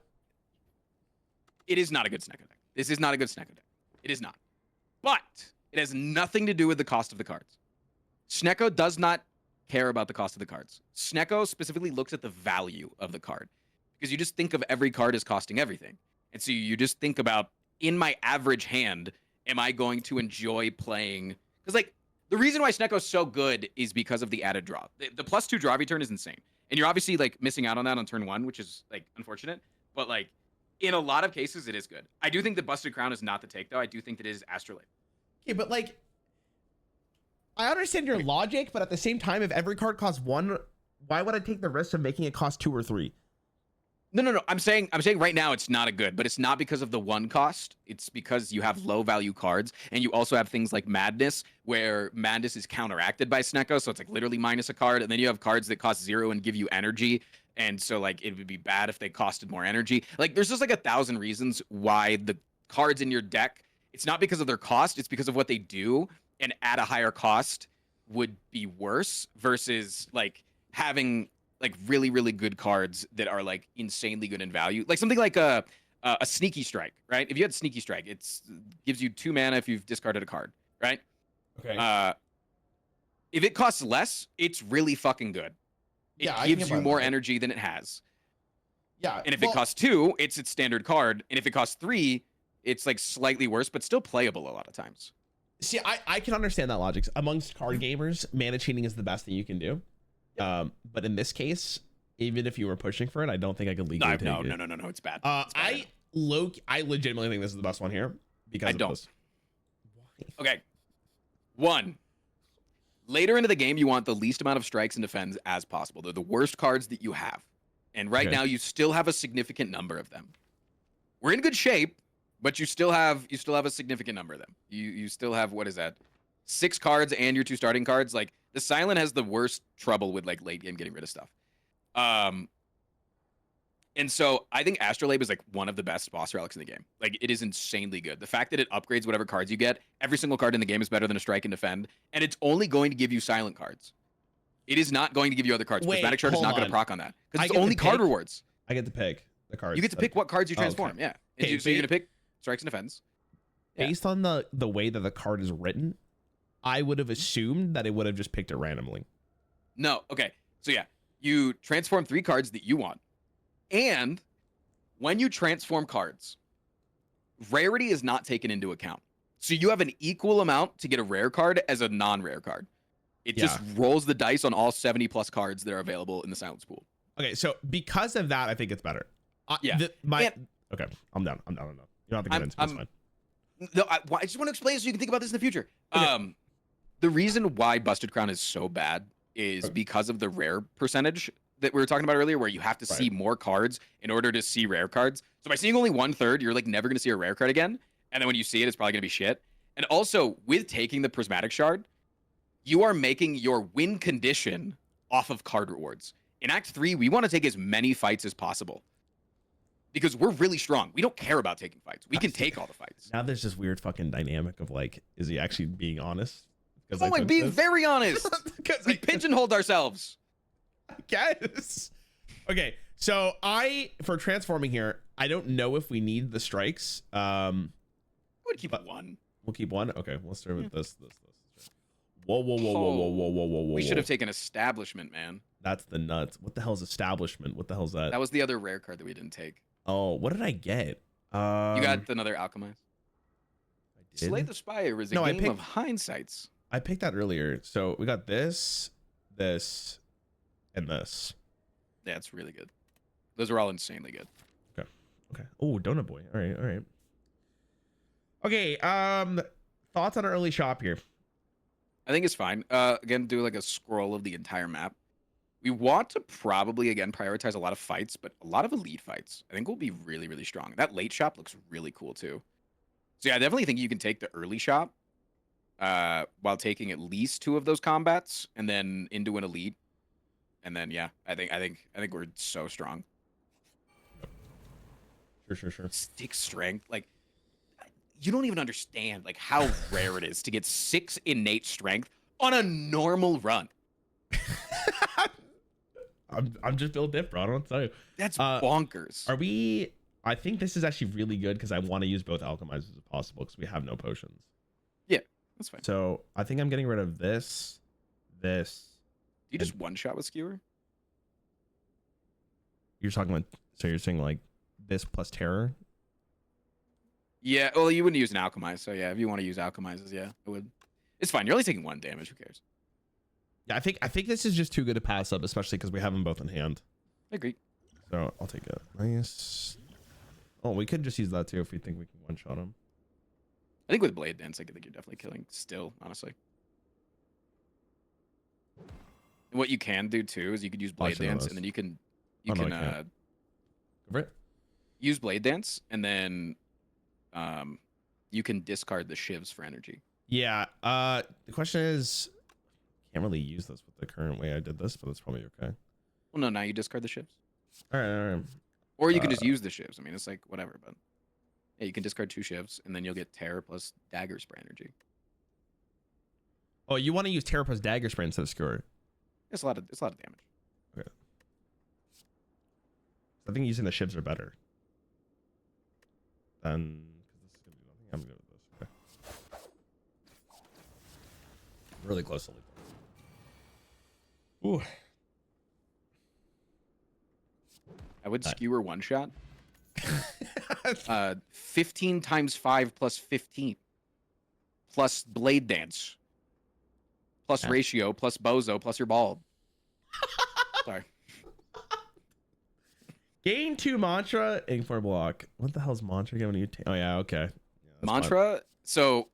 It is not a good Snecko deck. This is not a good Snecko deck. It is not. But it has nothing to do with the cost of the cards. Snecko does not care about the cost of the cards. Snecko specifically looks at the value of the card. Because you just think of every card as costing everything. And so you just think about, in my average hand, am I going to enjoy playing? Because, like, the reason why Snecko's so good is because of the added draw. The +2 draw return is insane. And you're obviously, like, missing out on that on turn 1, which is, like, unfortunate. But, like, in a lot of cases, it is good. I do think that Busted Crown is not the take, though. I do think that it is Astrolabe. Okay, but, like, I understand your logic, but at the same time, if every card costs 1, why would I take the risk of making it cost 2 or 3? No. I'm saying right now it's not a good, but it's not because of the 1 cost. It's because you have low value cards, and you also have things like Madness, where Madness is counteracted by Snecko, so it's like literally minus a card, and then you have cards that cost 0 and give you energy, and so like it would be bad if they costed more energy. Like there's just like 1,000 reasons why the cards in your deck, it's not because of their cost, it's because of what they do, and at a higher cost would be worse versus like having like really, really good cards that are like insanely good in value. Like something like a Sneaky Strike, right? If you had Sneaky Strike, it gives you 2 mana if you've discarded a card, right? Okay. If it costs less, it's really fucking good. It gives you more energy than it has. Yeah. And if it costs 2, it's its standard card. And if it costs 3, it's like slightly worse, but still playable a lot of times. See, I can understand that logic. Amongst card gamers, mana cheating is the best thing you can do. But in this case, even if you were pushing for it, I don't think I could legally take it. No, it's bad. I legitimately think this is the best one here because I don't. This. Okay. 1. Later into the game, you want the least amount of strikes and defends as possible. They're the worst cards that you have. And right now, you still have a significant number of them. We're in good shape, but you still have a significant number of them. You still have, what is that? 6 cards and your 2 starting cards. Like, the Silent has the worst trouble with like late game getting rid of stuff. And so I think Astrolabe is like one of the best boss relics in the game. Like it is insanely good. The fact that it upgrades whatever cards you get, every single card in the game is better than a strike and defend, and it's only going to give you silent cards. It is not going to give you other cards. Prismatic Shard is not going to proc on that because it's only card rewards. I get to pick the cards. You get to pick what cards you transform. Okay. Yeah. Okay, so you're going to pick strikes and defends. Based on the way that the card is written, I would have assumed that it would have just picked it randomly. No. Okay. So yeah, you transform 3 cards that you want. And when you transform cards, rarity is not taken into account. So you have an equal amount to get a rare card as a non-rare card. It just rolls the dice on all 70 plus cards that are available in the silence pool. Okay, so because of that, I think it's better. Okay, I'm done. You don't have to get into this one. No, I just want to explain so you can think about this in the future. Okay. The reason why Busted Crown is so bad is because of the rare percentage that we were talking about earlier, where you have to see more cards in order to see rare cards. So by seeing only 1/3, you're like never going to see a rare card again. And then when you see it, it's probably going to be shit. And also, with taking the Prismatic Shard, you are making your win condition off of card rewards. In Act 3, we want to take as many fights as possible because we're really strong. We don't care about taking fights. We can take all the fights. Now there's this weird fucking dynamic of like, is he actually being honest? I'm like being very honest. We pigeonholed ourselves. I guess. Okay, so for transforming here, I don't know if we need the strikes. I would keep 1. We'll keep 1. Okay, we'll start with this. Whoa, whoa, whoa, whoa, whoa, whoa, whoa, whoa, whoa. We should have taken Establishment, man. That's the nuts. What the hell is Establishment? What the hell is that? That was the other rare card that we didn't take. Oh, what did I get? You got another Alchemize. Slay the Spire is a game of hindsights. I picked that earlier. So we got this, this, and this. Yeah, it's really good. Those are all insanely good. Okay. Okay. Oh, Donut Boy. All right. All right. Okay. Thoughts on an early shop here? I think it's fine. Again, do like a scroll of the entire map. We want to probably, again, prioritize a lot of fights, but a lot of elite fights. I think will be really, really strong. That late shop looks really cool, too. So, yeah, I definitely think you can take the early shop while taking at least 2 of those combats and then into an elite. And then, yeah, I think we're so strong. Sure. Stick strength. Like, you don't even understand, like, how rare it is to get 6 innate strength on a normal run. I'm just built different, bro. I don't tell you. That's bonkers. Are we? I think this is actually really good because I want to use both alchemizers as possible because we have no potions. Yeah, that's fine. So I think I'm getting rid of this. You just one shot with skewer? You're talking about, so you're saying like this plus terror? Yeah, well, you wouldn't use an alchemize, so yeah, if you want to use alchemizes, yeah, I would. It's fine. You're only taking 1 damage. Who cares? Yeah, I think this is just too good to pass up, especially because we have them both in hand. I agree. So I'll take it. Nice. Oh, we could just use that too if we think we can one-shot him. I think with Blade Dance, I think you're definitely killing still, honestly. And what you can do too is you could use Blade Dance, and then you can Go for it. use Blade Dance, and then you can discard the shivs for energy. Yeah. The question is, can't really use this with the current way I did this, but that's probably okay. Well, no, now you discard the shivs. All right. Or you can just use the shivs. I mean, it's like whatever, but yeah, you can discard 2 shivs, and then you'll get Terror plus Dagger Spray energy. Oh, you want to use Terror plus Dagger Spray instead of Skewer? It's a lot of damage. Okay. I think using the shivs are better. Then I'm good with this. Okay. Really close to Ooh. I would skewer 1 shot. 15 times 5 plus 15. Plus Blade Dance. Plus Ratio, plus Bozo, plus your bald. Sorry. Gain 2 mantra, ink 4 block. What the hell's mantra giving you? Oh yeah, okay. Yeah, mantra. Fine. So,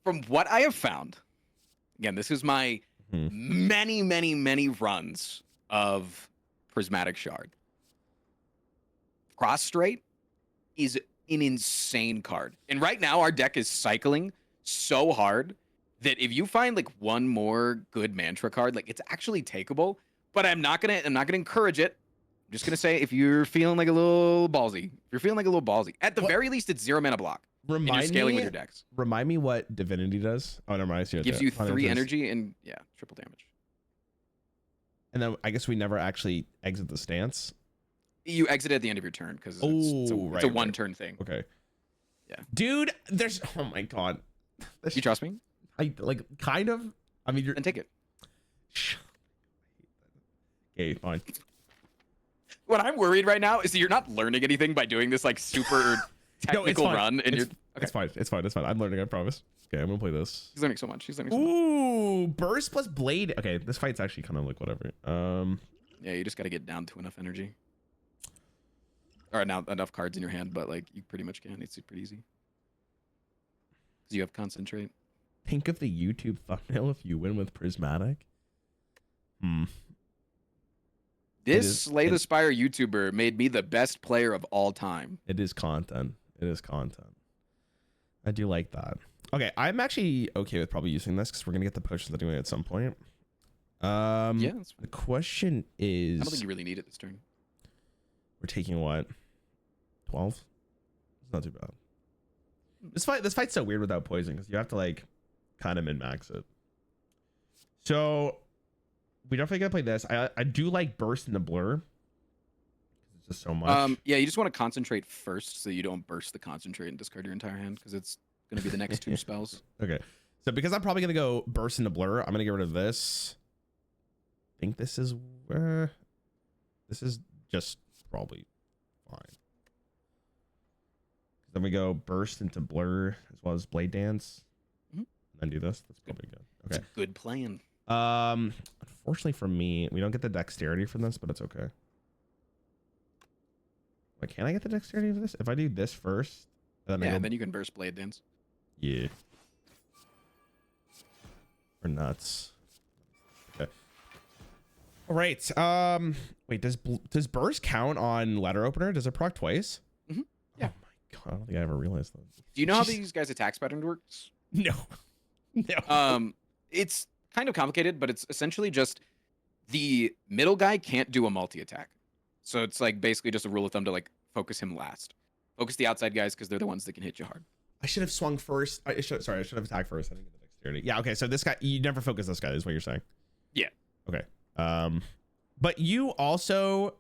from what I have found, again, this is my many runs of Prismatic Shard. Cross Straight is an insane card, and right now our deck is cycling so hard that if you find like 1 more good mantra card, like it's actually takeable. But I'm not gonna encourage it. I'm just gonna say if you're feeling like a little ballsy, at the very least it's 0 mana block. And you're scaling with your decks. Remind me what Divinity does. Oh, never mind. Gives you 3 energy and triple damage. And then I guess we never actually exit the stance. You exit at the end of your turn because it's a 1-turn thing. Okay. Yeah. Dude, there's oh my god. You trust me? I like kind of. I mean, then take it. Okay, fine. What I'm worried right now is that you're not learning anything by doing this like super technical run. And it's fine. It's fine. I'm learning. I promise. Okay, I'm gonna play this. He's learning so much. Ooh, burst plus blade. Okay, this fight's actually kind of like whatever. Yeah, you just got to get down to enough energy. Or now enough cards in your hand, but like you pretty much can. It's pretty easy. Because you have concentrate. Think of the YouTube thumbnail if you win with Prismatic. This Slay the Spire YouTuber made me the best player of all time. It is content. I do like that. Okay, I'm actually okay with probably using this because we're gonna get the potions anyway at some point. Yeah, that's fine. The question is, I don't think you really need it this turn. We're taking what? 12? It's not too bad. This fight's so weird without poison because you have to like kind of min-max it. So we definitely gotta play this. I do like burst in the blur. It's just so much. Yeah, you just want to concentrate first so you don't burst the concentrate and discard your entire hand because it's gonna be the next 2 spells. Okay. So because I'm probably gonna go burst into blur, I'm gonna get rid of this. I think this is just probably fine. Then we go burst into blur as well as blade dance. And then do this. That's probably good. Okay. It's a good plan. Unfortunately for me, we don't get the dexterity from this, but it's okay. Wait, can I get the dexterity for this? If I do this first, and then then you can burst blade dance. Yeah. We're nuts. Okay. All right. Wait, does burst count on letter opener? Does it proc twice? Yeah. Oh my god, I don't think I ever realized that. Do you know how these guys' attack pattern works? No. No. It's kind of complicated, but it's essentially just the middle guy can't do a multi-attack. So it's like basically just a rule of thumb to like focus him last. Focus the outside guys because they're the ones that can hit you hard. I should have swung first. I should have attacked first. I didn't get the dexterity. Yeah, okay. So this guy, you never focus this guy, is what you're saying. Yeah. Okay. But you also,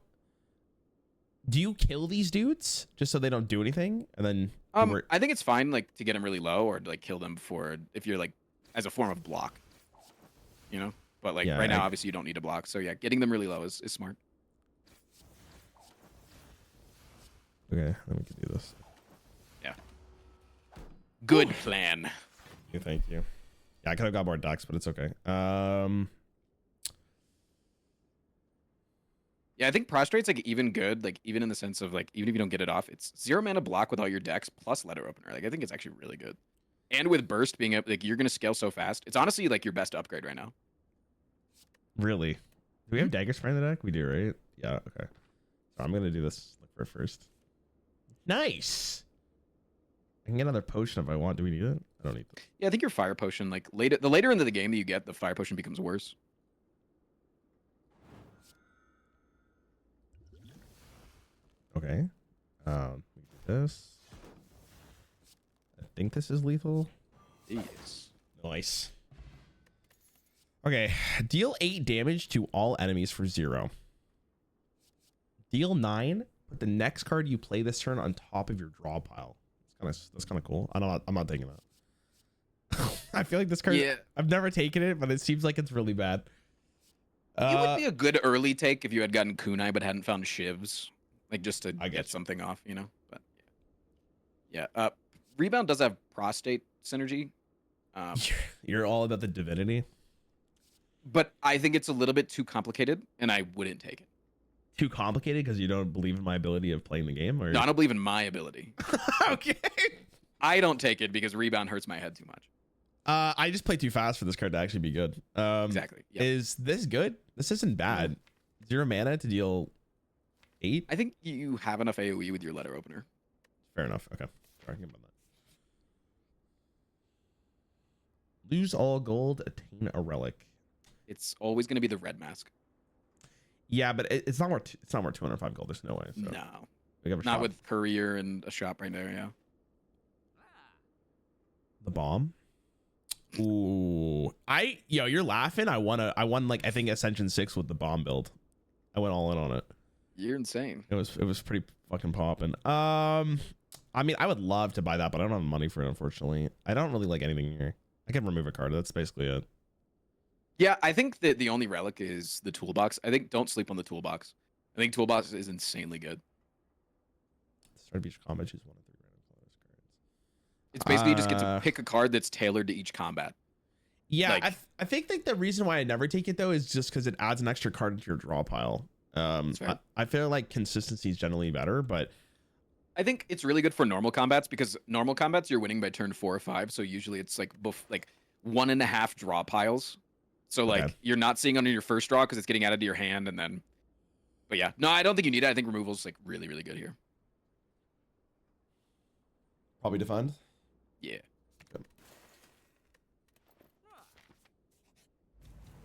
do you kill these dudes just so they don't do anything? And then I think it's fine like to get them really low or to like kill them before if you're like as a form of block. You know? But like right now obviously you don't need to block. So yeah, getting them really low is smart. Okay, then we can do this. Yeah. Good plan. Thank you. Yeah, I could have got more ducks, but it's okay. Yeah, I think prostrate's like even good, like even in the sense of like even if you don't get it off, it's 0 mana block without your dex plus letter opener. Like I think it's actually really good. And with burst being up, like you're gonna scale so fast. It's honestly like your best upgrade right now. Really? Do we have dagger spray in the deck? We do, right? Yeah, okay. So I'm gonna do this for first. Nice. I can get another potion if I want. Do we need it? I don't need it. Yeah, I think your fire potion, like the later into the game that you get, the fire potion becomes worse. Okay. We do this. I think this is lethal. Yes. Nice. Okay. Deal 8 damage to all enemies for 0. Deal 9. Put the next card you play this turn on top of your draw pile. That's kind of cool. I'm not taking that. I feel like this card. Yeah. I've never taken it, but it seems like it's really bad. It would be a good early take if you had gotten kunai but hadn't found shivs, like just to get something off, you know. But yeah. Rebound does have prostate synergy. You're all about the divinity. But I think it's a little bit too complicated, and I wouldn't take it. Too complicated because you don't believe in my ability of playing the game, or no, I don't believe in my ability. Okay. I don't take it because rebound hurts my head too much. I just play too fast for this card to actually be good. Exactly. Yep. Is this good? This isn't bad. 0 mana to deal 8. I think you have enough AoE with your letter opener. Fair enough. Okay. Talking about that. Lose all gold, attain a relic. It's always going to be the red mask. Yeah, but it's not worth 205 gold. There's no way. So. No. We have a not shop. with courier and a shop right there. Yeah. The bomb. Ooh, you're laughing. I won like I think Ascension 6 with the bomb build. I went all in on it. You're insane. It was pretty fucking popping. I mean, I would love to buy that, but I don't have money for it, unfortunately. I don't really like anything here. I can remove a card. That's basically it. Yeah, I think that the only relic is the toolbox. I think don't sleep on the toolbox. I think toolbox is insanely good. Start beach combat, choose 1 of 3 random colors cards. It's basically you just get to pick a card that's tailored to each combat. Yeah, like, I think like the reason why I never take it though is just because it adds an extra card into your draw pile. I feel like consistency is generally better, but I think it's really good for normal combats because normal combats you're winning by turn 4 or 5, so usually it's like 1.5 draw piles. So like you're not seeing under your first draw because it's getting added to your hand, and then. But yeah, no, I don't think you need it. I think removal's like really, really good here. Probably defend. Yeah. Good.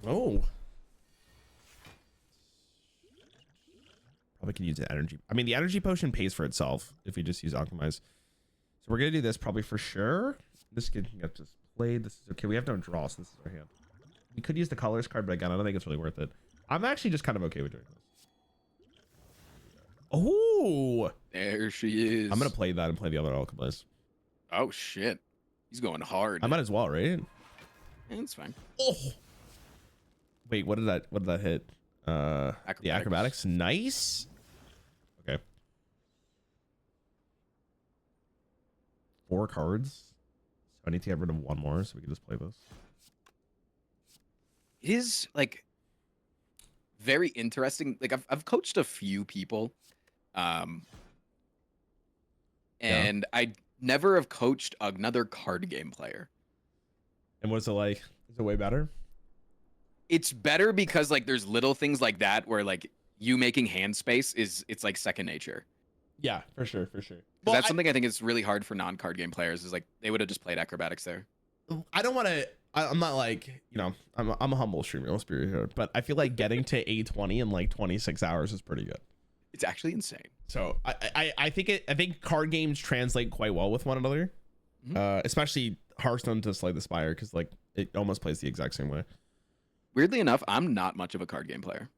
Oh. Probably can use the energy. I mean, the energy potion pays for itself if you just use alchemize. So we're gonna do this probably for sure. This can get just played. This is okay. We have no draw, so this is our hand. We could use the colors card, but again, I don't think it's really worth it. I'm actually just kind of okay with doing this. Oh, there she is. I'm gonna play that and play the other alchemize. Oh shit, he's going hard. I might as well, right? It's fine. Oh. Wait, what did that hit? The acrobatics. Nice. Okay. 4 cards. So I need to get rid of 1 more so we can just play this. It is like very interesting. Like I've coached a few people, and I never have coached another card game player. And what's it like? Is it way better? It's better because like there's little things like that where like you making hand space it's like second nature. Yeah, for sure. Well, that's something I think is really hard for non-card game players is like they would have just played acrobatics there. I don't want to. I'm not like, I'm a humble streamer, let's be real here, but I feel like getting to A20 in like 26 hours is pretty good. It's actually insane. So I think card games translate quite well with one another, especially Hearthstone to Slay the Spire, because like it almost plays the exact same way. Weirdly enough, I'm not much of a card game player.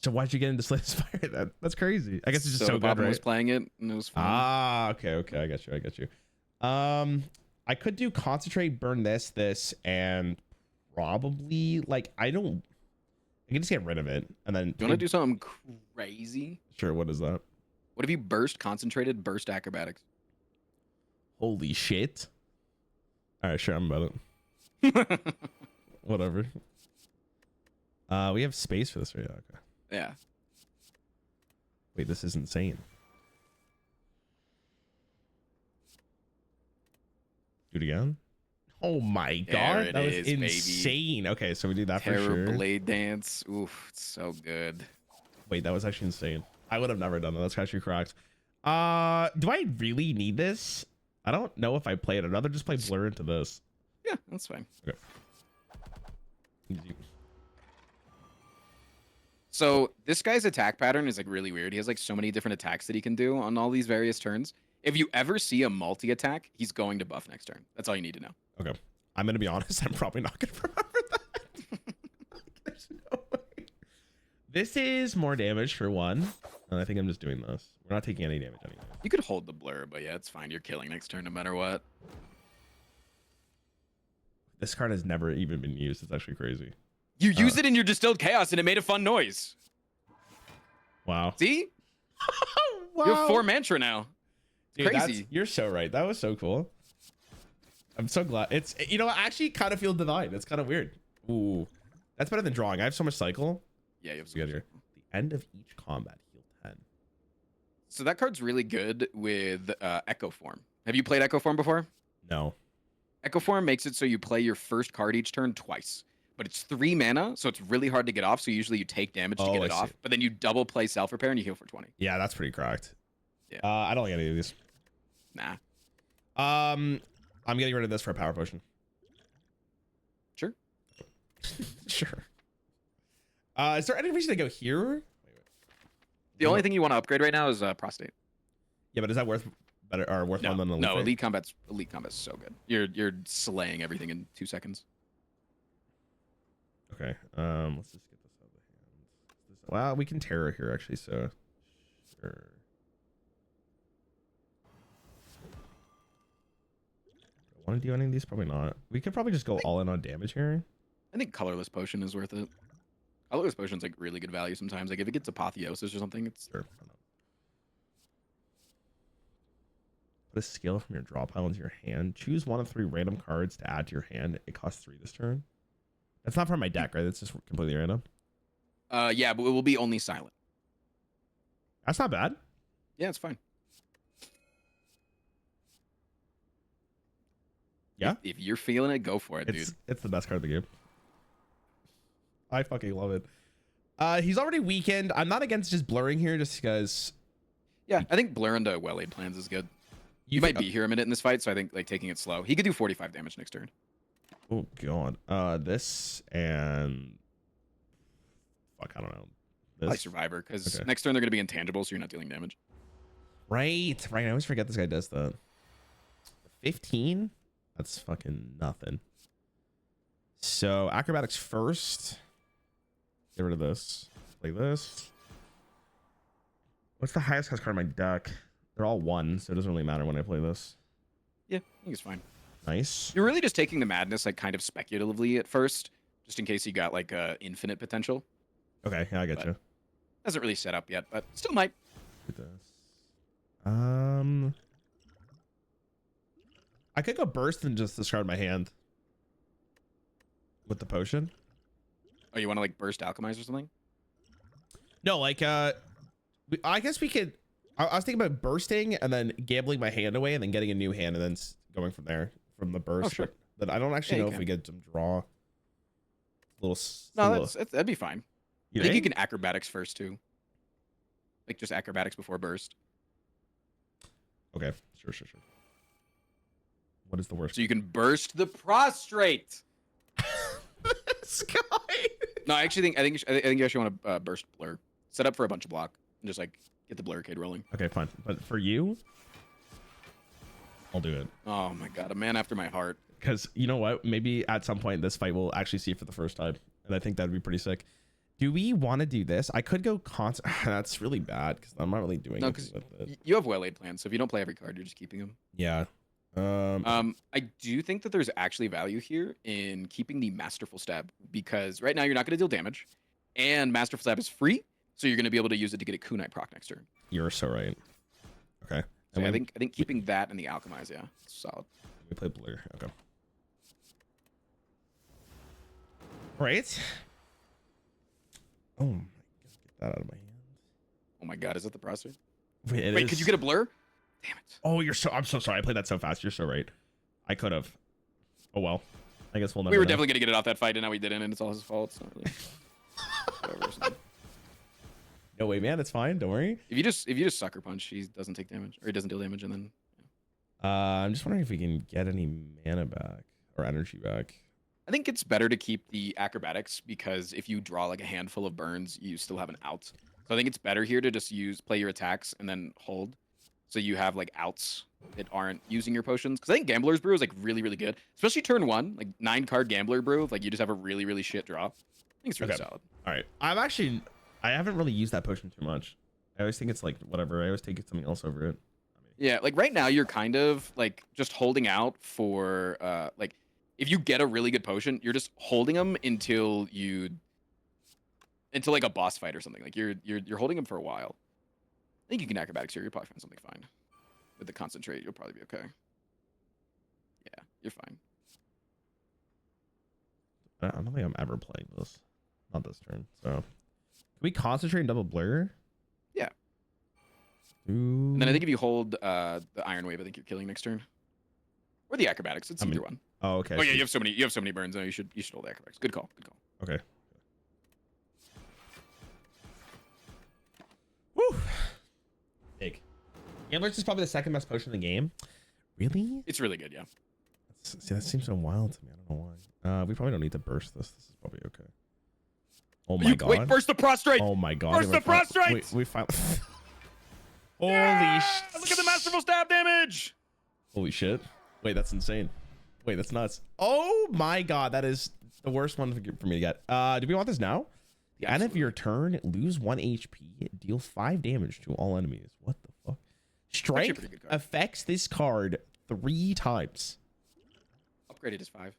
So why'd you get into Slay the Spire? That's crazy. I guess it's just so good, right? was playing it and it was fun. Okay. I got you. I could do concentrate, burn this, and probably like I can just get rid of it and then. Do you want to do something crazy? Sure. What is that? What if you burst concentrated, burst acrobatics? Holy shit! All right, sure, I'm about it. Whatever. We have space for this, right? Okay. Yeah. Wait, this is insane. Do it again. Oh my god, that was insane. Baby. Okay, so we do that for sure. Blade dance. Oof, it's so good. Wait, that was actually insane. I would have never done that. That's actually correct. Do I really need this? I don't know if I play it. I'd rather just play Blur into this. Yeah, that's fine. Okay. Easy. So this guy's attack pattern is like really weird. He has like so many different attacks that he can do on all these various turns. If you ever see a multi-attack, he's going to buff next turn. That's all you need to know. Okay. I'm going to be honest. I'm probably not going to remember that. There's no way. This is more damage for 1. And I think I'm just doing this. We're not taking any damage anyway. You could hold the blur, but yeah, it's fine. You're killing next turn no matter what. This card has never even been used. It's actually crazy. You used it in your Distilled Chaos and it made a fun noise. Wow. See? Wow. You have 4 mantra now. Dude, crazy. You're so right. That was so cool. I'm so glad. It's, I actually kind of feel divine. It's kind of weird. Ooh. That's better than drawing. I have so much cycle. Yeah, you have so much here. The end of each combat, heal 10. So that card's really good with Echo Form. Have you played Echo Form before? No. Echo Form makes it so you play your first card each turn twice. But it's 3 mana, so it's really hard to get off. So usually you take damage to get it off. But then you double play Self Repair and you heal for 20. Yeah, that's pretty correct. Yeah. I don't like any of these. Nah. I'm getting rid of this for a power potion. Sure. Sure. Is there any reason to go here? The only thing you want to upgrade right now is prostate. Yeah, but is that worth better or worth more than elite? No, elite combat's so good. You're slaying everything in 2 seconds. Okay. Let's just get this out of the hands. Well, we can terror here actually, so sure. Want to do any of these? Probably not. We could probably just go all in on damage here. I think colorless potion is worth it. Colorless potion's like really good value sometimes. Like if it gets apotheosis or something, it's sure. Put a skill from your draw pile into your hand. Choose 1 of 3 random cards to add to your hand. It costs 3 this turn. That's not from my deck, right? That's just completely random. Yeah, but it will be only silent. That's not bad. Yeah, it's fine. Yeah. If you're feeling it, go for it, dude. It's the best card of the game. I fucking love it. He's already weakened. I'm not against just blurring here just because. Yeah, I think blur into well-laid plans is good. You might be here a minute in this fight, so I think like taking it slow. He could do 45 damage next turn. Oh god. This and fuck, I don't know. This Probably Survivor, because next turn they're gonna be intangible, so you're not dealing damage. Right. I always forget this guy does that. 15? That's fucking nothing. So acrobatics first. Get rid of this. Play this. What's the highest cost card in my deck? They're all 1, so it doesn't really matter when I play this. Yeah, I think it's fine. Nice. You're really just taking the madness like kind of speculatively at first, just in case you got like infinite potential. Okay, yeah, I get But you. Hasn't really set up yet, but still might. Look at this. I could go burst and just discard my hand with the potion. Oh, you want to like burst alchemize or something? No, like I guess we could. I was thinking about bursting and then gambling my hand away and then getting a new hand and then going from there from the burst. Oh, sure. But I don't actually know if we get some draw. No, that'd be fine. You I think you can acrobatics first too. Like just acrobatics before burst. Okay, sure. What is the worst? So you can burst the prostrate. Sky. No, I think you actually want to burst blur. Set up for a bunch of block and just like get the blurcade rolling. Okay, fine. But for you, I'll do it. Oh my god, a man after my heart. Because you know what? Maybe at some point this fight we'll actually see it for the first time, and I think that'd be pretty sick. Do we want to do this? I could go That's really bad because I'm not really doing anything with it. You have well-laid plans, so if you don't play every card, you're just keeping them. Yeah. I do think that there's actually value here in keeping the Masterful Stab because right now you're not going to deal damage, and Masterful Stab is free, so you're going to be able to use it to get a kunai proc next turn. You're so right. Okay. So yeah, I think keeping that and the Alchemize, yeah, it's solid. We play Blur. Okay. Right. Oh my god! Get that out of my hand. Oh my god, is that the prostrate? Wait, could you get a blur? Damn it. Oh, I'm so sorry. I played that so fast. You're so right. I could have. Oh well. I guess we'll never. We were know. definitely gonna get it off that fight, and now we didn't, and it's all his fault. It's not really. Whatever, no way, man. It's fine. Don't worry. If you just sucker punch, he doesn't take damage, or he doesn't deal damage, and then. Yeah. I'm just wondering if we can get any mana back or energy back. I think it's better to keep the acrobatics because if you draw like a handful of burns, you still have an out. So I think it's better here to just play your attacks and then hold. So you have like outs that aren't using your potions. Because I think Gambler's Brew is like really, really good. Especially turn 1, like 9-card Gambler Brew. Like you just have a really, really shit draw. I think it's really solid. All right. I haven't really used that potion too much. I always think it's like whatever. I always take something else over it. Yeah, like right now you're kind of like just holding out for like if you get a really good potion, you're just holding them until like a boss fight or something. Like you're holding them for a while. I think you can acrobatics here. You'll probably find something fine. With the concentrate, you'll probably be okay. Yeah, you're fine. I don't think I'm ever playing this. Not this turn. So can we concentrate and double blur? Yeah. Ooh. And then I think if you hold the Iron Wave, I think you're killing next turn. Or the acrobatics. It's either one. Oh, okay. Oh yeah, you have so many burns. No, you should hold the acrobatics. Good call. Okay. Woo. Big. Gambler's is probably the second best potion in the game. Really? It's really good, yeah. See, that seems so wild to me. I don't know why. We probably don't need to burst this. This is probably okay. Oh my god. Wait, burst the prostrate! Oh my god. Burst the prostrate! We finally. Holy shit. Look at the Masterful Stab damage! Holy shit. Wait, that's insane. Wait, that's nuts. Oh my god, that is the worst one for me to get. Do we want this now? The end of your turn, lose 1 HP, deal 5 damage to all enemies. What the fuck? Strength affects this card 3 times. Upgraded is 5.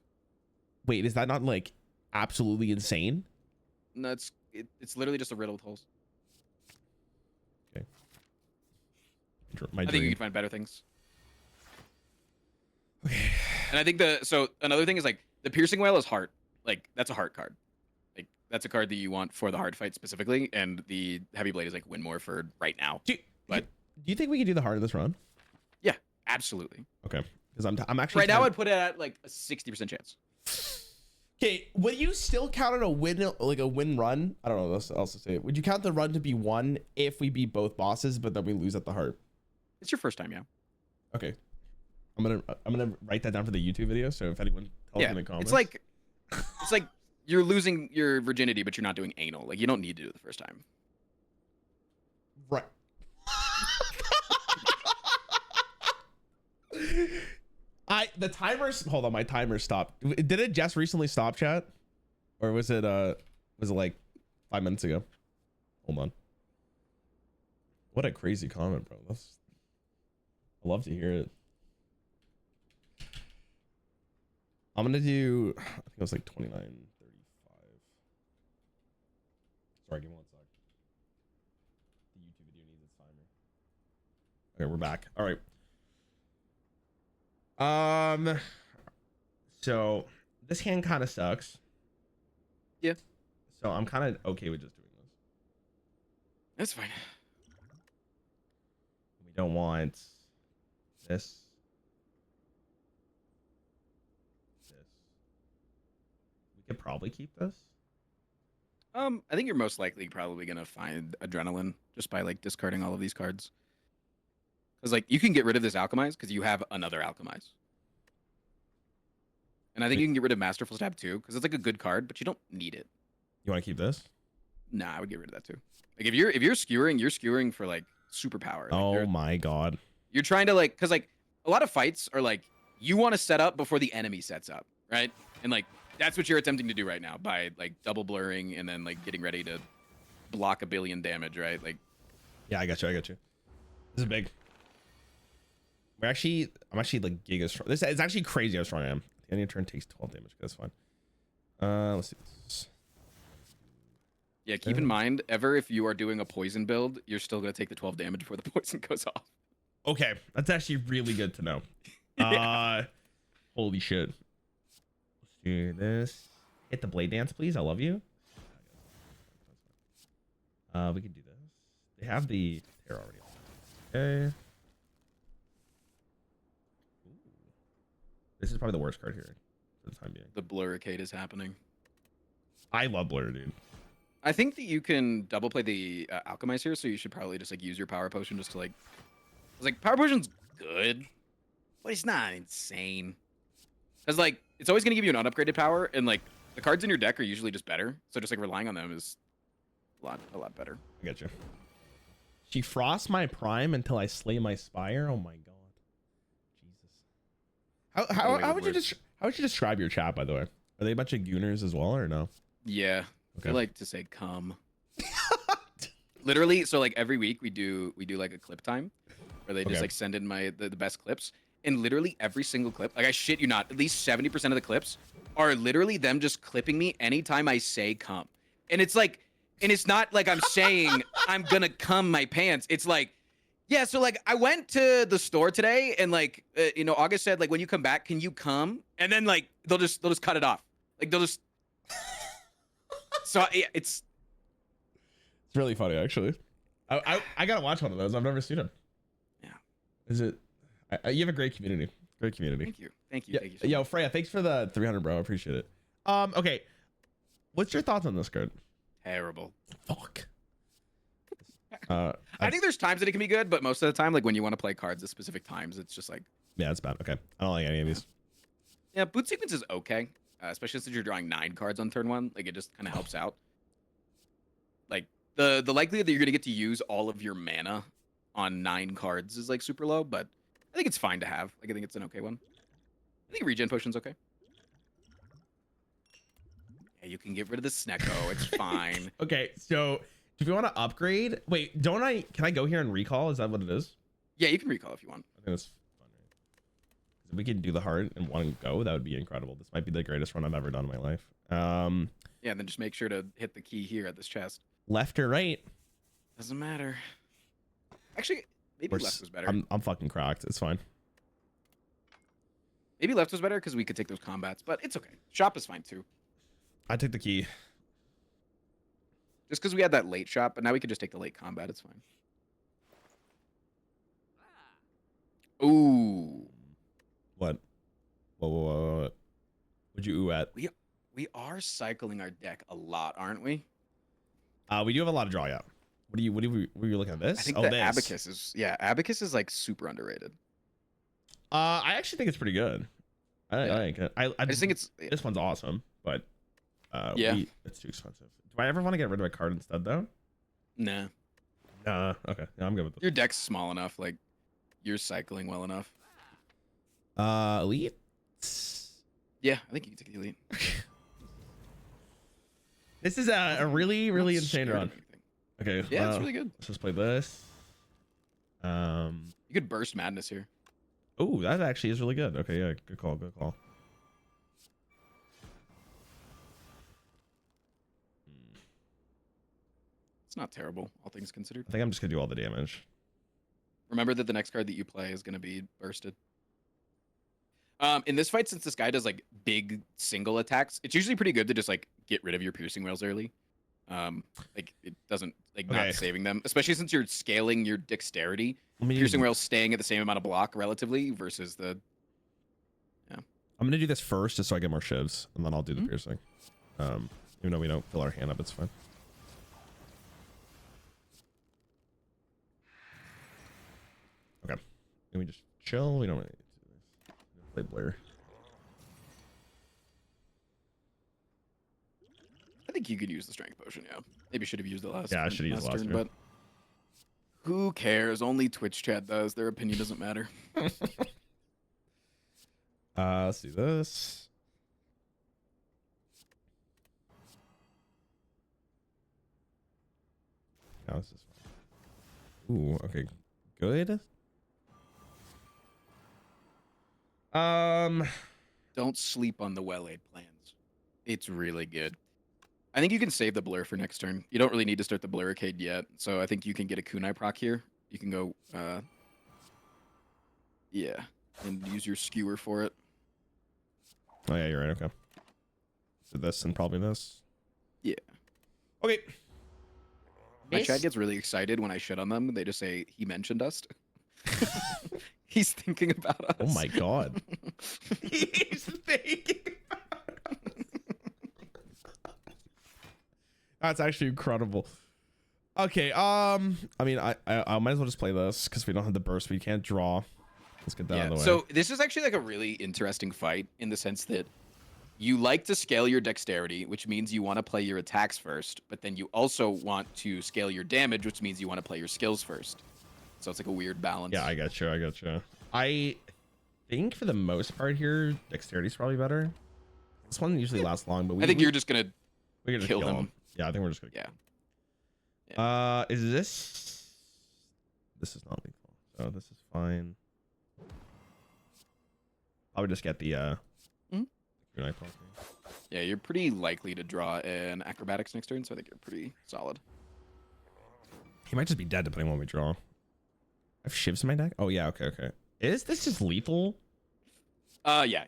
Wait, is that not like absolutely insane? No, it's literally just a riddle with holes. Okay. I think you can find better things. Okay. And I think another thing is like the Piercing Wail is heart. Like that's a heart card. Like that's a card that you want for the hard fight specifically, and the Heavy Blade is like win more for right now. Do you think we can do the heart of this run? Yeah, absolutely. Okay, because I'm actually right now I'd put it at like a 60% chance. Okay, would you still count it a win, like a win run? I don't know what else to say. Would you count the run to be won if we beat both bosses, but then we lose at the heart? It's your first time, yeah. Okay, I'm gonna write that down for the YouTube video. So if anyone tells me in the comments, it's like you're losing your virginity, but you're not doing anal. Like you don't need to do it the first time. Right. The timer's hold on, my timer stopped. Did it just recently stop, chat? Or was it like 5 minutes ago? Hold on. What a crazy comment, bro. I love to hear it. I'm gonna do. I think it was like 29.35. Sorry, give me 1 sec. The YouTube video needs its timer. Okay, we're back. All right. So this hand kind of sucks. Yeah. So I'm kind of okay with just doing this. That's fine. We don't want this. We could probably keep this. I think you're most likely probably gonna find adrenaline just by like discarding all of these cards. Because like you can get rid of this alchemize because you have another alchemize. And I think you can get rid of Masterful Stab too, because it's like a good card, but you don't need it. You want to keep this? Nah, I would get rid of that too. Like if you're skewering, you're skewering for like superpower. Like, oh my god. You're trying to like, because like a lot of fights are like you want to set up before the enemy sets up, right? And like that's what you're attempting to do right now by like double blurring and then like getting ready to block 1 billion damage, right? Like, yeah, I got you. This is big. I'm actually like giga strong. This is actually crazy how strong I am. The enemy turn takes 12 damage. That's fine. Let's do this. Yeah, keep in mind, if you are doing a poison build, you're still gonna take the 12 damage before the poison goes off. Okay, that's actually really good to know. Yeah. Holy shit. Let's do this. Hit the blade dance, please. I love you. We can do this. They have the tear already. Okay. Ooh. This is probably the worst card here for the time being. The Blurricade is happening. I love Blur, dude. I think that you can double play the Alchemize here, so you should probably just like use your Power Potion just to like. I was like, Power Potion's good, but it's not insane. Cause like it's always gonna give you an unupgraded power, and like the cards in your deck are usually just better. So just like relying on them is a lot better. I get you. She frosts my prime until I slay my Spire. Oh my god, Jesus. How would you describe your chat, by the way? Are they a bunch of gooners as well, or no? Yeah, okay. I like to say come. Literally, so like every week we do like a clip time, where they just like send in the best clips, and literally every single clip, like I shit you not, at least 70% of the clips are literally them just clipping me anytime I say come, and it's like. And it's not like I'm saying I'm gonna cum my pants. It's like, yeah, so like I went to the store today and like, August said like, when you come back, can you come? And then like, they'll just cut it off. Like they'll just, so yeah, it's really funny actually. I gotta watch one of those. I've never seen them. Yeah. Is it, you have a great community. Great community. Thank you. Thank you. Yeah, Thank you so yo, much. Freya, thanks for the 300, bro. I appreciate it. Okay. What's your thoughts on this card? Terrible. Fuck. I think there's times that it can be good, but most of the time, like when you want to play cards at specific times, it's just like. Yeah, it's bad. Okay. I don't like any of these. Yeah, boot sequence is okay, especially since you're drawing 9 cards on turn 1. Like it just kind of helps out. Like the likelihood that you're gonna get to use all of your mana on 9 cards is like super low, but I think it's fine to have. Like I think it's an okay one. I think regen potion's okay. Yeah, you can get rid of the Snecko. It's fine. Okay, so if you want to upgrade, wait, can I go here and recall? Is that what it is? Yeah, you can recall if you want. I think that's fun. Right? If we can do the heart in one go, that would be incredible. This might be the greatest run I've ever done in my life. Yeah, and then just make sure to hit the key here at this chest. Left or right? Doesn't matter. Actually, maybe left was better. I'm fucking cracked. It's fine. Maybe left was better because we could take those combats, but it's okay. Shop is fine too. I took the key. Just because we had that late shop, but now we can just take the late combat. It's fine. Ooh. What? What? What'd you ooh at? We are cycling our deck a lot, aren't we? We do have a lot of draw, yeah. Were you looking at this? I think this. Abacus is Abacus is like super underrated. I actually think it's pretty good. I like it. I just think this one's awesome, but yeah, it's too expensive. Do I ever want to get rid of a card instead though? Nah. Okay. Yeah, I'm good with this. Your deck's small enough, like you're cycling well enough. Elite? Yeah, I think you can take the elite. This is a really insane run. Okay. Yeah, it's really good. Let's just play this. You could burst madness here. Oh, that actually is really good. Okay, yeah, good call. It's not terrible, all things considered. I think I'm just gonna do all the damage. Remember that the next card that you play is gonna be bursted. In this fight, since this guy does like big single attacks, it's usually pretty good to just like get rid of your piercing rails early. Like it doesn't like Okay. not saving them, especially since you're scaling your dexterity. Let me Piercing rails staying at the same amount of block relatively versus the. I'm gonna do this first just so I get more shivs, and then I'll do the piercing. Even though we don't fill our hand up, it's fine. Okay. Can we just chill? We don't really need to play Blair. I think you could use the strength potion. Yeah, maybe should have used it last. Yeah, I should have used it last turn, turn. but who cares? Only Twitch chat does. Their opinion doesn't matter. Let's do this. No, this is fine. Ooh, okay. Good. Don't sleep on the well-laid plans. It's really good. I think you can save the blur for next turn. You don't really need to start the blur arcade yet, so I think you can get a kunai proc here. You can go, yeah, and use your skewer for it. Oh yeah, you're right. Okay. So this and probably this. Yeah. Okay. My chat gets really excited when I shit on them. They just say he mentioned us. He's thinking about us. Oh my god. He's thinking about us. That's actually incredible. Okay, I mean, I might as well just play this because we don't have the burst. We can't draw. Let's get that out of the way. So this is actually like a really interesting fight in the sense that you like to scale your dexterity, which means you want to play your attacks first, but then you also want to scale your damage, which means you want to play your skills first. So it's like a weird balance. Yeah, I got you. I got you. I think for the most part here, dexterity is probably better. This one usually lasts long, but I think you're just gonna kill kill them. him. Yeah, I think we're just gonna. Yeah. Is this? This is not lethal, so this is fine. I would just get the kunai proc. Yeah, you're pretty likely to draw an acrobatics next turn, so I think you're pretty solid. He might just be dead depending on what we draw. I have shivs in my deck. Oh yeah, okay, okay. Is this just lethal? Yeah.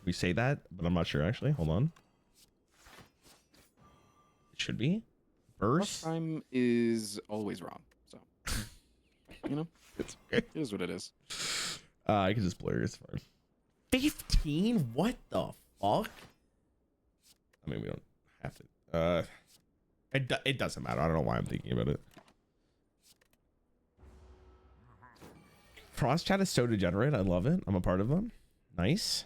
We say that, but I'm not sure actually. Hold on. It should be. Burst. Time is always wrong, so you know, It's okay. it is what it is. I can just blur. It's fine. 15? What the fuck? I mean, we don't have to. It doesn't matter. I don't know why I'm thinking about it. Frost chat is so degenerate. I love it. I'm a part of them. Nice.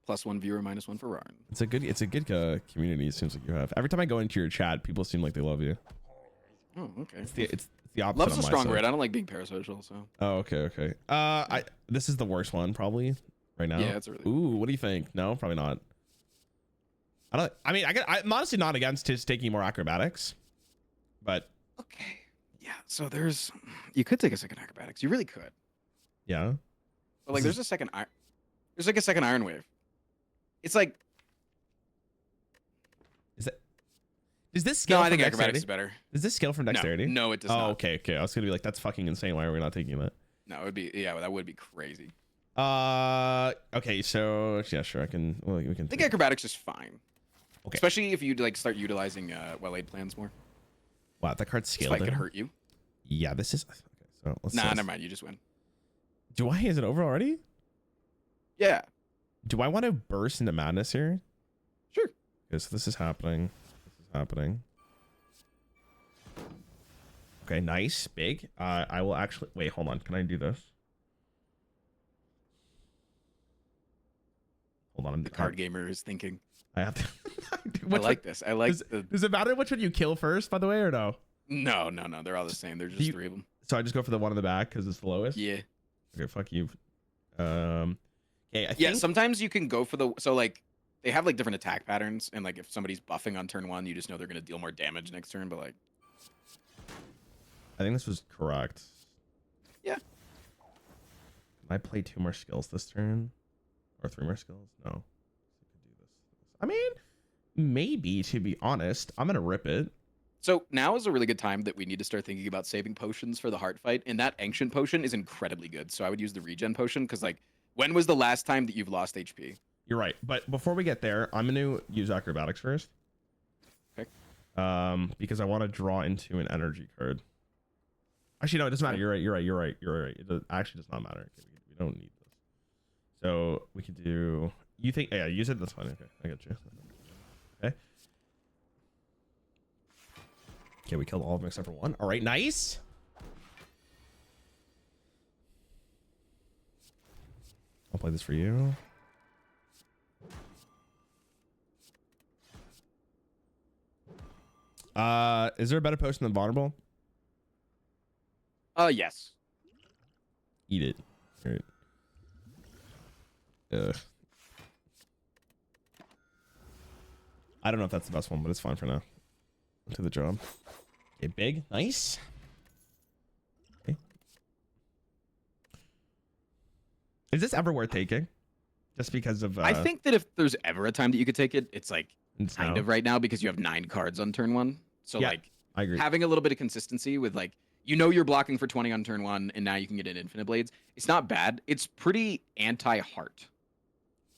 +1 viewer, -1 for Rarran. It's a good community. It seems like you have. Every time I go into your chat, people seem like they love you. Oh, okay. It's the opposite. Love's on a my strong side. word. I don't like being parasocial, so. Oh, okay. This is the worst one probably right now. Yeah, it's a really. Ooh, what do you think? No, probably not. I'm honestly not against his taking more acrobatics, but Okay. Yeah. So you could take a second acrobatics. You really could. yeah. But like, there's a second Iron Wave. It's like. Does this scale? No, I from think dexterity? acrobatics is better. Does this scale from dexterity? No, it does Oh, not. okay. I was gonna be like, that's fucking insane. Why are we not taking that? No, it would be. Yeah, that would be crazy. Okay. So yeah, sure. I can. Well, we can. I think acrobatics is fine. Okay. Especially if you like start utilizing well-laid plans more. Wow, that card's This scaled. fight could hurt you. Yeah, this is. Okay, so let's. Nah, never mind. You just win. Do I? Is it over already? Yeah. Do I want to burst into madness here? Sure. Okay, so this is happening. This is happening. Okay, nice, big. I will actually wait. Hold on. Can I do this? Hold on. The card gamer is thinking. I have to. I like this. I like Does it matter which one you kill first, by the way, or no? No. They're all the same. They're just 3 of them. So I just go for the one in the back because it's the lowest. Yeah. Okay, fuck you. Okay. Yeah. Sometimes you can go for like they have like different attack patterns, and like if somebody's buffing on turn 1, you just know they're gonna deal more damage next turn. But like. I think this was correct. Yeah. Can I play 2 more skills this turn, or 3 more skills? No. I mean, maybe, to be honest. I'm gonna rip it. So now is a really good time that we need to start thinking about saving potions for the heart fight, and that ancient potion is incredibly good. So I would use the regen potion because, like, when was the last time that you've lost HP? You're right, but before we get there, I'm gonna use acrobatics first. Okay. Because I want to draw into an energy card. Actually, no, it doesn't matter. You're right. It actually does not matter. We don't need this. So we could do. You think? Yeah, use it. That's fine. Okay, I got you. Okay. Okay, we killed all of them except for one. All right, nice. I'll play this for you. Is there a better potion than vulnerable? Yes. Eat it. All right. I don't know if that's the best one, but it's fine for now. To the job. Okay, big, nice. Okay. Is this ever worth taking? Just because of I think that if there's ever a time that you could take it, it's like kind now. of right now because you have 9 cards on turn 1. So Yeah, like I agree. having a little bit of consistency with like you're blocking for 20 on turn 1 and now you can get an infinite blades. It's not bad. It's pretty anti-heart.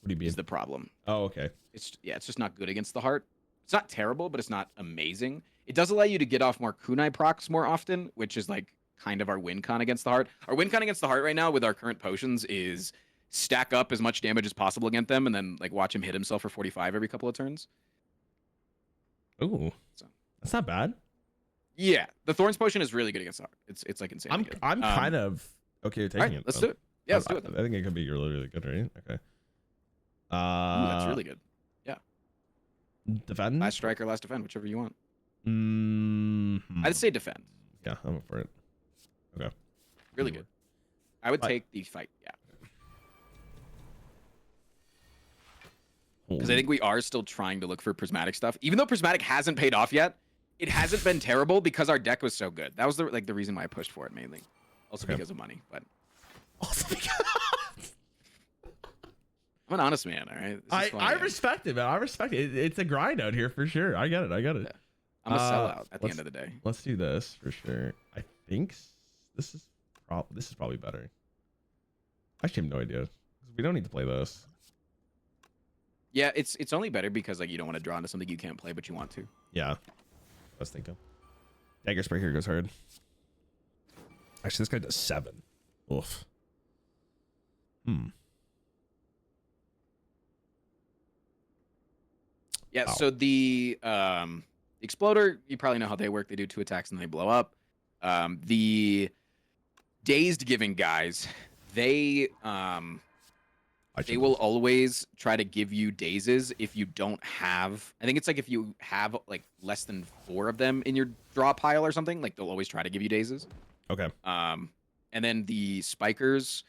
What do you mean? Is the problem. Oh, okay. It's just not good against the heart. It's not terrible, but it's not amazing. It does allow you to get off more kunai procs more often, which is like kind of our win con against the heart. Our win con against the heart right now with our current potions is stack up as much damage as possible against them and then like watch him hit himself for 45 every couple of turns. Ooh, So that's not bad. yeah, the Thorns potion is really good against the heart. It's like insane. I'm kind of okay with taking right, it. let's do it. Yeah, let's do it. I think it could be really, really good, right? Okay. Ooh, that's really good. Yeah. Defend. Last strike or last defend, whichever you want. Mm-hmm. I'd say defend. Yeah, I'm up for it. Okay. Really good. I would take the fight. Yeah. Because I think we are still trying to look for prismatic stuff. Even though prismatic hasn't paid off yet, it hasn't been terrible because our deck was so good. That was the reason why I pushed for it mainly. Also because of money, but Also because I'm an honest man, all right? I respect it, man. I respect it. It's a grind out here for sure. I get it. Yeah. I'm a sellout at the end of the day. Let's do this for sure. I think this is probably better. I actually have no idea. We don't need to play this. Yeah, it's only better because like you don't want to draw into something you can't play, but you want to. Yeah, I was thinking. Dagger Spray here goes hard. Actually, this guy does 7. Oof. Yeah, Ow. so the Exploder, you probably know how they work. They do 2 attacks and they blow up. The Dazed Giving guys, they will always try to give you dazes if you don't have, I think it's like if you have like less than 4 of them in your draw pile or something, like they'll always try to give you dazes. Okay. And then the Spikers,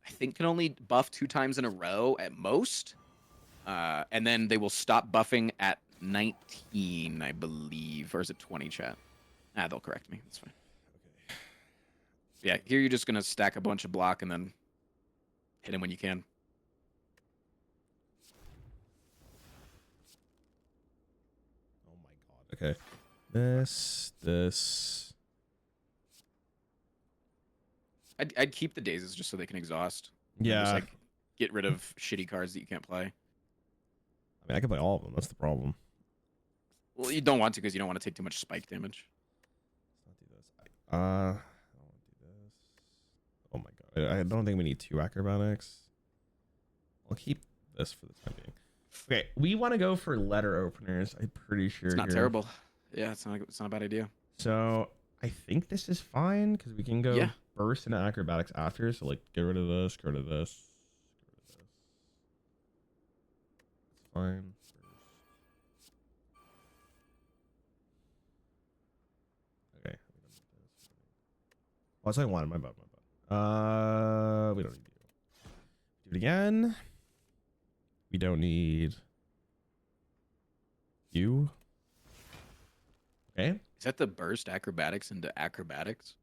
I think can only buff 2 times in a row at most. And then they will stop buffing at 19, I believe, or is it 20, chat? They'll correct me. That's fine. Okay. Yeah, here you're just gonna stack a bunch of block and then hit him when you can. Oh my god. Okay. This. I'd keep the dazes just so they can exhaust. Yeah. Just, like, get rid of shitty cards that you can't play. I mean, I can play all of them. That's the problem. Well, you don't want to because you don't want to take too much spike damage. Let's not do this. I don't want to do this. Oh my god. I don't think we need 2 acrobatics. I'll keep this for the time being. Okay, we want to go for letter openers. I'm pretty sure It's not here. terrible. Yeah, it's not a bad idea. So I think this is fine because we can go burst into acrobatics after. So like, get rid of this, get rid of this, get rid of this. It's fine. Okay. Oh, that's what I wanted. My bad. We don't need you. Do it again. We don't need you. Okay. Is that the burst acrobatics into acrobatics?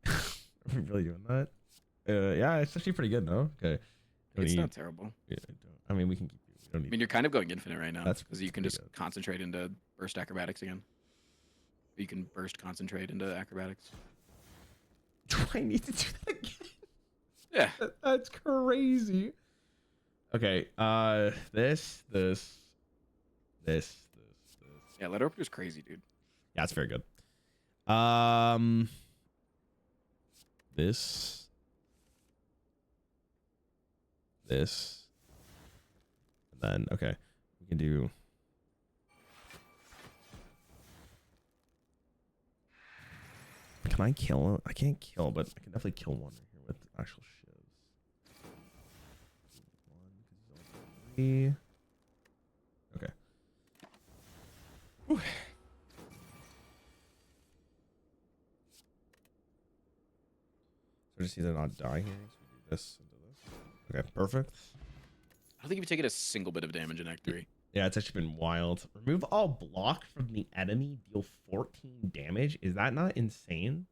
Are we really doing that? Yeah, it's actually pretty good, no? Okay. It's not terrible. Yeah, I mean, we can keep you. You don't I need mean, you're kind of going infinite right now. That's because you can just good. concentrate into burst acrobatics again. You can burst concentrate into acrobatics. Do I need to do that again? Yeah. That's crazy. Okay, this. Yeah, Letter Opener's crazy, dude. Yeah, it's very good. This. And then, okay, we can do. Can I kill him? I can't kill, but I can definitely kill one right here with actual shivs. Three. Okay. Whew. So just either not die here. So we do this and do this. Okay, perfect. I don't think you've taken a single bit of damage in Act 3. Yeah, it's actually been wild. Remove all block from the enemy. Deal 14 damage. Is that not insane?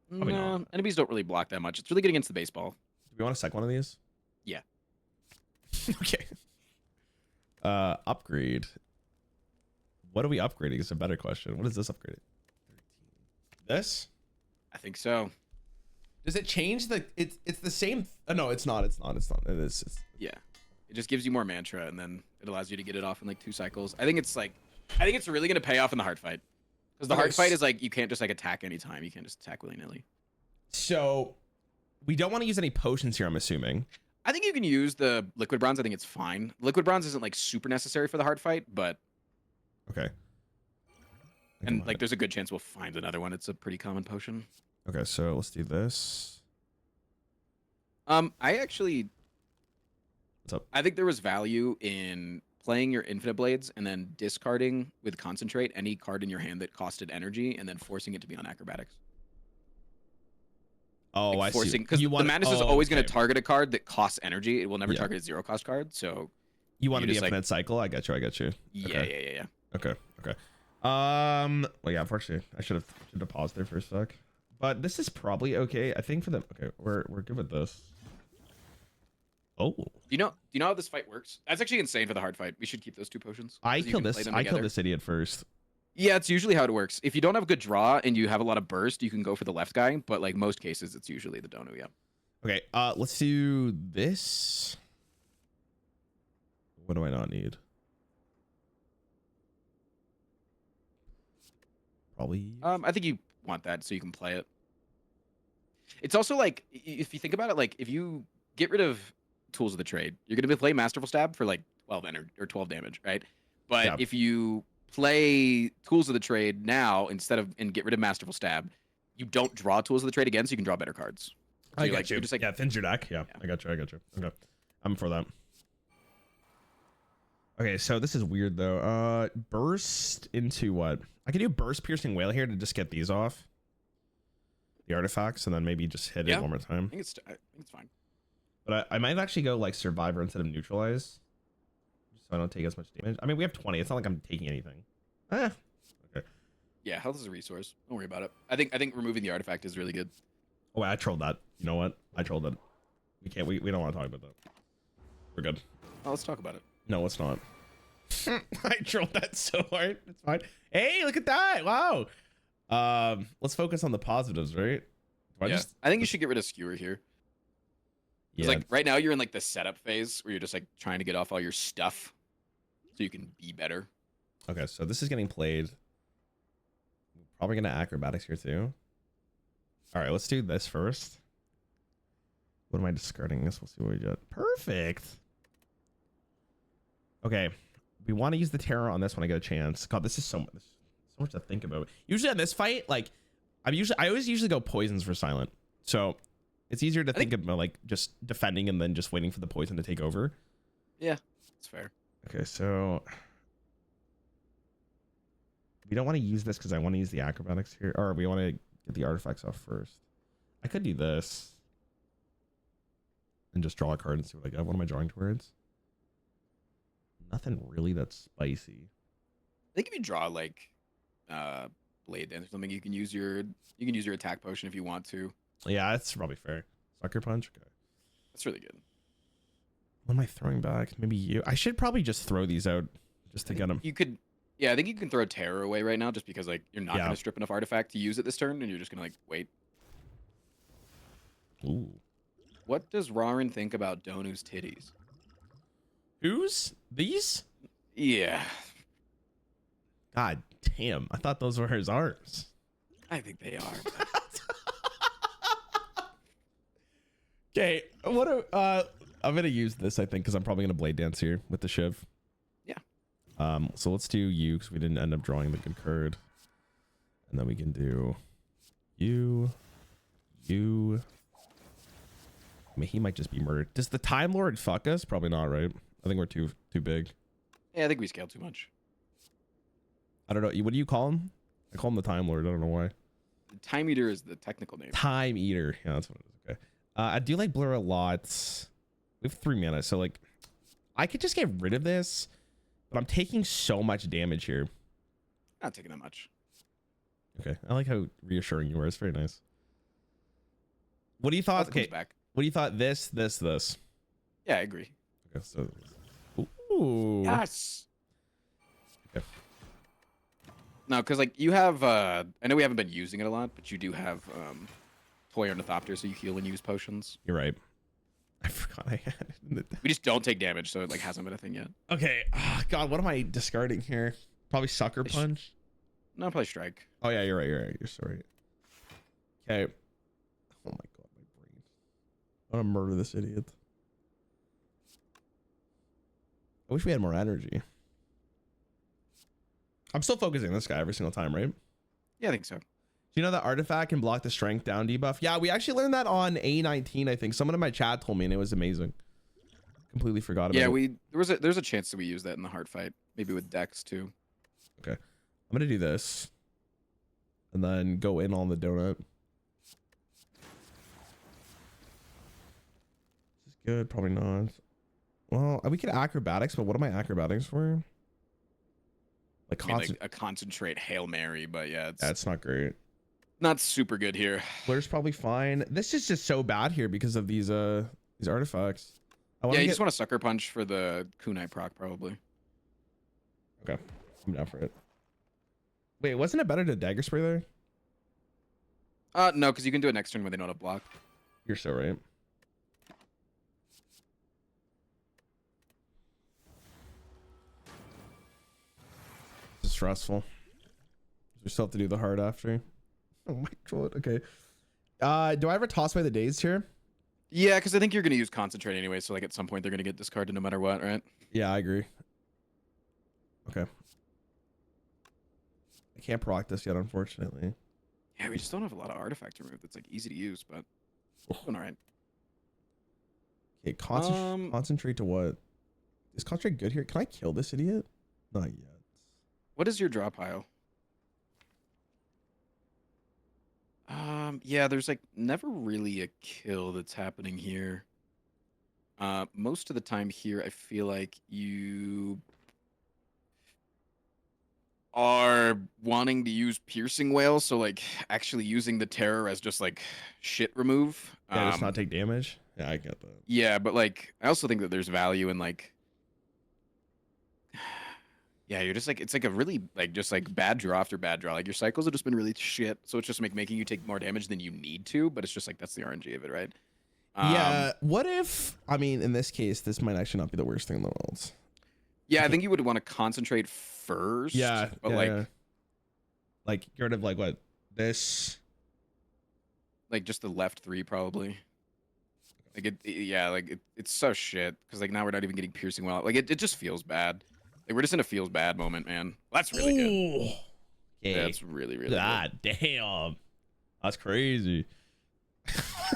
Probably No, not. enemies don't really block that much. It's really good against the baseball. Do we want to sec one of these? Yeah. Okay. Upgrade. What are we upgrading is a better question. What is this upgraded? 13. This? I think so. Does it change the it's the same no, it's not. It is. Yeah. It just gives you more mantra, and then it allows you to get it off in like 2 cycles. I think it's really gonna pay off in the hard fight. Because the hard fight is like you can't just like attack anytime. You can't just attack willy-nilly. So we don't want to use any potions here, I'm assuming. I think you can use the liquid bronze. I think it's fine. Liquid bronze isn't like super necessary for the hard fight, but okay. And like there's a good chance we'll find another one. It's a pretty common potion. Okay, so let's do this. I actually What's up? I think there was value in playing your infinite blades and then discarding with concentrate any card in your hand that costed energy and then forcing it to be on acrobatics. Oh, like I forcing, see. Because the madness is always going okay. to target a card that costs energy. It will never target a 0-cost card. So you want to be just, infinite cycle? I got you. Yeah, Okay. yeah. Okay. Well, yeah, unfortunately, I should have paused there for a sec. But this is probably okay. I think for the okay, we're good with this. Oh. Do you know how this fight works? That's actually insane for the hard fight. We should keep those 2 potions. I killed this idiot first. Yeah, it's usually how it works. If you don't have a good draw and you have a lot of burst, you can go for the left guy. But like most cases, it's usually the Donu. Yeah. Okay. Let's do this. What do I not need? Probably. I think you want that so you can play it. It's also like if you think about it, like if you get rid of Tools of the Trade, you're gonna play Masterful Stab for like 12 energy or 12 damage, right? But if you play Tools of the Trade now and get rid of Masterful Stab, you don't draw Tools of the Trade again, so you can draw better cards. So I got you. Just like, yeah, thins your deck. Yeah, I got you. Okay, I'm for that. Okay, so this is weird though. Burst into what? I can do Burst Piercing Whale here to just get these off. The artifacts, and then maybe just hit it one more time. I think it's fine. But I might actually go like Survivor instead of Neutralize, so I don't take as much damage. I mean, we have 20. It's not like I'm taking anything. Okay. Yeah, health is a resource. Don't worry about it. I think removing the artifact is really good. Oh, I trolled that. You know what? I trolled it. We can't. We don't want to talk about that. We're good. Oh, let's talk about it. No, it's not. I trolled that so hard. It's fine. Hey, look at that! Wow. Let's focus on the positives, right? I think you should get rid of Skewer here. Yeah. Like right now you're in like the setup phase where you're just like trying to get off all your stuff so you can be better. Okay, so this is getting played. Probably gonna acrobatics here too. All right, let's do this first. What am I discarding? This. We'll see what we get. Perfect. Okay, we want to use the terror on this when I get a chance. God, this is so much to think about. Usually on this fight, like I always usually go poisons for silent, so it's easier to think about like just defending and then just waiting for the poison to take over. Yeah, that's fair. Okay, so we don't want to use this because I want to use the acrobatics here, or we want to get the artifacts off first. I could do this and just draw a card and see what I got. What am I drawing towards? Nothing really that's spicy. I think if you draw like blade dance or something, you can use your attack potion if you want to. Yeah, that's probably fair. Sucker punch. Okay, that's really good. What am I throwing back? Maybe you. I should probably just throw these out just to get them. You could, yeah, I think you can throw Terror away right now just because like you're not Yeah. gonna strip enough artifact to use it this turn, and you're just gonna like wait. Ooh. What does Rarran think about Donu's titties? Whose? These? Yeah, God damn. I thought those were his arms. I think they are. Okay. What? I'm gonna use this, I think, because I'm probably gonna blade dance here with the shiv. Yeah. So let's do you because we didn't end up drawing the good card, and then we can do you. I mean, he might just be murdered. Does the Time Lord fuck us? Probably not, right? I think we're too big. Yeah, I think we scaled too much. I don't know. What do you call him? I call him the Time Lord. I don't know why. The Time Eater is the technical name. Time Eater. Yeah, that's what it is. Okay. I do like Blur a lot. We have 3 mana, so like, I could just get rid of this, but I'm taking so much damage here. Not taking that much. Okay. I like how reassuring you were. It's very nice. What do you thought? Okay. Back. What do you thought? This. Yeah, I agree. Okay. So. Ooh. Yes. Okay. No, because like you have, I know we haven't been using it a lot, but you do have Toy Ornithopter, so you heal when you use potions. You're right. I forgot I had it. We just don't take damage, so it like hasn't been a thing yet. Okay. Oh, God, what am I discarding here? Probably Sucker Punch. No, probably Strike. Oh yeah, you're right. You're so right. Okay. Oh my God, my brain. I'm gonna murder this idiot. I wish we had more energy. I'm still focusing on this guy every single time, right? Yeah, I think so. Do you know that artifact can block the strength down debuff? Yeah, we actually learned that on A19, I think. Someone in my chat told me, and it was amazing. Completely forgot about it. Yeah, there's a chance that we use that in the hard fight, maybe with Dex too. Okay, I'm gonna do this, and then go in on the donut. This is good, probably not. Well, we could acrobatics, but what am I acrobatics for? Like, I mean, like a concentrate Hail Mary, but yeah, that's not great. Not super good here. Blur's probably fine. This is just so bad here because of these artifacts. Yeah, you just want to Sucker Punch for the Kunai proc, probably. Okay, I'm down for it. Wait, wasn't it better to Dagger Spray there? No, because you can do it next turn when they don't have block. You're so right. This is stressful. We still have to do the hard after. Oh my God. Okay. Do I ever toss away the days here? Yeah, because I think you're going to use Concentrate anyway, so like at some point they're going to get discarded no matter what, right? Yeah, I agree. Okay. I can't proc this yet, unfortunately. Yeah, we just don't have a lot of artifact to remove that's like easy to use, but doing all right. Okay, concentrate to what? Is concentrate good here? Can I kill this idiot? Not yet. What is your draw pile? Yeah, there's like never really a kill that's happening here. Most of the time here, I feel like you are wanting to use Piercing Whale, so like actually using the Terror as just like shit remove. Yeah, just not take damage. Yeah, I get that. Yeah, but like I also think that there's value in like, yeah, you're just like, it's like a really like just like bad draw after bad draw. Like your cycles have just been really shit, so it's just like making you take more damage than you need to. But it's just like that's the RNG of it, right? Yeah. What if? I mean, in this case, this might actually not be the worst thing in the world. Yeah, I think you would want to concentrate first. Yeah, but like get rid of like what this, like just the left 3 probably. Like it's so shit because like now we're not even getting Piercing Well. Like it just feels bad. Like we're just in a feels bad moment, man. That's really good. Okay. That's really good. God damn, that's crazy.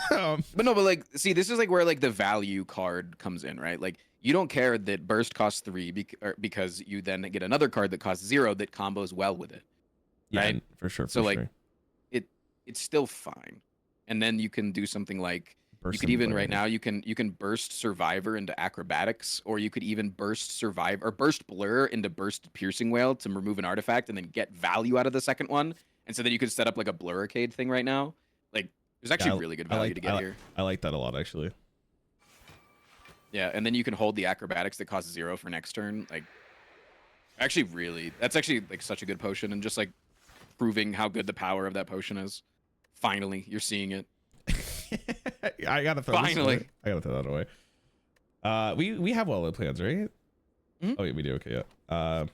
But like, see, this is like where like the value card comes in, right? Like you don't care that burst costs 3 because you then get another card that costs 0 that combos well with it, right? Yeah, for sure. So like, it's still fine, and then you can do something like Burst you could even right now you can burst Survivor into Acrobatics, or you could even burst Blur into burst Piercing Whale to remove an artifact and then get value out of the second one, and so then you could set up like a Blur Arcade thing right now. Like there's actually really good value to get here. I like that a lot, actually. Yeah, and then you can hold the acrobatics that cost 0 for next turn. Like, actually, really, that's actually like such a good potion, and just like proving how good the power of that potion is. Finally, you're seeing it. I gotta throw this away. I gotta throw that away. We have well-laid plans, right? Mm-hmm. Oh, yeah, we do. Okay, yeah.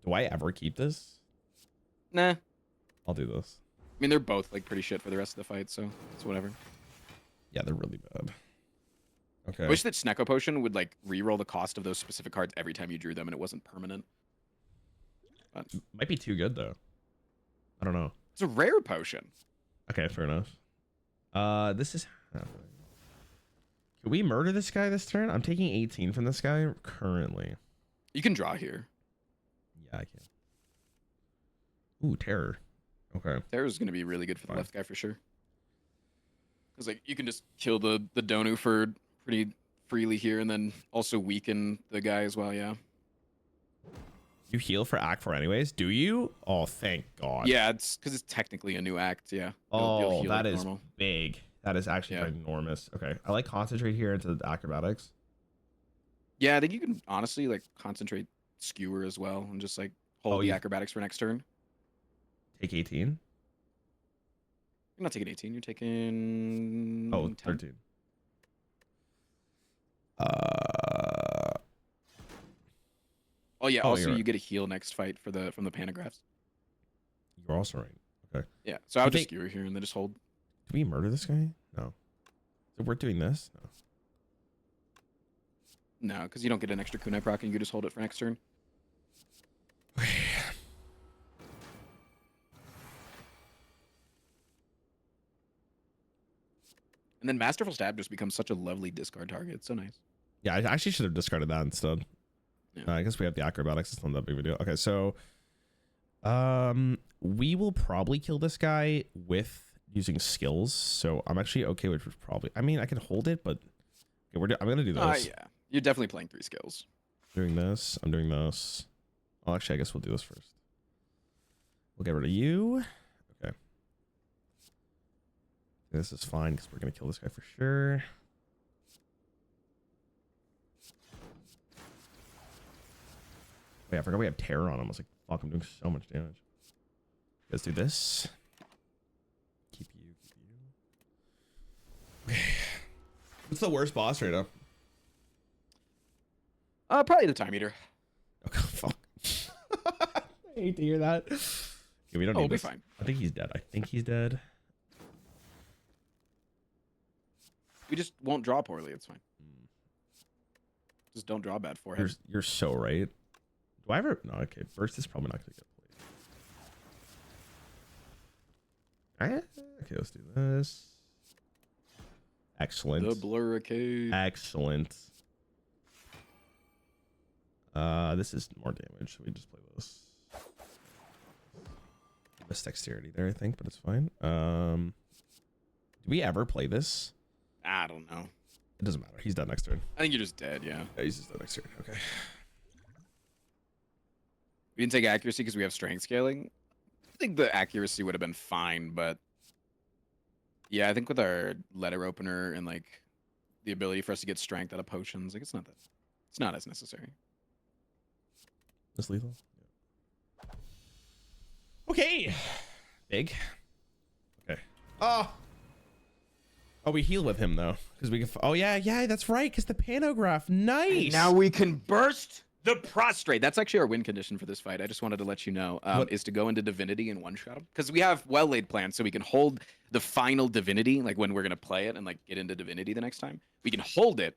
Do I ever keep this? Nah. I'll do this. I mean, they're both like pretty shit for the rest of the fight, so it's whatever. Yeah, they're really bad. Okay. I wish that Snecko Potion would like re-roll the cost of those specific cards every time you drew them, and it wasn't permanent. But might be too good though. I don't know. It's a rare potion. Okay, fair enough. This is. Can we murder this guy this turn? I'm taking 18 from this guy currently. You can draw here. Yeah, I can. Ooh, terror. Okay. Terror is going to be really good for the left guy for sure. Because like you can just kill the Donu for pretty freely here, and then also weaken the guy as well. Yeah. You heal for Act 4 anyways, do you? Oh, thank God. Yeah, it's because it's technically a new act. Yeah. You'll that is normal. Big. That is actually enormous. Okay, I like concentrate here into the acrobatics. Yeah, I think you can honestly like concentrate skewer as well, and just like hold the acrobatics for next turn. Take 18. You're not taking 18. You're taking 10. 13. Oh yeah. Also, you get a heal next fight for from the panagraphs. You're also right. Okay. Yeah. So I would just skewer here and then just hold. Did we murder this guy? No. So we're doing this? No. No, because you don't get an extra kunai proc, and you just hold it for next turn. And then Masterful Stab just becomes such a lovely discard target. It's so nice. Yeah, I actually should have discarded that instead. Yeah. I guess we have the acrobatics. It's not that big of a deal. Okay, so we will probably kill this guy with using skills. So I'm actually okay with probably. I mean, I can hold it, but okay, I'm gonna do this. Yeah, you're definitely playing 3 skills. Doing this. I'm doing this. Well, actually, I guess we'll do this first. We'll get rid of you. Okay. This is fine because we're gonna kill this guy for sure. Wait, I forgot we have terror on him. I was like, fuck, I'm doing so much damage. Let's do this. Keep you. Okay. What's the worst boss right now? Probably the Time Eater. Okay, fuck. I hate to hear that. Yeah, we don't need we'll this. Be fine. I think he's dead. We just won't draw poorly. It's fine. Just don't draw bad forehead. You're so right. Do I ever? No, okay. Burst is probably not going to get played. Okay, let's do this. Excellent. The Blurricade. Excellent. This is more damage, so we just play this. Less dexterity there, I think, but it's fine. Do we ever play this? I don't know. It doesn't matter. He's dead next turn. I think you're just dead, yeah. Yeah, he's just dead next turn. Okay. We didn't take accuracy because we have strength scaling. I think the accuracy would have been fine, but yeah, I think with our letter opener and like the ability for us to get strength out of potions, like it's not as necessary. This lethal? Yeah. Okay. Big. Okay. Oh, we heal with him though, because we can. Oh yeah, that's right. Because the panograph, nice. And now we can burst the prostrate. That's actually our win condition for this fight. I just wanted to let you know, is to go into divinity and one shot him, because we have well laid plans, so we can hold the final divinity, like when we're gonna play it and like get into divinity the next time. We can hold it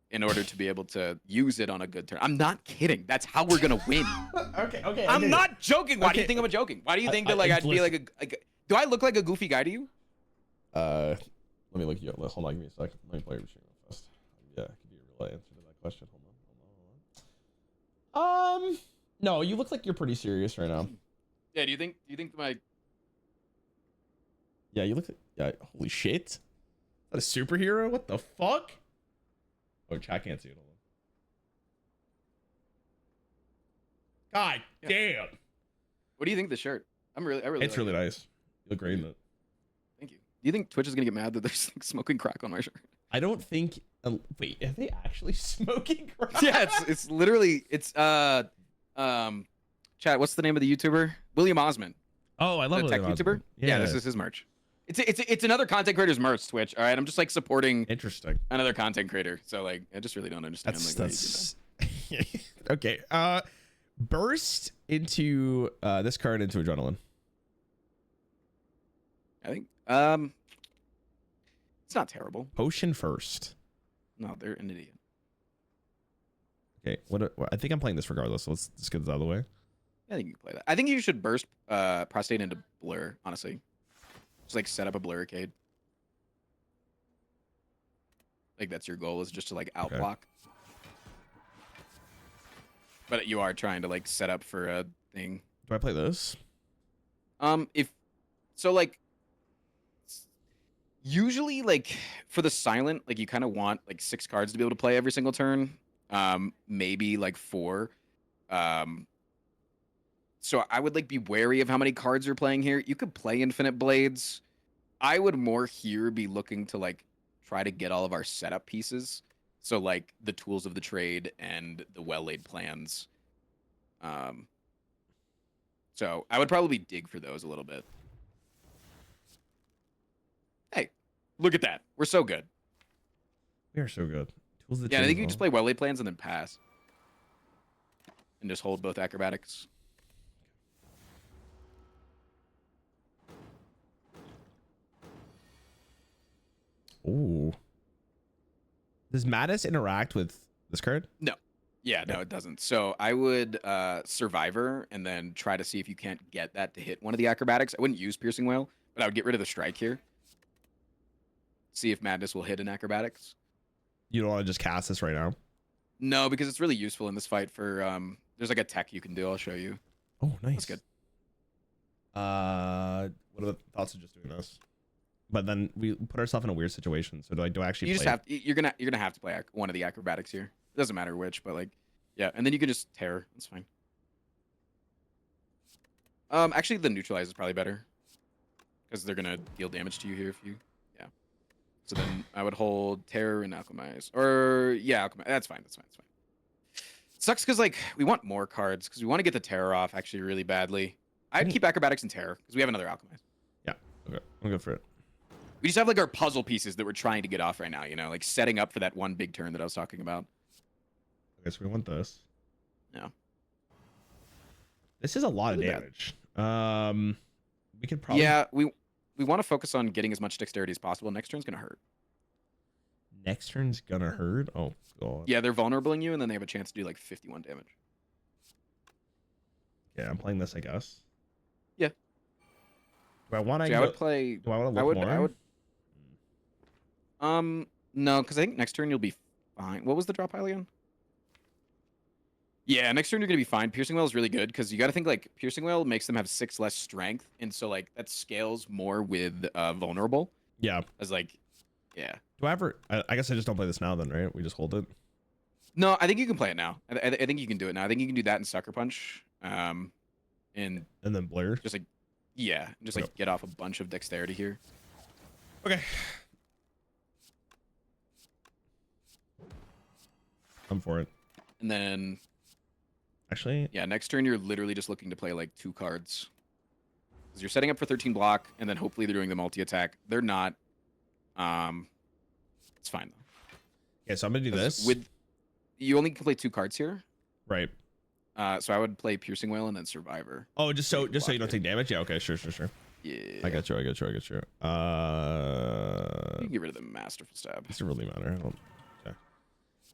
in order to be able to use it on a good turn. I'm not kidding. That's how we're gonna win. Okay. I'm not joking. Why do you think I'm joking? Why do you think that like I'd be like a? Do I look like a goofy guy to you? Let me look you up. Hold on, give me a second. Let me play your machine real fast. Yeah, it could be a real answer to that question. Hold on. No, you look like you're pretty serious right now. Yeah, do you think my... Yeah, you look like... Yeah, holy shit. Is that a superhero? What the fuck? Oh, chat can't see it. Hold on. God damn. What do you think of the shirt? I really It's really nice. You look great in it. Thank you. Do you think Twitch is gonna get mad that there's like smoking crack on my shirt? I don't think Wait, are they actually smoking crack? Yeah, it's literally chat. What's the name of the YouTuber? William Osmond, Oh, I love the tech William YouTuber. Osborne. Yeah, this is his merch. It's another content creator's merch. Twitch. All right, I'm just like supporting Interesting. another content creator. So like, I just really don't understand. That's okay. Burst into this card into adrenaline. I think it's not terrible. Potion first. No, they're an idiot. Okay, what I think I'm playing this regardless. So let's just get this out of the way. I think you can play that. I think you should burst prostate into blur. Honestly, just like set up a blur arcade. Like that's your goal, is just to like outblock. But you are trying to like set up for a thing. Do I play this? If so, like usually like for the silent, like you kind of want like 6 cards to be able to play every single turn. Maybe like 4. So I would like be wary of how many cards you're playing here. You could play Infinite Blades. I would more here be looking to like try to get all of our setup pieces. So like the tools of the trade and the well-laid plans. So I would probably dig for those a little bit. Hey, look at that. We're so good. We are so good. Tools of the Yeah, I trade think as you just well. play well-laid plans and then pass. And just hold both acrobatics. Ooh. Does Madness interact with this card? No. Yeah, no, it doesn't. So I would Survivor and then try to see if you can't get that to hit one of the acrobatics. I wouldn't use Piercing Wail, but I would get rid of the strike here. See if Madness will hit in acrobatics. You don't want to just cast this right now? No, because it's really useful in this fight for there's like a tech you can do. I'll show you. Oh, nice. That's good. What are the thoughts of just doing this? But then we put ourselves in a weird situation. So do I actually You play? just have you're gonna have to play one of the acrobatics here. It doesn't matter which, but like yeah, and then you can just tear. That's fine. Actually the neutralize is probably better. Because they're gonna deal damage to you here if you So then I would hold Terror and Alchemize. Or, yeah, Alchemize. That's fine. That's fine. That's fine. Sucks because, like, we want more cards because we want to get the Terror off actually really badly. I'd keep Acrobatics and Terror because we have another Alchemize. Yeah. Okay. I'm good for it. We just have, like, our puzzle pieces that we're trying to get off right now, you know? Like, setting up for that one big turn that I was talking about. Okay, so we want this. Yeah. This is a lot of Really damage. We could probably... Yeah, we want to focus on getting as much dexterity as possible. Next turn's going to hurt. Next turn's gonna hurt? Oh, God. Yeah, they're vulnerabling you, and then they have a chance to do, like, 51 damage. Yeah, I'm playing this, I guess. Yeah. Do I want to... I would play... Do I want to look more? I would... No, because I think next turn you'll be fine. What was the drop pile again? Yeah, next turn you're gonna be fine. Piercing Wail is really good because you got to think like Piercing Wail makes them have 6 less strength, and so like that scales more with vulnerable. Yeah. As like, yeah. Do I ever... I guess I just don't play this now then, right? We just hold it. No, I think you can play it now. I think you can do it now. I think you can do that in Sucker Punch, and then Blur. just like, yeah, just like get off a bunch of dexterity here. Okay. I'm for it. And then, actually, yeah, next turn you're literally just looking to play like 2 cards. Because you're setting up for 13 block, and then hopefully they're doing the multi-attack. They're not. It's fine though. Okay, so I'm gonna do this. You only can play 2 cards here. Right. So I would play Piercing Wail and then Survivor. Oh, just so you don't take damage? Yeah, okay, sure. Yeah. I got you. You can get rid of the Masterful Stab. Doesn't really matter. Okay.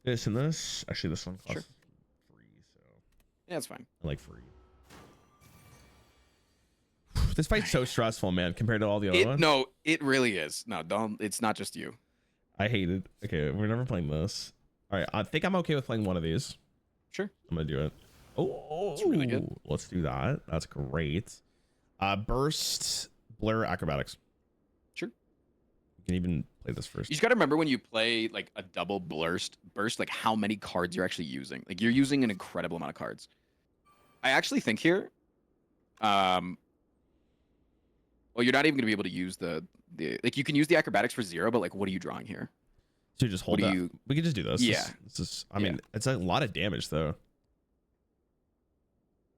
This and this. Actually, this one costs free, so Yeah, it's fine. I like free. This fight's so stressful, man, compared to all the other ones. No, it really is. No, don't. It's not just you. I hate it. Okay, we're never playing this. All right, I think I'm okay with playing one of these. Sure. I'm gonna do it. Oh, it's really good. Let's do that. That's great. Burst, Blur, Acrobatics. Sure. You can even play this first. You just gotta remember when you play like a double burst, like how many cards you're actually using. Like you're using an incredible amount of cards. I actually think here, well, you're not even gonna be able to use the like you can use the acrobatics for 0, but like what are you drawing here? So you just hold What do that. you- We can just do this. Yeah. This is. I mean, it's a lot of damage though.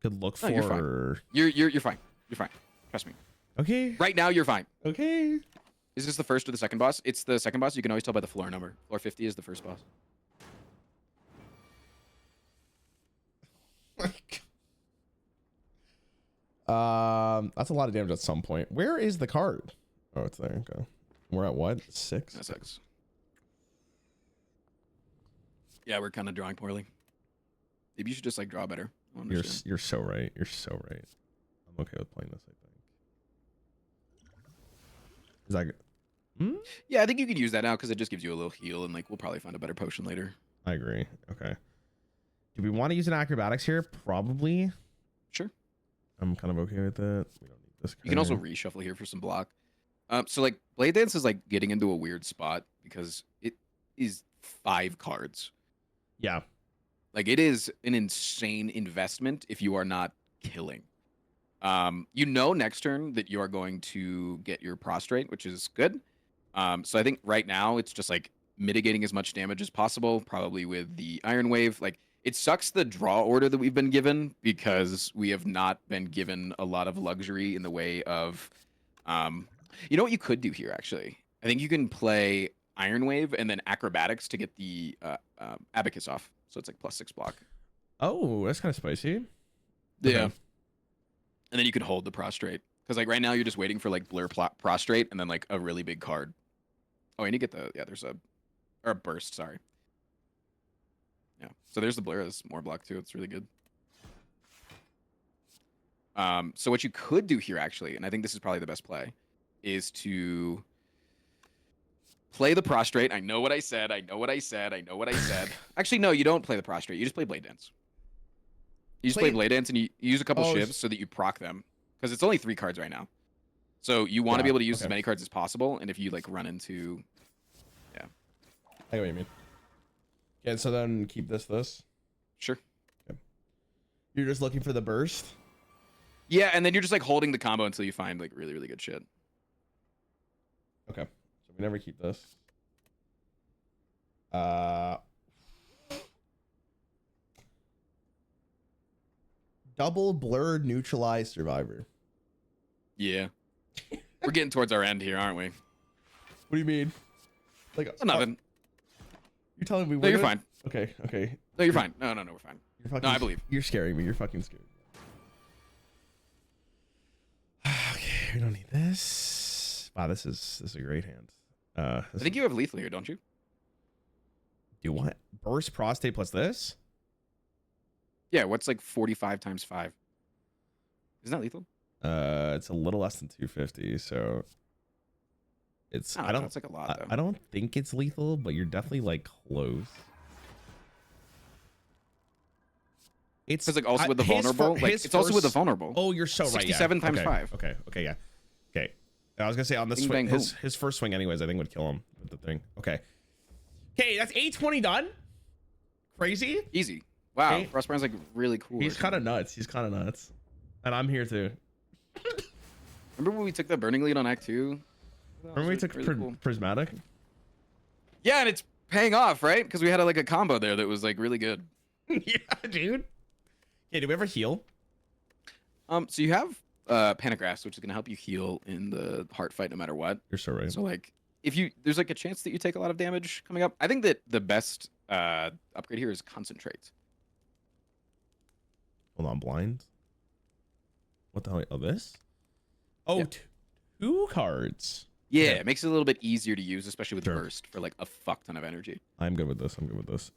Could look No, for. you're fine. You're fine. Trust me. Okay. Right now, you're fine. Okay. Is this the first or the second boss? It's the second boss. You can always tell by the floor number. Floor 50 is the first boss. That's a lot of damage at some point. Where is the card? Oh, it's there. Okay. We're at what? 6? That sucks. Yeah, we're kind of drawing poorly. Maybe you should just like draw better. I don't understand. You're so right. You're so right. I'm okay with playing this, I think. Is that good? Yeah, I think you can use that now because it just gives you a little heal, and like we'll probably find a better potion later. I agree. Okay. Do we want to use an acrobatics here? Probably. Sure. I'm kind of okay with it. We don't need this guy. You can also reshuffle here for some block. So like Blade Dance is like getting into a weird spot because it is 5 cards. Yeah. Like it is an insane investment if you are not killing. You know next turn that you are going to get your prostrate, which is good. So I think right now it's just like mitigating as much damage as possible, probably with the Iron Wave. Like it sucks the draw order that we've been given because we have not been given a lot of luxury in the way of you know what you could do here actually? I think you can play Iron Wave and then acrobatics to get the abacus off. So it's like +6 block. Oh, that's kind of spicy. Yeah. Okay. And then you can hold the prostrate. Because like right now you're just waiting for like blur prostrate and then like a really big card. Oh, and you get the there's a burst, sorry. Yeah. So there's the blur, there's more block too. It's really good. So what you could do here actually, and I think this is probably the best play, is to play the prostrate. I know what I said. Actually, no, you don't play the prostrate. You just play Blade Dance. You just play Blade Dance and you use a couple shivs so that you proc them. Because it's only 3 cards right now. So you want to be able to use as many cards as possible. And if you like run into... Yeah. I know what you mean. Okay, so then keep this. Sure. Okay. You're just looking for the burst? Yeah, and then you're just like holding the combo until you find like really, really good shit. Okay. So we never keep this. Double blurred neutralized survivor. Yeah. We're getting towards our end here, aren't we? What do you mean? Like Nothing. You're telling me No, you're fine. Okay. No, you're fine. No, we're fine. You're fucking, no, I believe. You're scaring me. You're fucking scared. Okay, we don't need this. Wow, this is a great hand. I think you have lethal here, don't you? Do what? Burst prostate plus this? Yeah, what's like 45 times 5? Isn't that lethal? It's a little less than 250, so it's I don't know, it's like a lot though. I don't think it's lethal, but you're definitely like close. It's like also with the vulnerable. It's also with the vulnerable. Oh, you're so right. 67 times 5. Okay, yeah. Okay. I was gonna say on this swing, his first swing, anyways, I think would kill him with the thing. Okay, that's 820 done. Crazy. Easy. Wow, Frostburn's like really cool. He's kind of nuts. And I'm here too. Remember when we took the burning lead on Act 2? Remember we took really cool. Prismatic? Yeah, and it's paying off, right? Because we had like a combo there that was like really good. Yeah, dude. Yeah, do we ever heal? So you have Panagrass, which is gonna help you heal in the heart fight no matter what. You're so right. So like there's like a chance that you take a lot of damage coming up. I think that the best upgrade here is Concentrate. Hold on, blind. What the hell? Oh, this? Oh, yeah. 2 cards. Yeah, Okay. it makes it a little bit easier to use, especially with Burst for like a fuck ton of energy. I'm good with this.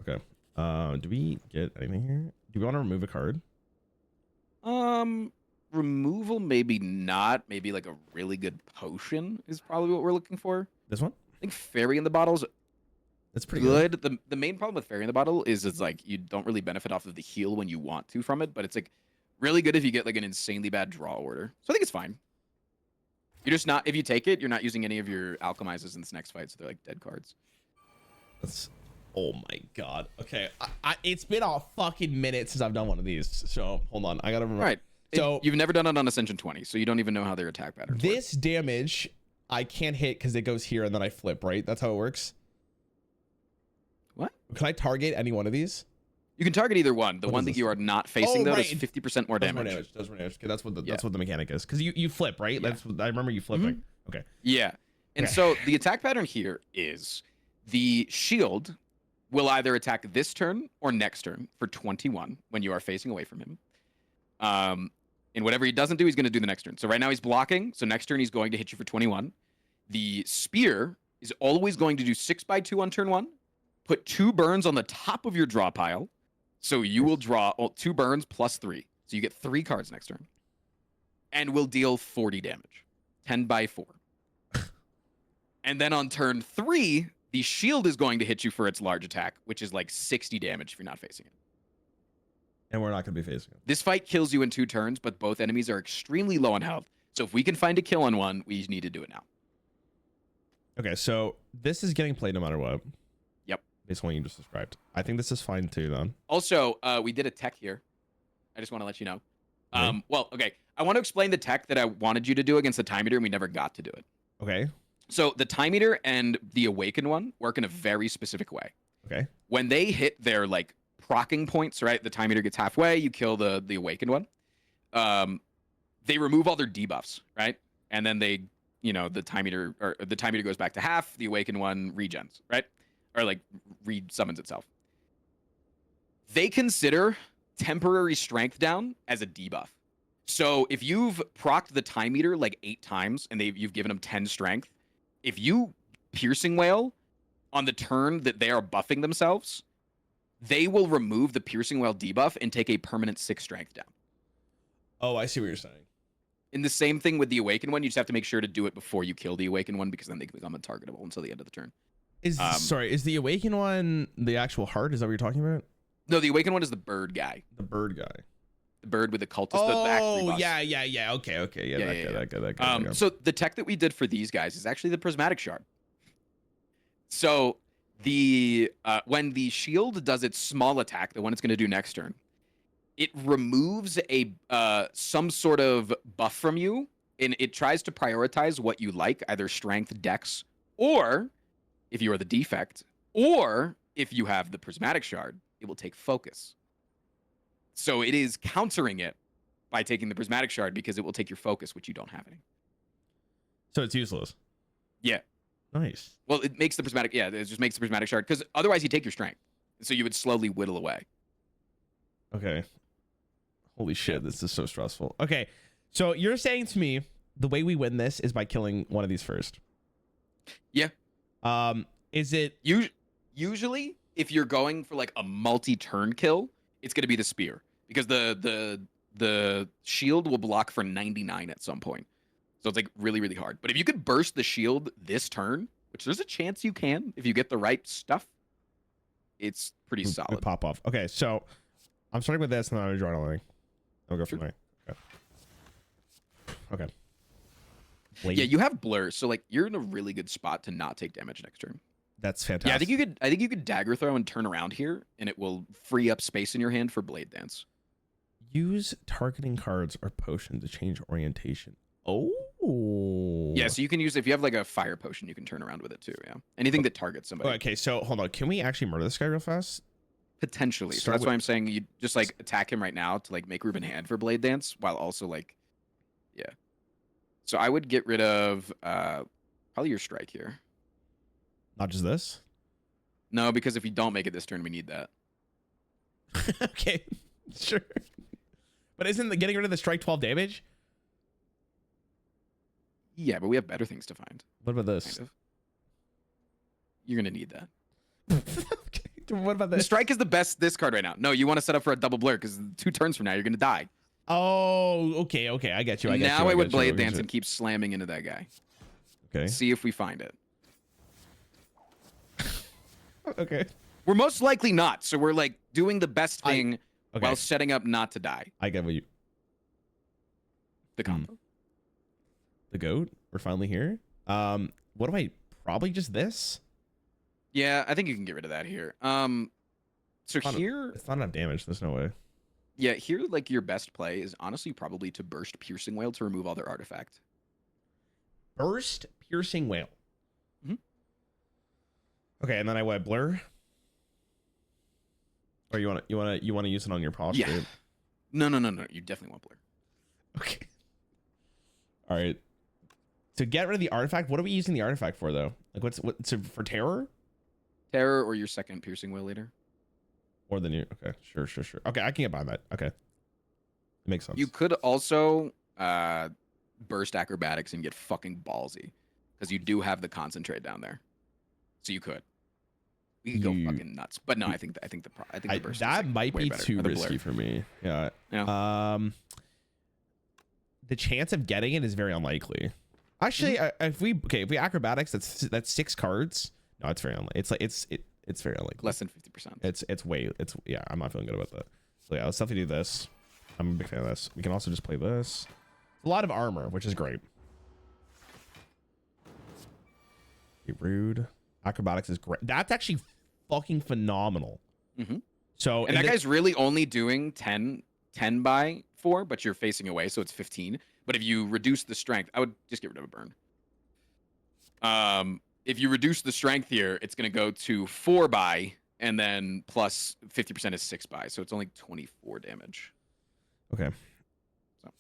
Okay. Do we get anything here? Do we want to remove a card? Removal, maybe not. Maybe like a really good potion is probably what we're looking for. This one? I think Fairy in the Bottle's That's pretty good. The main problem with Fairy in the Bottle is it's like you don't really benefit off of the heal when you want to from it, but it's like really good if you get like an insanely bad draw order. So I think it's fine. You're just not, if you take it, you're not using any of your alchemizes in this next fight, so they're like dead cards. Oh my god. Okay, it's been a fucking minute since I've done one of these, so hold on, I gotta remember. Right. So you've never done it on Ascension 20, so you don't even know how their attack patterns work. This damage I can't hit because it goes here and then I flip, right? That's how it works. What? Can I target any one of these? You can target either one. The What one is that this? you are not facing, though, right. does 50% more Does damage. Does more damage. Okay, that's what the Yeah. that's what the mechanic is. Because you flip, right? Yeah. That's I remember you flipping. Okay. Yeah. And Okay. so the attack pattern here is the shield will either attack this turn or next turn for 21 when you are facing away from him. And whatever he doesn't do, he's going to do the next turn. So right now he's blocking. So next turn he's going to hit you for 21. The spear is always going to do 6x2 on turn 1. Put 2 burns on the top of your draw pile. So you will draw 2 burns plus 3. So you get 3 cards next turn. And will deal 40 damage. 10x4. And then on turn 3, the shield is going to hit you for its large attack, which is like 60 damage if you're not facing it. And we're not going to be facing it. This fight kills you in 2 turns, but both enemies are extremely low on health. So if we can find a kill on one, we need to do it now. Okay, so this is getting played no matter what. Yep. Based on what you just described. I think this is fine too, then. Also, we did a tech here. I just want to let you know. Okay. Well, okay. I want to explain the tech that I wanted you to do against the time meter, and we never got to do it. Okay. So the time meter and the awakened one work in a very specific way. Okay. When they hit their like procking points, right? The time meter gets halfway, you kill the awakened one. They remove all their debuffs, right? And then they, the time meter goes back to half, the awakened one regens, right? Or like re-summons itself. They consider temporary strength down as a debuff. So if you've procced the time meter like 8 times and you've given them 10 strength, if you piercing wail on the turn that they are buffing themselves, they will remove the piercing wail debuff and take a permanent 6 strength down. Oh, I see what you're saying. And the same thing with the awakened one, you just have to make sure to do it before you kill the awakened one, because then they become untargetable until the end of the turn. Is the awakened one the actual heart? Is that what you're talking about? No, the awakened one is the bird guy. The bird guy. The bird with the cultist. Oh, yeah. Okay. Yeah, that guy. So the tech that we did for these guys is actually the prismatic shard. So the when the shield does its small attack, the one it's going to do next turn, it removes a some sort of buff from you, and it tries to prioritize what you like, either strength, dex, or if you are the defect, or if you have the prismatic shard, it will take focus. So it is countering it by taking the prismatic shard because it will take your focus, which you don't have any. So it's useless. Yeah. Nice. Well, it makes the prismatic. Yeah, it just makes the prismatic shard, because otherwise you take your strength, so you would slowly whittle away. Okay. Holy shit, this is so stressful. Okay, so you're saying to me the way we win this is by killing one of these first? Yeah. Is it usually if you're going for like a multi-turn kill, it's going to be the spear, because the shield will block for 99 at some point. So it's like really, really hard. But if you could burst the shield this turn, which there's a chance you can if you get the right stuff, it's pretty solid. We pop off. Okay, so I'm starting with this, and then I'm drawing a line. I'll go from there. Okay. Yeah, you have blur, so like you're in a really good spot to not take damage next turn. That's fantastic. Yeah, I think you could dagger throw and turn around here, and it will free up space in your hand for blade dance. Use targeting cards or potion to change orientation. Oh. Yeah, so you can use, if you have like a fire potion, you can turn around with it too. Yeah, anything that targets somebody. Okay, so hold on. Can we actually murder this guy real fast? Potentially. So that's why I'm saying you just like attack him right now to like make Ruben hand for blade dance, while also like, yeah. So I would get rid of probably your strike here. Not just this? No, because if you don't make it this turn, we need that. Okay, sure. But isn't the getting rid of the strike 12 damage? Yeah, but we have better things to find. What about this? Kind of. You're going to need that. Okay. What about this? The strike is the best this card right now. No, you want to set up for a double blur, because 2 turns from now, you're going to die. Oh, okay. I get you. I would blade dance and keep slamming into that guy. Okay. See if we find it. Okay. We're most likely not, so we're like doing the best thing while setting up not to die. I get what you... The combo. The goat? We're finally here. What do I... Probably just this? Yeah, I think you can get rid of that here. So here... It's not enough damage. There's no way. Yeah, here, like, your best play is honestly probably to burst Piercing Wail to remove all their artifact. Burst Piercing Wail. Mm-hmm. Okay, and then I what? Blur? Or you want to use it on your posture? Yeah. No. You definitely want blur. Okay. All right. To get rid of the artifact, what are we using the artifact for though? Like for terror? Terror or your second piercing will later. More than you. Okay. Sure. Okay, I can get behind that. Okay. It makes sense. You could also burst acrobatics and get fucking ballsy because you do have the concentrate down there. So you could. We could go fucking nuts. But no, I think the burst that is might way be better. too Or the risky blur. for me. Yeah. Yeah. The chance of getting it is very unlikely. Actually, if we acrobatics, that's 6 cards. No, it's very unlikely. It's very unlikely. Less than 50%. Yeah, I'm not feeling good about that. So yeah, let's definitely do this. I'm a big fan of this. We can also just play this. A lot of armor, which is great. Be rude. Acrobatics is great. That's actually fucking phenomenal. Mm-hmm. So and that guy's really only doing 10 by 4, but you're facing away, so it's 15. But if you reduce the strength, I would just get rid of a burn. If you reduce the strength here, it's going to go to 4 by, and then plus 50% is 6 by, so it's only 24 damage. Okay. So.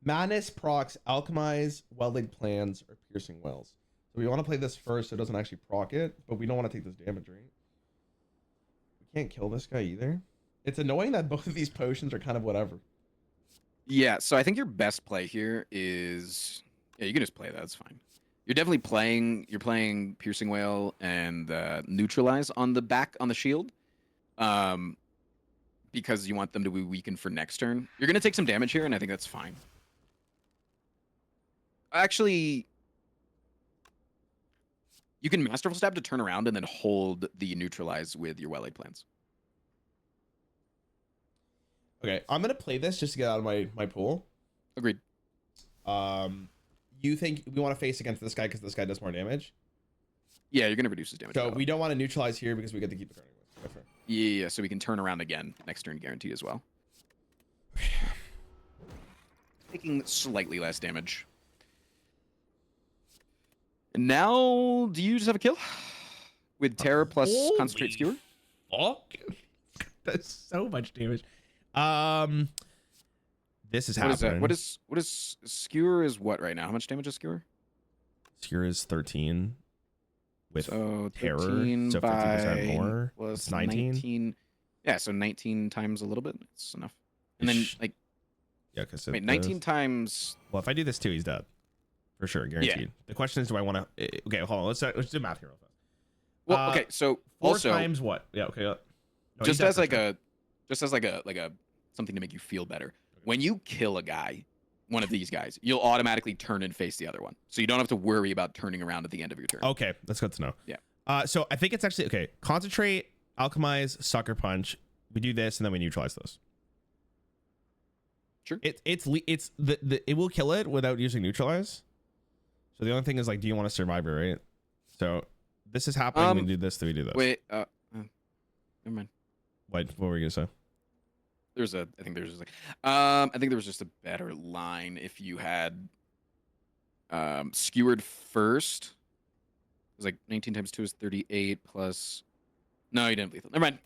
Madness procs alchemize, welded plans, or piercing wells. So we want to play this first so it doesn't actually proc it, but we don't want to take this damage, right? We can't kill this guy either. It's annoying that both of these potions are kind of whatever. Yeah, so I think your best play here is... Yeah, you can just play that. That's fine. You're definitely playing... You're playing Piercing Whale and Neutralize on the back, on the shield. Because you want them to be weakened for next turn. You're going to take some damage here, and I think that's fine. Actually... You can Masterful Stab to turn around and then hold the Neutralize with your Well-Laid Plans. Okay, I'm gonna play this just to get out of my pool. Agreed. You think we want to face against this guy because this guy does more damage? Yeah, you're gonna reduce his damage. So we don't want to neutralize here because we get to keep the card anyways. Yeah, so we can turn around again next turn, guaranteed as well. Taking slightly less damage. And now, do you just have a kill with Terror plus Concentrate Skewer? Fuck, that's so much damage. This is happening. What is Skewer is what right now? How much damage is Skewer? Skewer is 13 with Terror, 13 so 50% more. Plus it's 19. Yeah, so 19 times a little bit. It's enough. And then like yeah, because wait, 19 times. Well, if I do this too, he's dead for sure, guaranteed. Yeah. The question is, do I want to? Okay, hold on. Let's do math here real fast. Well, okay, so 4 also times what? Yeah, okay. No, just as like a something to make you feel better. Okay. When you kill a guy, one of these guys, you'll automatically turn and face the other one, so you don't have to worry about turning around at the end of your turn. Okay, that's good to know. Yeah. So I think it's actually okay. Concentrate, alchemize, sucker punch. We do this and then we neutralize those. Sure. It will kill it without using neutralize. So the only thing is like, do you want to survive it, right? So this is happening. We do this. Then we do this. Wait. Never mind. What were you gonna say? I think there was just a better line if you had skewered first. It was like 19 times 2 is 38 plus. No, you didn't lethal. Never mind.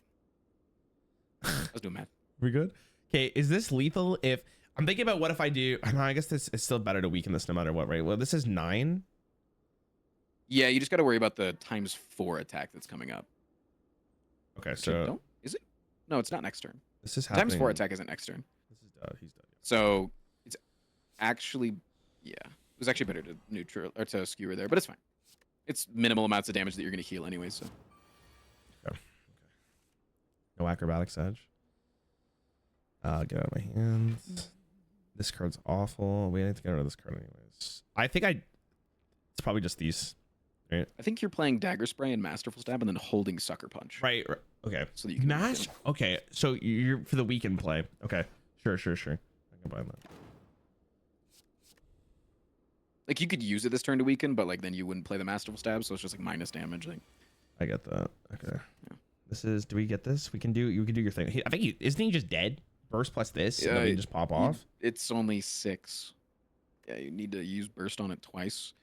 I was doing math. We good? Okay, is this lethal? If I'm thinking about what if I do, I guess this is still better to weaken this no matter what, right? Well, this is 9. Yeah, you just got to worry about the ×4 attack that's coming up. Okay, so is it? No, it's not next turn. This is happening. ×4 attack isn't next turn. This is done. He's done. So it's actually, yeah, it was actually better to neutral or to skewer there, but it's fine. It's minimal amounts of damage that you're going to heal anyway. So. Okay. No acrobatics edge. Get out of my hands. This card's awful. We need to get rid of this card anyways. I think it's probably just these. Right? I think you're playing Dagger Spray and Masterful Stab and then holding Sucker Punch. Right. Okay. So that you can okay. So you're for the weekend play. Okay. Sure. I can buy that. Like you could use it this turn to weaken, but like then you wouldn't play the Masterful Stab, so it's just like minus damage. Like. I get that. Okay. Yeah. This is. Do we get this? You can do your thing. I think isn't he just dead? Burst plus this, and then we just pop off. It's only 6. Yeah, you need to use burst on it twice.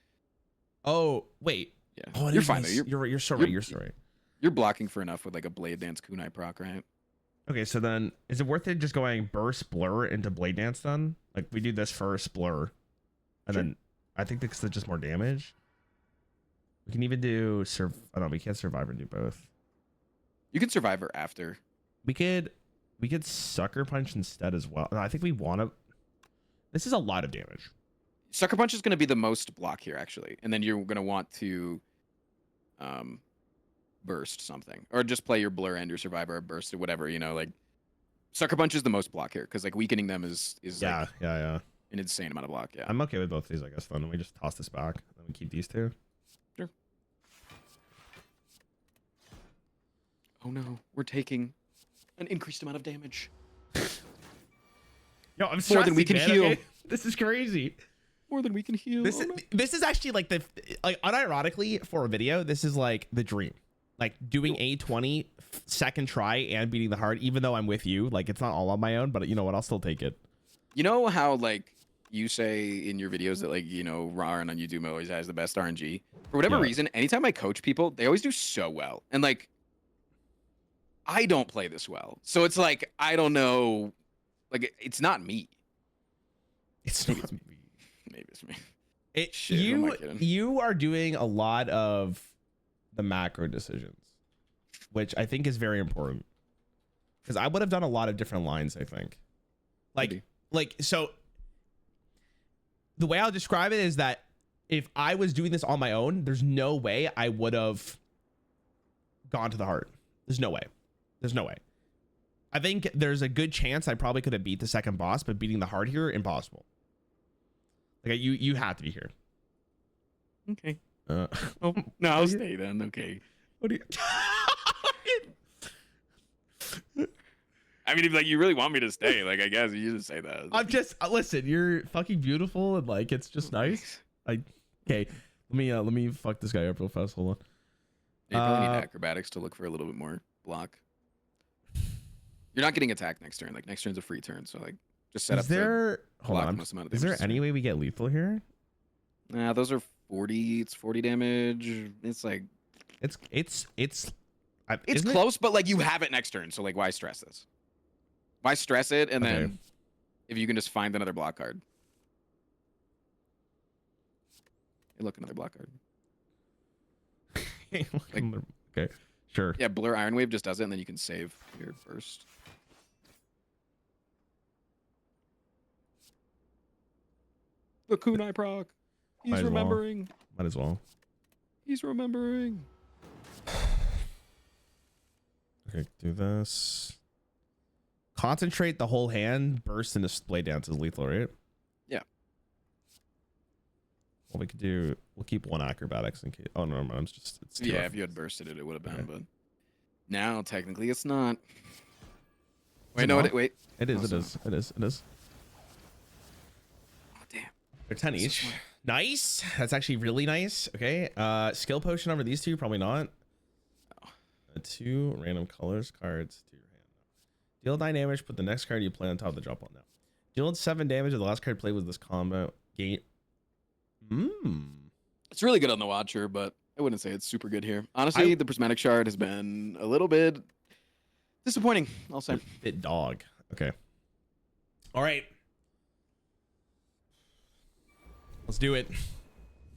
Oh wait. Yeah, Oh, you're fine though. You're right. You're so right. You're so right. You're blocking for enough with like a Blade Dance Kunai proc, right? Okay, so then is it worth it just going burst blur into Blade Dance then? Like we do this first blur, and then I think because it's just more damage. We can even do I don't know, we can't survive and do both. You can Survivor after. We could Sucker Punch instead as well. No, I think we want to. This is a lot of damage. Sucker Punch is going to be the most block here actually, and then you're going to want to burst something, or just play your blur and your survivor, or burst or whatever, you know, like Sucker Punch is the most block here because like weakening them is yeah, like yeah an insane amount of block. Yeah, I'm okay with both of these, I guess. Then we just toss this back and we keep these two. Sure. Oh no, we're taking an increased amount of damage. Yo, I'm more than we can heal. Okay? This is crazy. More than we can heal. This is actually like unironically for a video, this is like the dream. Like doing a 20 second try and beating the hard, even though I'm with you. Like it's not all on my own, but you know what? I'll still take it. You know how like you say in your videos that like, you know, Rarran on YouTube always has the best RNG. For whatever reason, anytime I coach people, they always do so well. And like, I don't play this well. So it's like, I don't know. Like, it's not me. It's not me. Maybe it's me. Shit, you are doing a lot of the macro decisions, which I think is very important. Because I would have done a lot of different lines, I think. So the way I'll describe it is that if I was doing this on my own, there's no way I would have gone to the heart. There's no way. There's no way. I think there's a good chance I probably could have beat the second boss, but beating the heart here, impossible. Like you have to be here. Okay. Oh no, I'll stay then. Okay. What do you? I mean, if like you really want me to stay, like I guess you just say that. I'm just listen. You're fucking beautiful, and like it's just nice. Okay. Let me fuck this guy up real fast. Hold on. You probably need acrobatics to look for a little bit more block. You're not getting attacked next turn. Like next turn's a free turn, so like just set up. Hold on. Is there any way we get lethal here? Nah, those are 40. It's 40 damage. It's like it's close, but like you have it next turn, so like why stress this? Why stress it? And then if you can just find another block card. Hey, look, another block card. Okay, sure. Yeah, Blur Iron Wave just does it, and then you can save your burst. The Kunai proc. He's remembering. Might as well. He's remembering. Okay, do this. Concentrate the whole hand. Burst into Blade Dance is lethal, right? Yeah. Well, we could do. We'll keep one acrobatics in case. Oh no, it's just. It's yeah, if you had bursted it, it would have been. But now technically, it's not. Wait, no, wait. It is. It is. It is. It is. Oh damn. They're 10 each. Nice. That's actually really nice. Okay. Skill potion over these two, probably not. Oh. 2 random colors cards to your hand. Deal 9 damage. Put the next card you play on top of the drop on now. Deal 7 damage. Of the last card played with this combo. Game. It's really good on the Watcher, but I wouldn't say it's super good here. Honestly, the Prismatic Shard has been a little bit disappointing, I'll say. Bit dog. Okay. All right. Let's do it.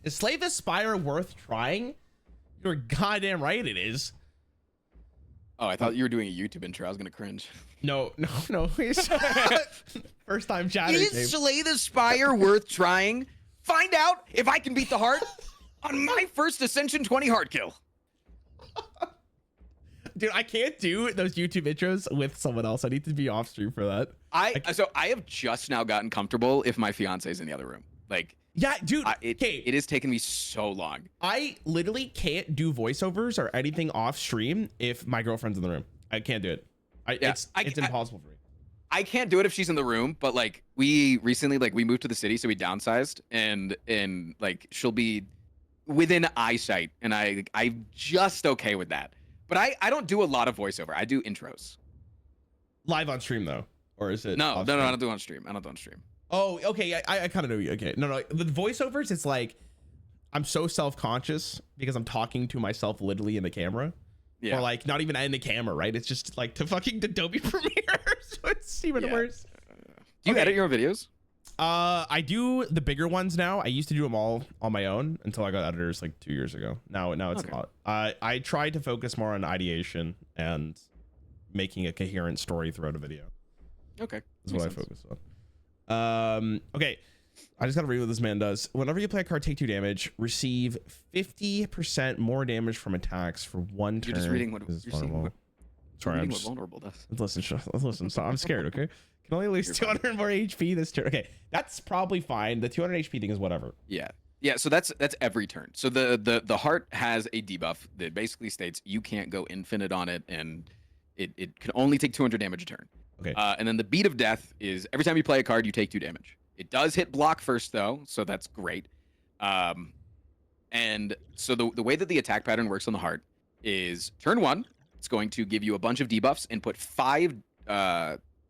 Is Slay the Spire worth trying? You're goddamn right it is. Oh, I thought you were doing a YouTube intro. I was going to cringe. No. First time chatter. Is Slay the Spire worth trying? Find out if I can beat the heart on my first Ascension 20 hard kill. Dude, I can't do those YouTube intros with someone else. I need to be off stream for that. So I have just now gotten comfortable if my fiance is in the other room. Like, yeah, dude. It has taken me so long. I literally can't do voiceovers or anything off stream if my girlfriend's in the room. I can't do it. It's impossible for me. I can't do it if she's in the room, but like we recently we moved to the city, so we downsized, and like she'll be within eyesight, and I'm just okay with that. But I don't do a lot of voiceover. I do intros. Live on stream though, or is it? No, I don't do it on stream. I don't do it on stream. Oh, okay. I kind of know you. Okay, no. The voiceovers, it's like I'm so self-conscious because I'm talking to myself literally in the camera. Or like not even in the camera, right? It's just like to fucking Adobe Premiere. So it's even worse. Do you edit your own videos? I do the bigger ones now. I used to do them all on my own until I got editors like 2 years ago. Now it's not. I tried to focus more on ideation and making a coherent story throughout a video. Okay. That's what I focus on. Okay. I just gotta read what this man does. Whenever you play a card, take 2 damage, receive 50% more damage from attacks for 1 turn. You're just reading what you're seeing. Sorry, I'm what just vulnerable does. Listen. So I'm scared. Okay, can only lose 200 more HP this turn. Okay, that's probably fine. The 200 HP thing is whatever. Yeah. So that's every turn. So the heart has a debuff that basically states you can't go infinite on it, and it can only take 200 damage a turn. Okay. And then the beat of death is every time you play a card, you take 2 damage. It does hit block first though, so that's great. And so the way that the attack pattern works on the heart is turn 1, it's going to give you a bunch of debuffs and put 5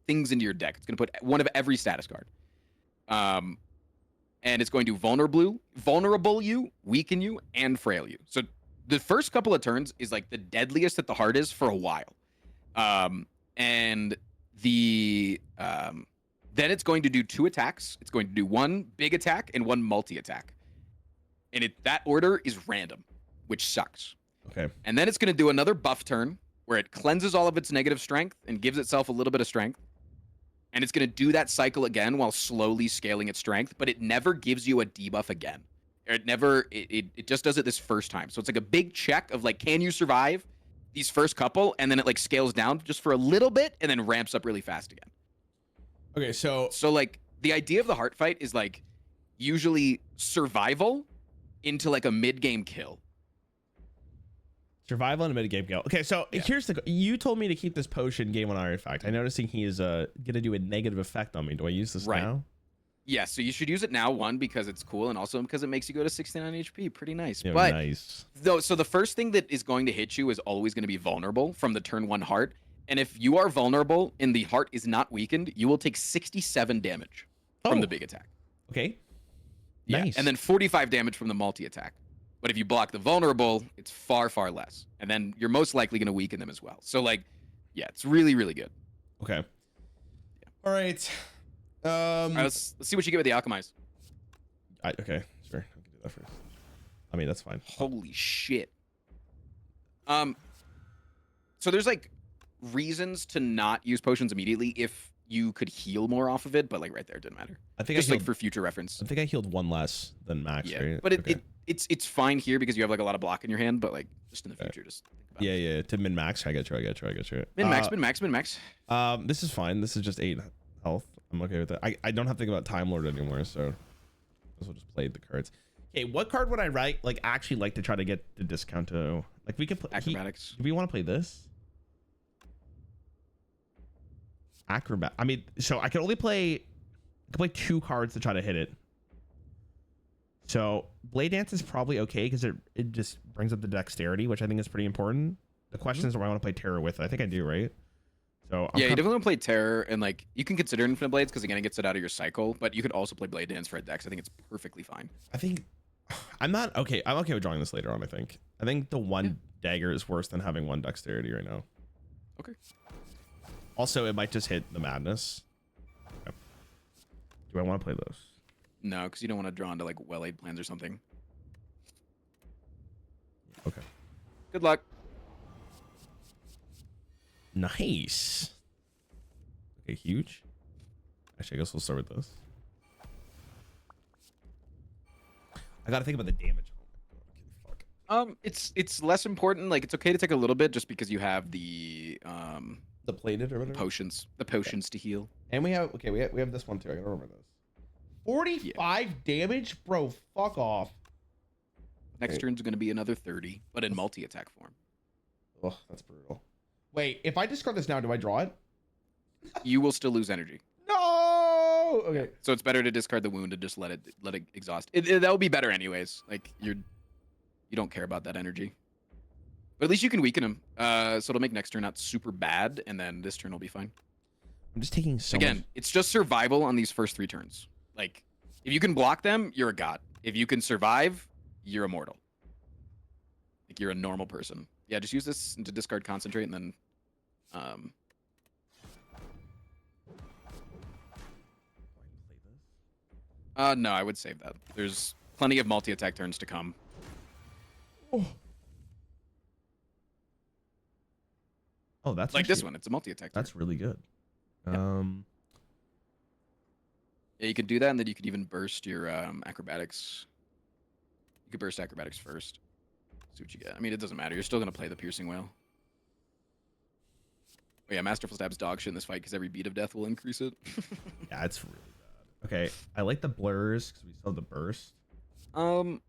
things into your deck. It's going to put 1 of every status card. And it's going to vulnerable you, weaken you, and frail you. So the first couple of turns is like the deadliest that the heart is for a while. And then it's going to do 2 attacks. It's going to do 1 big attack and 1 multi-attack. And that order is random, which sucks. Okay. And then it's going to do another buff turn where it cleanses all of its negative strength and gives itself a little bit of strength. And it's going to do that cycle again while slowly scaling its strength, but it never gives you a debuff again. It just does it this first time. So it's like a big check of like, can you survive these first couple? And then it like scales down just for a little bit and then ramps up really fast again. Okay, so like the idea of the heart fight is like usually survival into like a mid-game kill. Survival and a mid-game kill. Okay, so here's you told me to keep this potion game on artifact. I'm noticing he is gonna do a negative effect on me. Do I use this now? Yeah, so you should use it now, 1, because it's cool, and also because it makes you go to 69 HP. Pretty nice. Yeah, but nice. So the first thing that is going to hit you is always going to be vulnerable from the turn 1 heart. And if you are vulnerable and the heart is not weakened, you will take 67 damage from the big attack. Okay. Yeah. Nice. And then 45 damage from the multi-attack. But if you block the vulnerable, it's far, far less. And then you're most likely going to weaken them as well. So like, yeah, it's really, really good. Okay. Yeah. All right. All right, let's see what you get with the alchemize. Okay, sure. I can do that first. I mean, that's fine. Holy shit. So there's like reasons to not use potions immediately if you could heal more off of it, but like right there, it didn't matter. I think just like for future reference. I think I healed 1 less than max. Yeah, right? but it's fine here because you have like a lot of block in your hand, but like just in the future, just think about it. Yeah, to min max. I get you. Min max. This is fine. This is just 8 health. I'm okay with that. I don't have to think about Time Lord anymore, so we'll just play the cards. Okay, what card would I actually like to try to get the discount to? Like we could play acrobatics. Do we want to play this? Acrobat. I mean, so I can only play 2 cards to try to hit it. So Blade Dance is probably okay because it just brings up the dexterity, which I think is pretty important. The question is what I want to play Terror with. I think I do, right? So you definitely want to play Terror, and like you can consider Infinite Blades because again it gets it out of your cycle, but you could also play Blade Dance for a dex. I think it's perfectly fine. I think I'm okay with drawing this later on. I think the 1 dagger is worse than having 1 dexterity right now. Okay. Also, it might just hit the madness. Okay. Do I want to play those? No, because you don't want to draw into like well-laid plans or something. Okay. Good luck. Nice. Okay, huge. Actually, I guess we'll start with this. I gotta think about the damage. Oh my God. Okay, fuck. It's less important. Like it's okay to take a little bit just because you have the plated or whatever. The potions to heal. And we have we have this one too. I gotta remember this. 45 damage, bro. Fuck off. Next turn's gonna be another 30, but in multi-attack form. Oh, that's brutal. Wait, if I discard this now, do I draw it? You will still lose energy. No. Okay. So it's better to discard the wound and just let it exhaust. That would be better anyways. Like you don't care about that energy. But at least you can weaken him. So it'll make next turn not super bad, and then this turn will be fine. I'm just taking so Again, much. it's just survival on these first 3 turns. Like if you can block them, you're a god. If you can survive, you're immortal. Like you're a normal person. Yeah, just use this to discard concentrate and then no, I would save that. There's plenty of multi-attack turns to come. Oh, that's like actually, this one. It's a multi-attack turn. That's really good. Yeah. Yeah, you could do that, and then you could even burst your acrobatics. You could burst acrobatics first. See what you get. I mean, it doesn't matter. You're still gonna play the piercing whale. Oh, yeah, Masterful Stab's dog shit in this fight because every beat of death will increase it. Yeah, it's really bad. Okay, I like the blurs because we still have the burst. We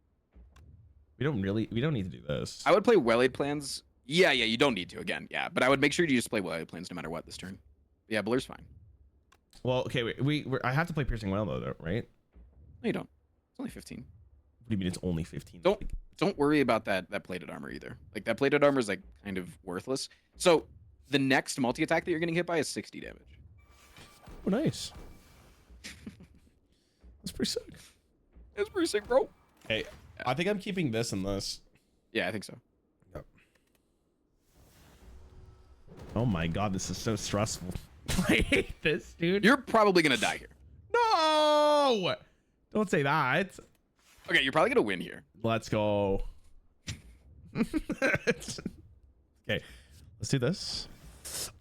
don't need to do this. I would play well-laid plans. Yeah, you don't need to again. Yeah, but I would make sure you just play well-laid plans no matter what this turn. Yeah, blur's fine. Well, okay, I have to play piercing whale though, right? No, you don't. It's only 15. What do you mean it's only 15? Don't worry about that plated armor either. Like that plated armor is like kind of worthless. So the next multi-attack that you're getting hit by is 60 damage. Oh, nice. That's pretty sick. That's pretty sick, bro. Hey, yeah. I think I'm keeping this and this. Yeah, I think so. Yep. Oh my god, this is so stressful. I hate this, dude. You're probably gonna die here. No! Don't say that. Okay, you're probably gonna win here. Let's go. Okay, let's do this.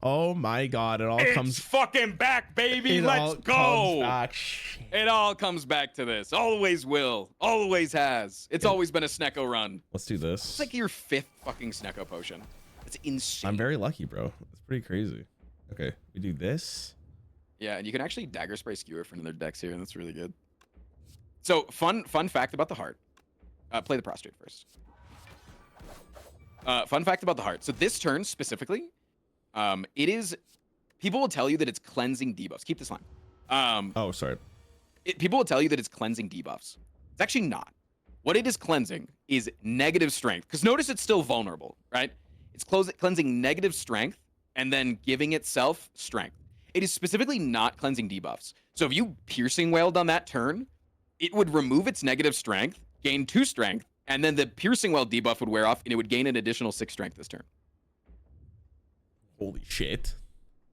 Oh my god, it all comes fucking back, baby. Let's go. It all comes back to this. Always will. Always has. It's always been a Snecko run. Let's do this. It's like your 5th fucking Snecko potion. It's insane. I'm very lucky, bro. It's pretty crazy. Okay, we do this. Yeah, and you can actually dagger spray skewer for another decks here, and that's really good. So fun fact about the heart. Play the prostrate first. Fun fact about the heart. So this turn specifically, it is. People will tell you that it's cleansing debuffs. Keep this line. Oh, sorry. People will tell you that it's cleansing debuffs. It's actually not. What it is cleansing is negative strength. Because notice it's still vulnerable, right? It's cleansing negative strength and then giving itself strength. It is specifically not cleansing debuffs. So if you piercing wailed on that turn, it would remove its negative strength, gain 2 strength, and then the piercing wail debuff would wear off, and it would gain an additional 6 strength this turn. Holy shit.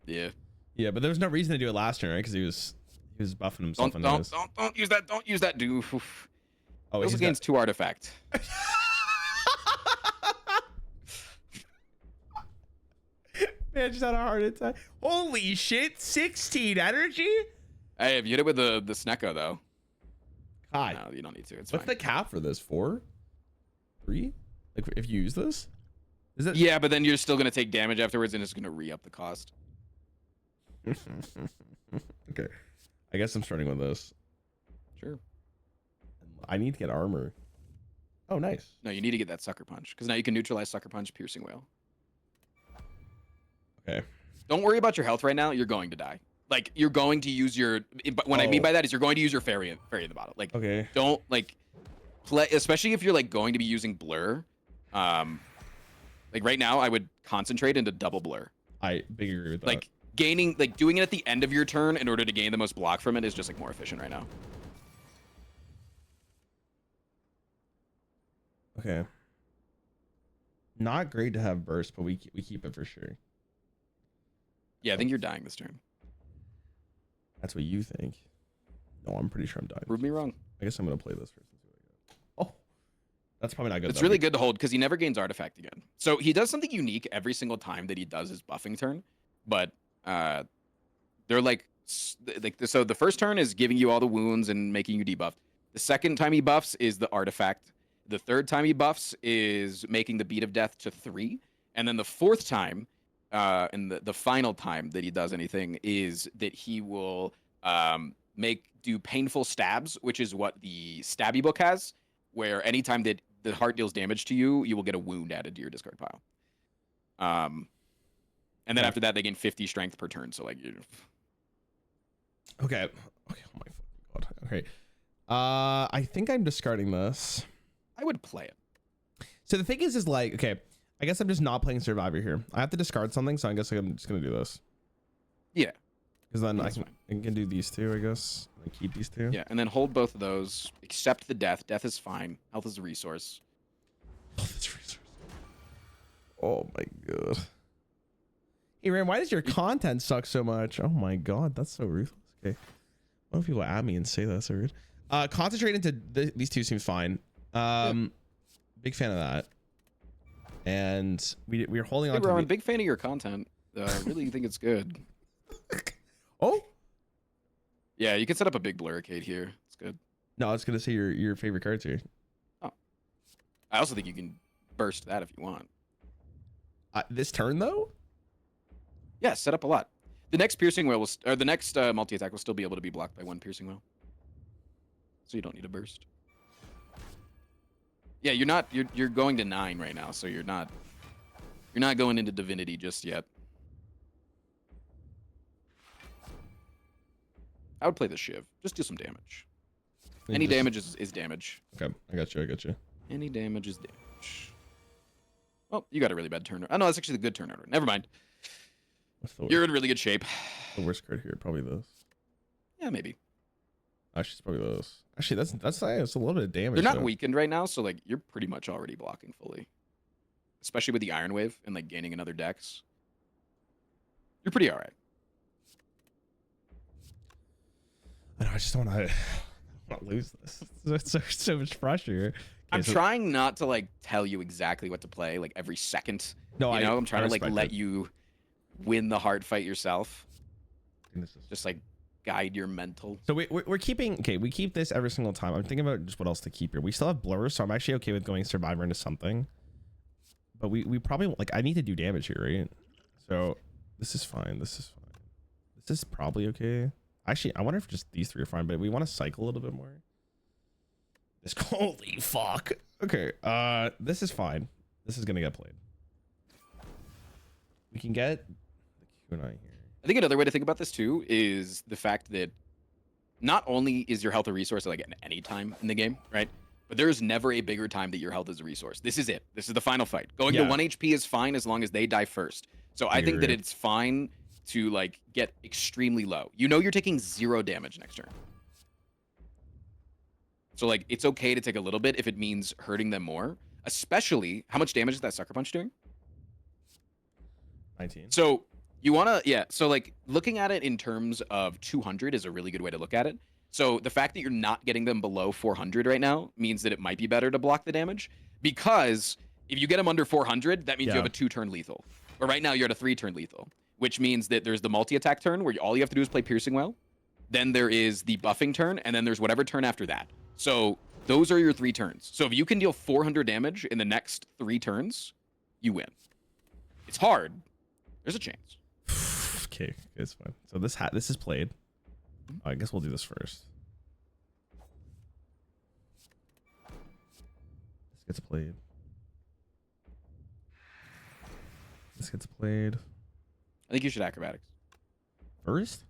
Yeah. Yeah, but there was no reason to do it last turn, right? Because he was buffing himself. Don't use that. Don't use that, dude. Oh, it also gains 2 artifact. Man, just had a heart attack. Holy shit, 16 energy? Hey, if you hit it with the Snecko, though. Hi. No, you don't need to. It's What's fine. the cap for this? 4? 3? Like, if you use this? Is it? Yeah, but then you're still going to take damage afterwards, and it's going to re-up the cost. Okay. I guess I'm starting with this. Sure. I need to get armor. Oh, nice. No, you need to get that Sucker Punch, because now you can neutralize Sucker Punch, Piercing Wail. Okay. Don't worry about your health right now. You're going to die. Like, you're going to use your... But what I mean by that is you're going to use your fairy in the bottle. Like, okay. Don't, like... play, especially if you're, like, going to be using Blur. Like, right now, I would concentrate into double Blur. I big agree with that. Like, gaining... Like, doing it at the end of your turn in order to gain the most block from it is just, like, more efficient right now. Okay. Not great to have burst, but we keep it for sure. Yeah, I think you're dying this turn. That's what you think. No, I'm pretty sure I'm dying. Prove me wrong. I guess I'm gonna play this first and see what I get. Oh, that's probably not good. It's really good to hold because he never gains artifact again. So he does something unique every single time that he does his buffing turn, but they're like so the first turn is giving you all the wounds and making you debuff. The second time he buffs is the artifact. The third time he buffs is making the beat of death to 3, and then the fourth time, and the final time that he does anything is that he will do painful stabs, which is what the stabby book has, where anytime that the heart deals damage to you, you will get a wound added to your discard pile. And then after that, they gain 50 strength per turn. So like, okay. Oh my god. Okay. I think I'm discarding this. I would play it. So the thing is like, okay, I guess I'm just not playing Survivor here. I have to discard something, so I guess I'm just gonna do this. Yeah. Because then That's I can do these two, I guess. And keep these two. Yeah, and then hold both of those. Accept the death. Death is fine. Health is a resource. Oh my god. Hey Rarran, why does your content suck so much? Oh my god, that's so ruthless. Okay. Why don't people add me and say that's so rude? Concentrate into these two seems fine. Big fan of that. And we're holding on to Rarran, big fan of your content. Really think it's good. Oh? Yeah, you can set up a big blurricade here. It's good. No, I was gonna say your favorite cards here. Oh. I also think you can burst that if you want. This turn though? Yeah, set up a lot. The next piercing whale will, or the next multi-attack will still be able to be blocked by one piercing whale. So you don't need a burst. Yeah, you're going to 9 right now, so you're not going into divinity just yet. I would play the Shiv. Just do some damage. Any damage is damage. Okay, I got you. Any damage is damage. Oh, you got a really bad turn. Oh no, that's actually the good turn order. Never mind. You're in really good shape. The worst card here, probably this. Yeah, maybe. Actually, it's probably those. Actually, that's a little bit of damage. They're not weakened right now, so like you're pretty much already blocking fully. Especially with the Iron Wave and like gaining another dex. You're pretty alright. I know, I just don't want to lose this. It's so much pressure. Okay, I'm trying not to like tell you exactly what to play like every second. No, I'm trying to like let you win the hard fight yourself. Just like guide your mental. So we're keeping, okay, we keep this every single time. I'm thinking about just what else to keep here. We still have blur, so I'm actually okay with going survivor into something. But we probably, like, I need to do damage here, right? So this is fine. This is probably okay. Actually, I wonder if just these three are fine, but we want to cycle a little bit more. This, holy fuck. Okay, this is fine. This is gonna get played. We can get the Kunai here. I think another way to think about this too is the fact that not only is your health a resource like at any time in the game, right? But there is never a bigger time that your health is a resource. This is it. This is the final fight. Going to 1 HP is fine as long as they die first. So I think that it's fine to like get extremely low. You know you're taking 0 damage next turn. So like it's okay to take a little bit if it means hurting them more. Especially, how much damage is that Sucker Punch doing? 19. So you want to, so like looking at it in terms of 200 is a really good way to look at it. So the fact that you're not getting them below 400 right now means that it might be better to block the damage, because if you get them under 400, that means you have a 2-turn lethal. But right now you're at a 3-turn lethal, which means that there's the multi-attack turn where all you have to do is play Piercing Well. Then there is the buffing turn, and then there's whatever turn after that. So those are your 3 turns. So if you can deal 400 damage in the next 3 turns, you win. It's hard. There's a chance. Okay, it's fine. So this is played. I guess we'll do this first. This gets played. This gets played. I think you should acrobatics First?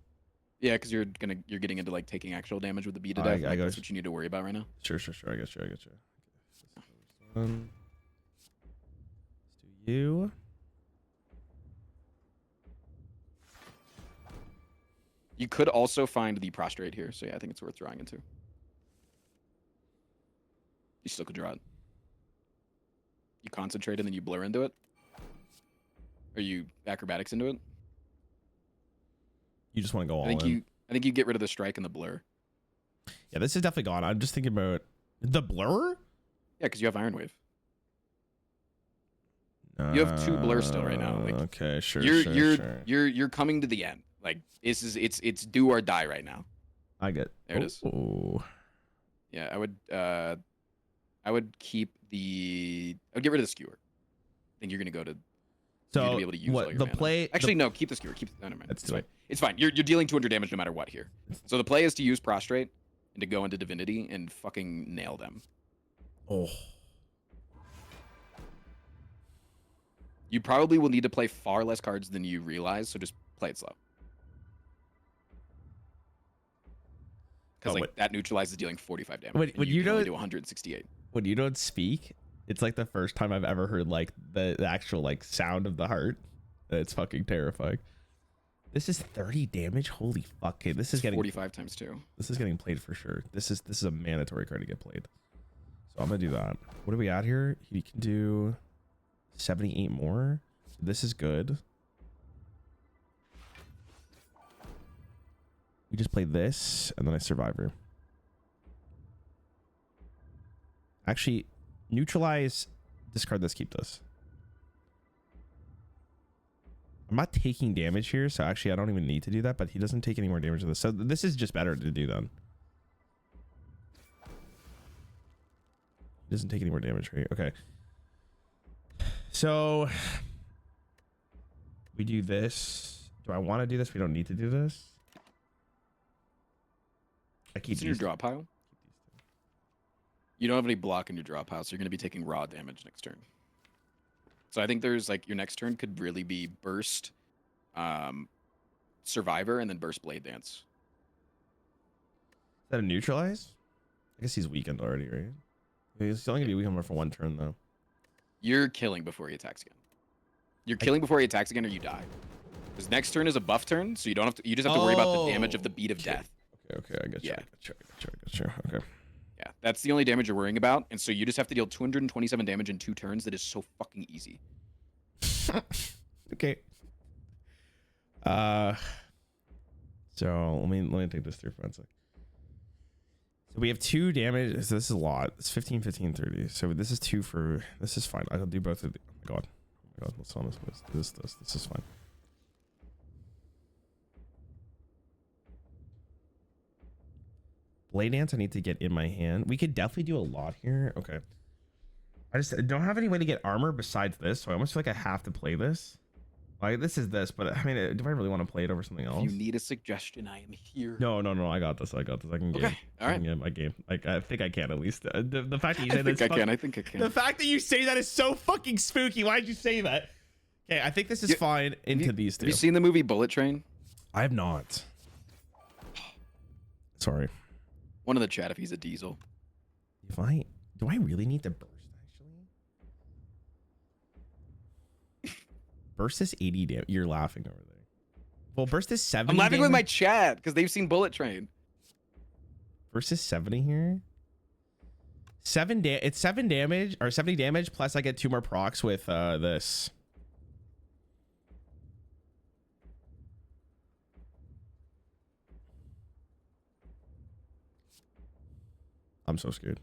Yeah, because you're getting into like taking actual damage with the beat to death. That's what you need to worry about right now. Sure. I got you. Let's do you. You could also find the prostrate here, so yeah, I think it's worth drawing into. You still could draw it. You concentrate and then you blur into it. Or you acrobatics into it. You just want to go all in. I think you get rid of the strike and the blur. Yeah, this is definitely gone. I'm just thinking about the blur. Yeah, because you have Iron Wave. You have 2 blurs still right now. Like, okay, sure. You're coming to the end. Like it's do or die right now. I get. There it is. Oh. Yeah, I would keep the. I would get rid of the skewer. I think you're gonna go to. So you're gonna be able to use all your the mana. Play? Actually, no. Keep the skewer. Keep. No, never mind. It's fine. It's fine. You're dealing 200 damage no matter what here. So the play is to use prostrate and to go into divinity and fucking nail them. Oh. You probably will need to play far less cards than you realize, so just play it slow. Because that neutralizes dealing 45 damage. When you can know only do 168. When you don't speak, it's like the first time I've ever heard like the actual like sound of the heart. It's fucking terrifying. This is 30 damage. Holy fuck. Okay, this is getting 45 times 2. This is getting played for sure. This is a mandatory card to get played. So I'm gonna do that. What do we got here? He can do 78 more. This is good. We just play this and then I Survivor. Actually, neutralize, discard this, keep this. I'm not taking damage here, so actually I don't even need to do that, but he doesn't take any more damage to this. So this is just better to do then. He doesn't take any more damage, right? Okay. So we do this. Do I want to do this? We don't need to do this. I keep It's in your draw pile. You don't have any block in your draw pile, so you're going to be taking raw damage next turn. So I think there's like your next turn could really be burst, Survivor, and then burst Blade Dance. Is that a neutralize? I guess he's weakened already, right? He's only gonna be weakened for one turn though. You're killing before he attacks again. You're killing before he attacks again, or you die. Because next turn is a buff turn, so you don't have to. You just have to worry about the damage of the beat of death. Okay, I got you. Yeah. I got you. Okay. Yeah, that's the only damage you're worrying about, and so you just have to deal 227 damage in 2 turns. That is so fucking easy. Okay. So let me take this through for 1 sec. So we have 2 damage. So this is a lot. It's 15, 15, 30. So this is 2 for. This is fine. I'll do both of the. Oh my god. Oh my god. Let's on this. This is fine. Blade Dance I need to get in my hand. We could definitely do a lot here. Okay. I just don't have any way to get armor besides this, so I almost feel like I have to play this. Like this is this, but I mean, do I really want to play it over something else? If you need a suggestion, I am here. No. I got this. I can game. Okay. All right. My game. Like I think I can at least. The fact that you say I think I can. The fact that you say that is so fucking spooky. Why'd you say that? Okay, I think this is fine into these two. Have you seen the movie Bullet Train? I have not. Sorry. One in the chat if he's a diesel. Do I really need to burst actually? Burst is 80 damage. You're laughing over there. Well, burst is 70. I'm laughing with my chat because they've seen Bullet Train. Burst is 70 here. It's 7 damage or 70 damage plus I get 2 more procs with this. I'm so scared.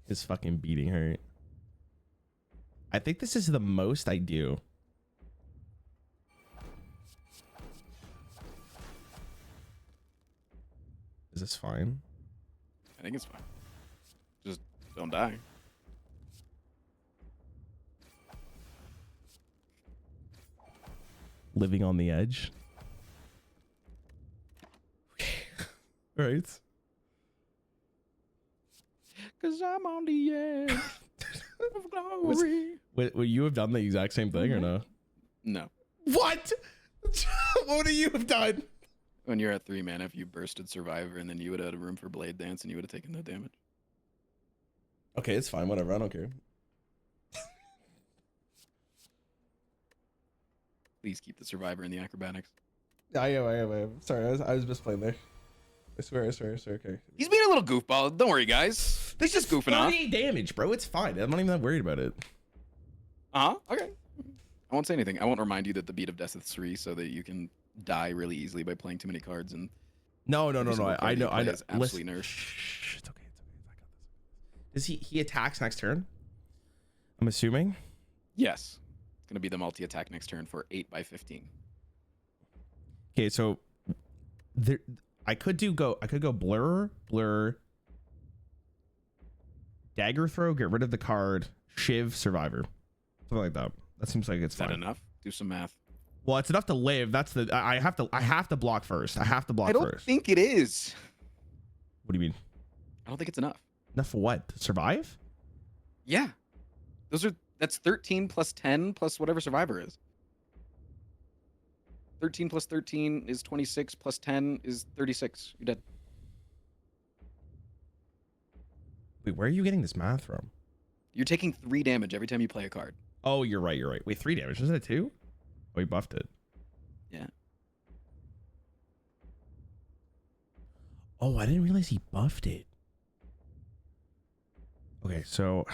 His fucking beating hurt. I think this is the most I do. Is this fine? I think it's fine. Just don't die. Living on the edge. Right. Cause I'm on the edge of glory. Would you have done the exact same thing or no? No. What? What would you have done? When you're at 3 mana, if you bursted Survivor, and then you would have had room for Blade Dance, and you would have taken no damage. Okay, it's fine. Whatever. I don't care. Please keep the Survivor in the acrobatics. I am. Sorry, I was misplaying there. I swear. Okay. He's being a little goofball. Don't worry, guys. He's just goofing off. 30 damage, bro. It's fine. I'm not even that worried about it. Okay. I won't say anything. I won't remind you that the beat of death is 3, so that you can die really easily by playing too many cards. And no. I know. It's absolutely nerfed. Shh, it's okay. I got this. Does he attacks next turn? I'm assuming. Yes. It's gonna be the multi-attack next turn for 8 by 15. Okay, so there. I could go blur, dagger throw, get rid of the card, shiv, survivor, something like that. That seems like it's fine. Is that enough? Do some math. Well, it's enough to live. That's the I have to block first. I don't think it is. What do you mean? I don't think it's enough. Enough for what? To survive? Yeah. That's 13 plus 10 plus whatever survivor is. 13 plus 13 is 26 plus 10 is 36. You're dead. Wait, where are you getting this math from? You're taking 3 damage every time you play a card. Oh, you're right. Wait, 3 damage. Isn't it 2? Oh, he buffed it. Yeah. Oh, I didn't realize he buffed it. Okay, so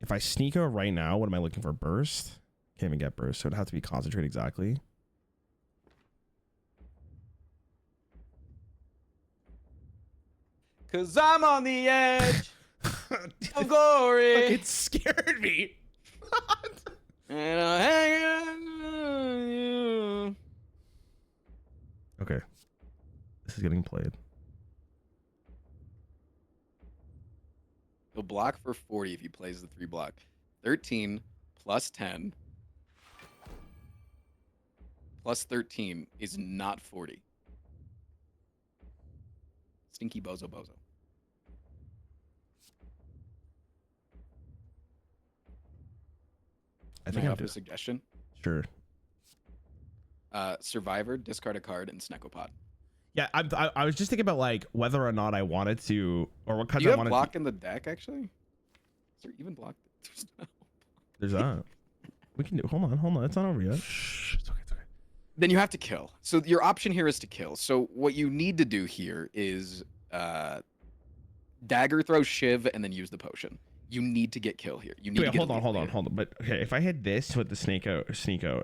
if I sneak out right now, what am I looking for? Burst? Can't even get burst, so it'd have to be concentrate exactly. Cause I'm on the edge of glory. It scared me. And I'll hang on you. Okay. This is getting played. He'll block for 40 if he plays the 3 block. 13 plus 10 plus 13 is not 40. Stinky bozo bozo. I think I I have have a suggestion. Sure. Survivor, discard a card, and Snecopod. Yeah, I was just thinking about like whether or not I wanted to, or what kinds Do you I have wanted block to. in the deck, actually? Is there even block? There's that. We can do. Hold on. It's not over yet. Shh, it's okay. It's okay. Then you have to kill. So your option here is to kill. So what you need to do here is dagger throw Shiv and then use the potion. You need to get kill here. You need to get hold on. But okay, if I hit this with the sneak out,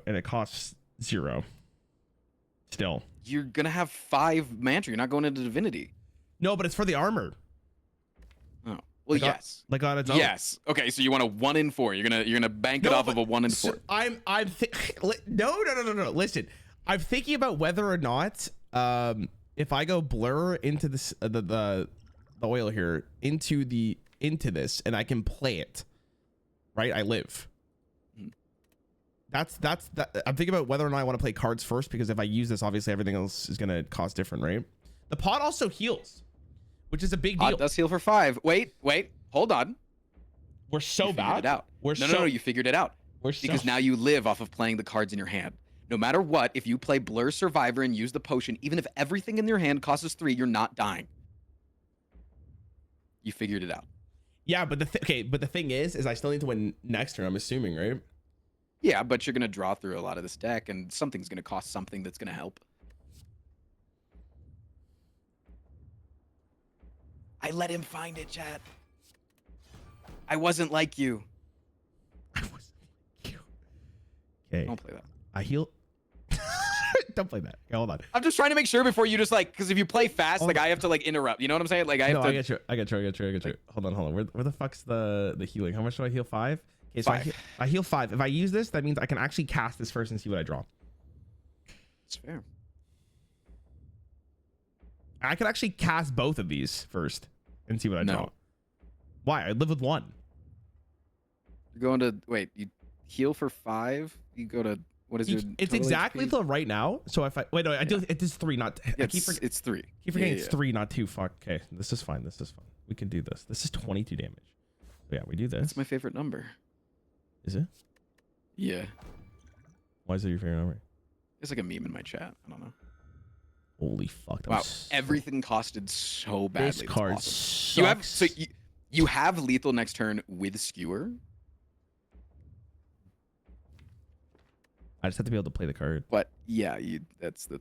and it costs 0, still you're gonna have 5 mantra. You're not going into divinity. no, but it's for the armor. Oh well, yes. Like on its own. Yes. Okay, so you want a 1 in 4. You're gonna bank it off of a 1 in 4. So no. Listen, I'm thinking about whether or not if I go blur into this the oil here into this and I can play it, right? I live. That's I'm thinking about whether or not I want to play cards first, because if I use this, obviously everything else is gonna cost different, right? The pot also heals, which is a big deal. Pot does heal for 5. Wait, hold on. We're so You bad. figured it out. No, you figured it out. Because now you live off of playing the cards in your hand. No matter what, if you play Blur Survivor and use the potion, even if everything in your hand costs 3, you're not dying. You figured it out. Yeah, but the thing is I still need to win next turn, I'm assuming, right? Yeah, but you're gonna draw through a lot of this deck, and something's gonna cost something that's gonna help. I let him find it, chat. I wasn't like you. I wasn't like you. Okay. Don't play that. I heal. Don't play that. Okay, hold on. I'm just trying to make sure before you just like, because if you play fast, like I have to like interrupt. You know what I'm saying? Like I have to. I get you. Hold on. Where the fuck's the healing? How much do I heal? 5? Okay, so 5. I heal 5. If I use this, that means I can actually cast this first and see what I draw. It's fair. I could actually cast both of these first and see what I draw. Why? I live with 1. You're going to wait. You heal for 5. You go to what is your? It's total exactly HP? the right now. So if I wait, no, I do. It is 3, not. Yeah, I keep it's 3. Keep forgetting it's 3, not 2. Fuck. Okay, this is fine. We can do this. This is 22 damage. So yeah, we do this. That's my favorite number. Is it? Yeah. Why is it your favorite number? It's like a meme in my chat. I don't know. Holy fuck! Wow, everything costed so badly. This card awesome. sucks. You have lethal next turn with skewer. I just have to be able to play the card. But yeah, that's the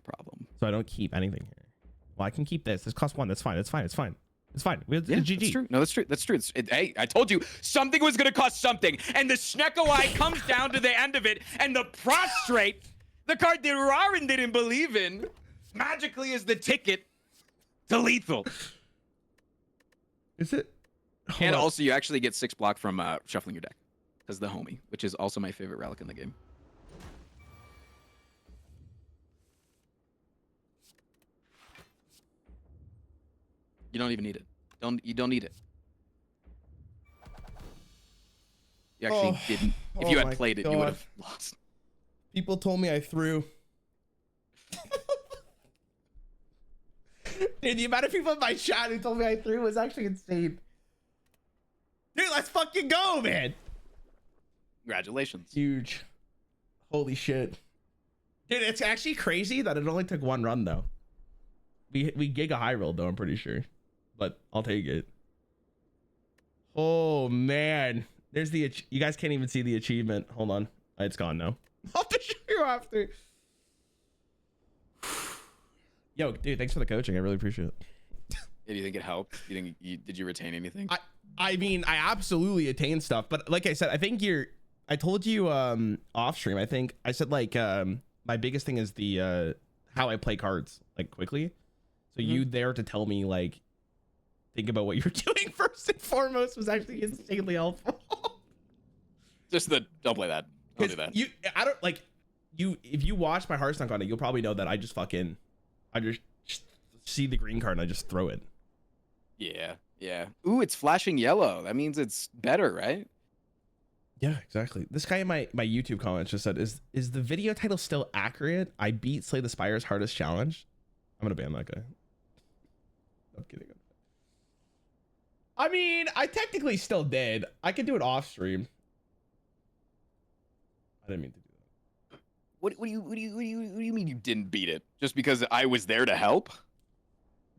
problem. So I don't keep anything here. Well, I can keep this. This costs 1. That's fine. It's fine. It's fine. Yeah, GG. that's true. No, that's true. Hey, I told you something was gonna cost something, and the Snecko Eye comes down to the end of it, and the prostrate, the card that Rarran didn't believe in, magically is the ticket to lethal. Is it? And also, you actually get 6 block from shuffling your deck, because the homie, which is also my favorite relic in the game. You don't even need it. You don't need it. You actually didn't. If you had played it, you would have lost. People told me I threw. Dude, the amount of people in my chat who told me I threw was actually insane. Dude, let's fucking go, man. Congratulations. Huge. Holy shit. Dude, it's actually crazy that it only took 1 run, though. We giga high rolled, though, I'm pretty sure. But I'll take it. Oh, man. There's the, you guys can't even see the achievement. Hold on. It's gone now. I'll have to show you after. Yo, dude, thanks for the coaching. I really appreciate it. Do you think it helped? You think did you retain anything? I mean, I absolutely attained stuff, but like I said, I think I told you off stream. I think I said like my biggest thing is the how I play cards like quickly. So you there to tell me like think about what you're doing first and foremost was actually insanely helpful. Just don't play that. Don't do that. I don't like you. If you watch my Hearthstone content, you'll probably know that I just see the green card and I just throw it. Yeah, yeah. Ooh, it's flashing yellow. That means it's better, right? Yeah, exactly. This guy in my YouTube comments just said, "Is the video title still accurate? I beat Slay the Spire's hardest challenge." I'm gonna ban that guy. I'm kidding. I mean, I technically still did. I could do it off stream. I didn't mean to do that. What do you mean you didn't beat it? Just because I was there to help?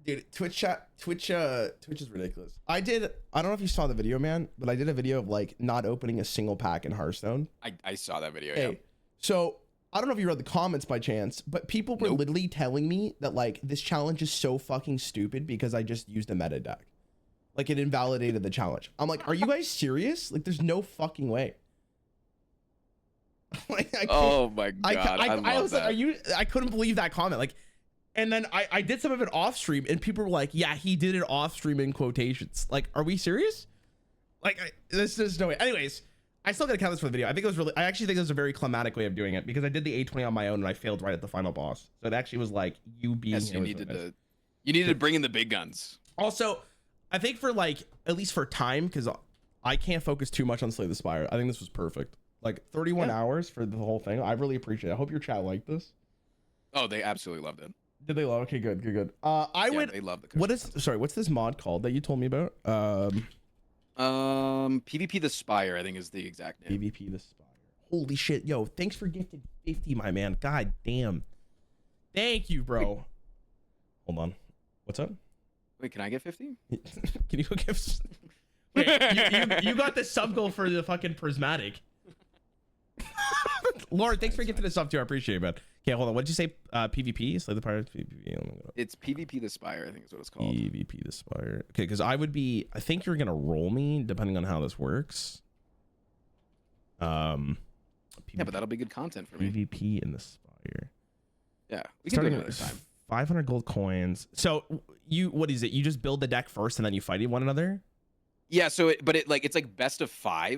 Dude, Twitch is ridiculous. I don't know if you saw the video, man, but I did a video of like not opening a single pack in Hearthstone. I saw that video. Hey, yeah. So I don't know if you read the comments by chance, but people were literally telling me that like this challenge is so fucking stupid because I just used a meta deck. Like it invalidated the challenge. I'm like, are you guys serious? Like there's no fucking way. Like, oh my god. I was like, I couldn't believe that comment. Like, and then I did some of it off stream and people were like, yeah, he did it off stream in quotations. Like, are we serious? Like, this is no way. Anyways, I still gotta count this for the video. I actually think it was a very climatic way of doing it because I did the 820 on my own and I failed right at the final boss. So it actually was like you being yes, you needed to bring in the big guns. Also, I think for like, at least for time, because I can't focus too much on Slay the Spire. I think this was perfect. Like 31 hours for the whole thing. I really appreciate it. I hope your chat liked this. Oh, they absolutely loved it. Did they love? Okay, good. They love the what's this mod called that you told me about? PvP the Spire, I think is the exact name. PvP the Spire. Holy shit, yo! Thanks for gifting 50, my man. God damn. Thank you, bro. Hold on. What's up? Wait, can I get 50? Can you go give? Wait, you got the sub goal for the fucking prismatic. Lauren, thanks for gifting the sub too. I appreciate it, man. Okay, hold on. What did you say? PvP? Slay the Pirates PvP. It's PvP the Spire, I think is what it's called. PvP the Spire. Okay, because I think you're gonna roll me depending on how this works. Yeah, but that'll be good content for me. PvP in the Spire. Yeah, we can do it another time. 500 gold coins. So what is it? You just build the deck first and then you fight one another? Yeah. So, it's like best of 5.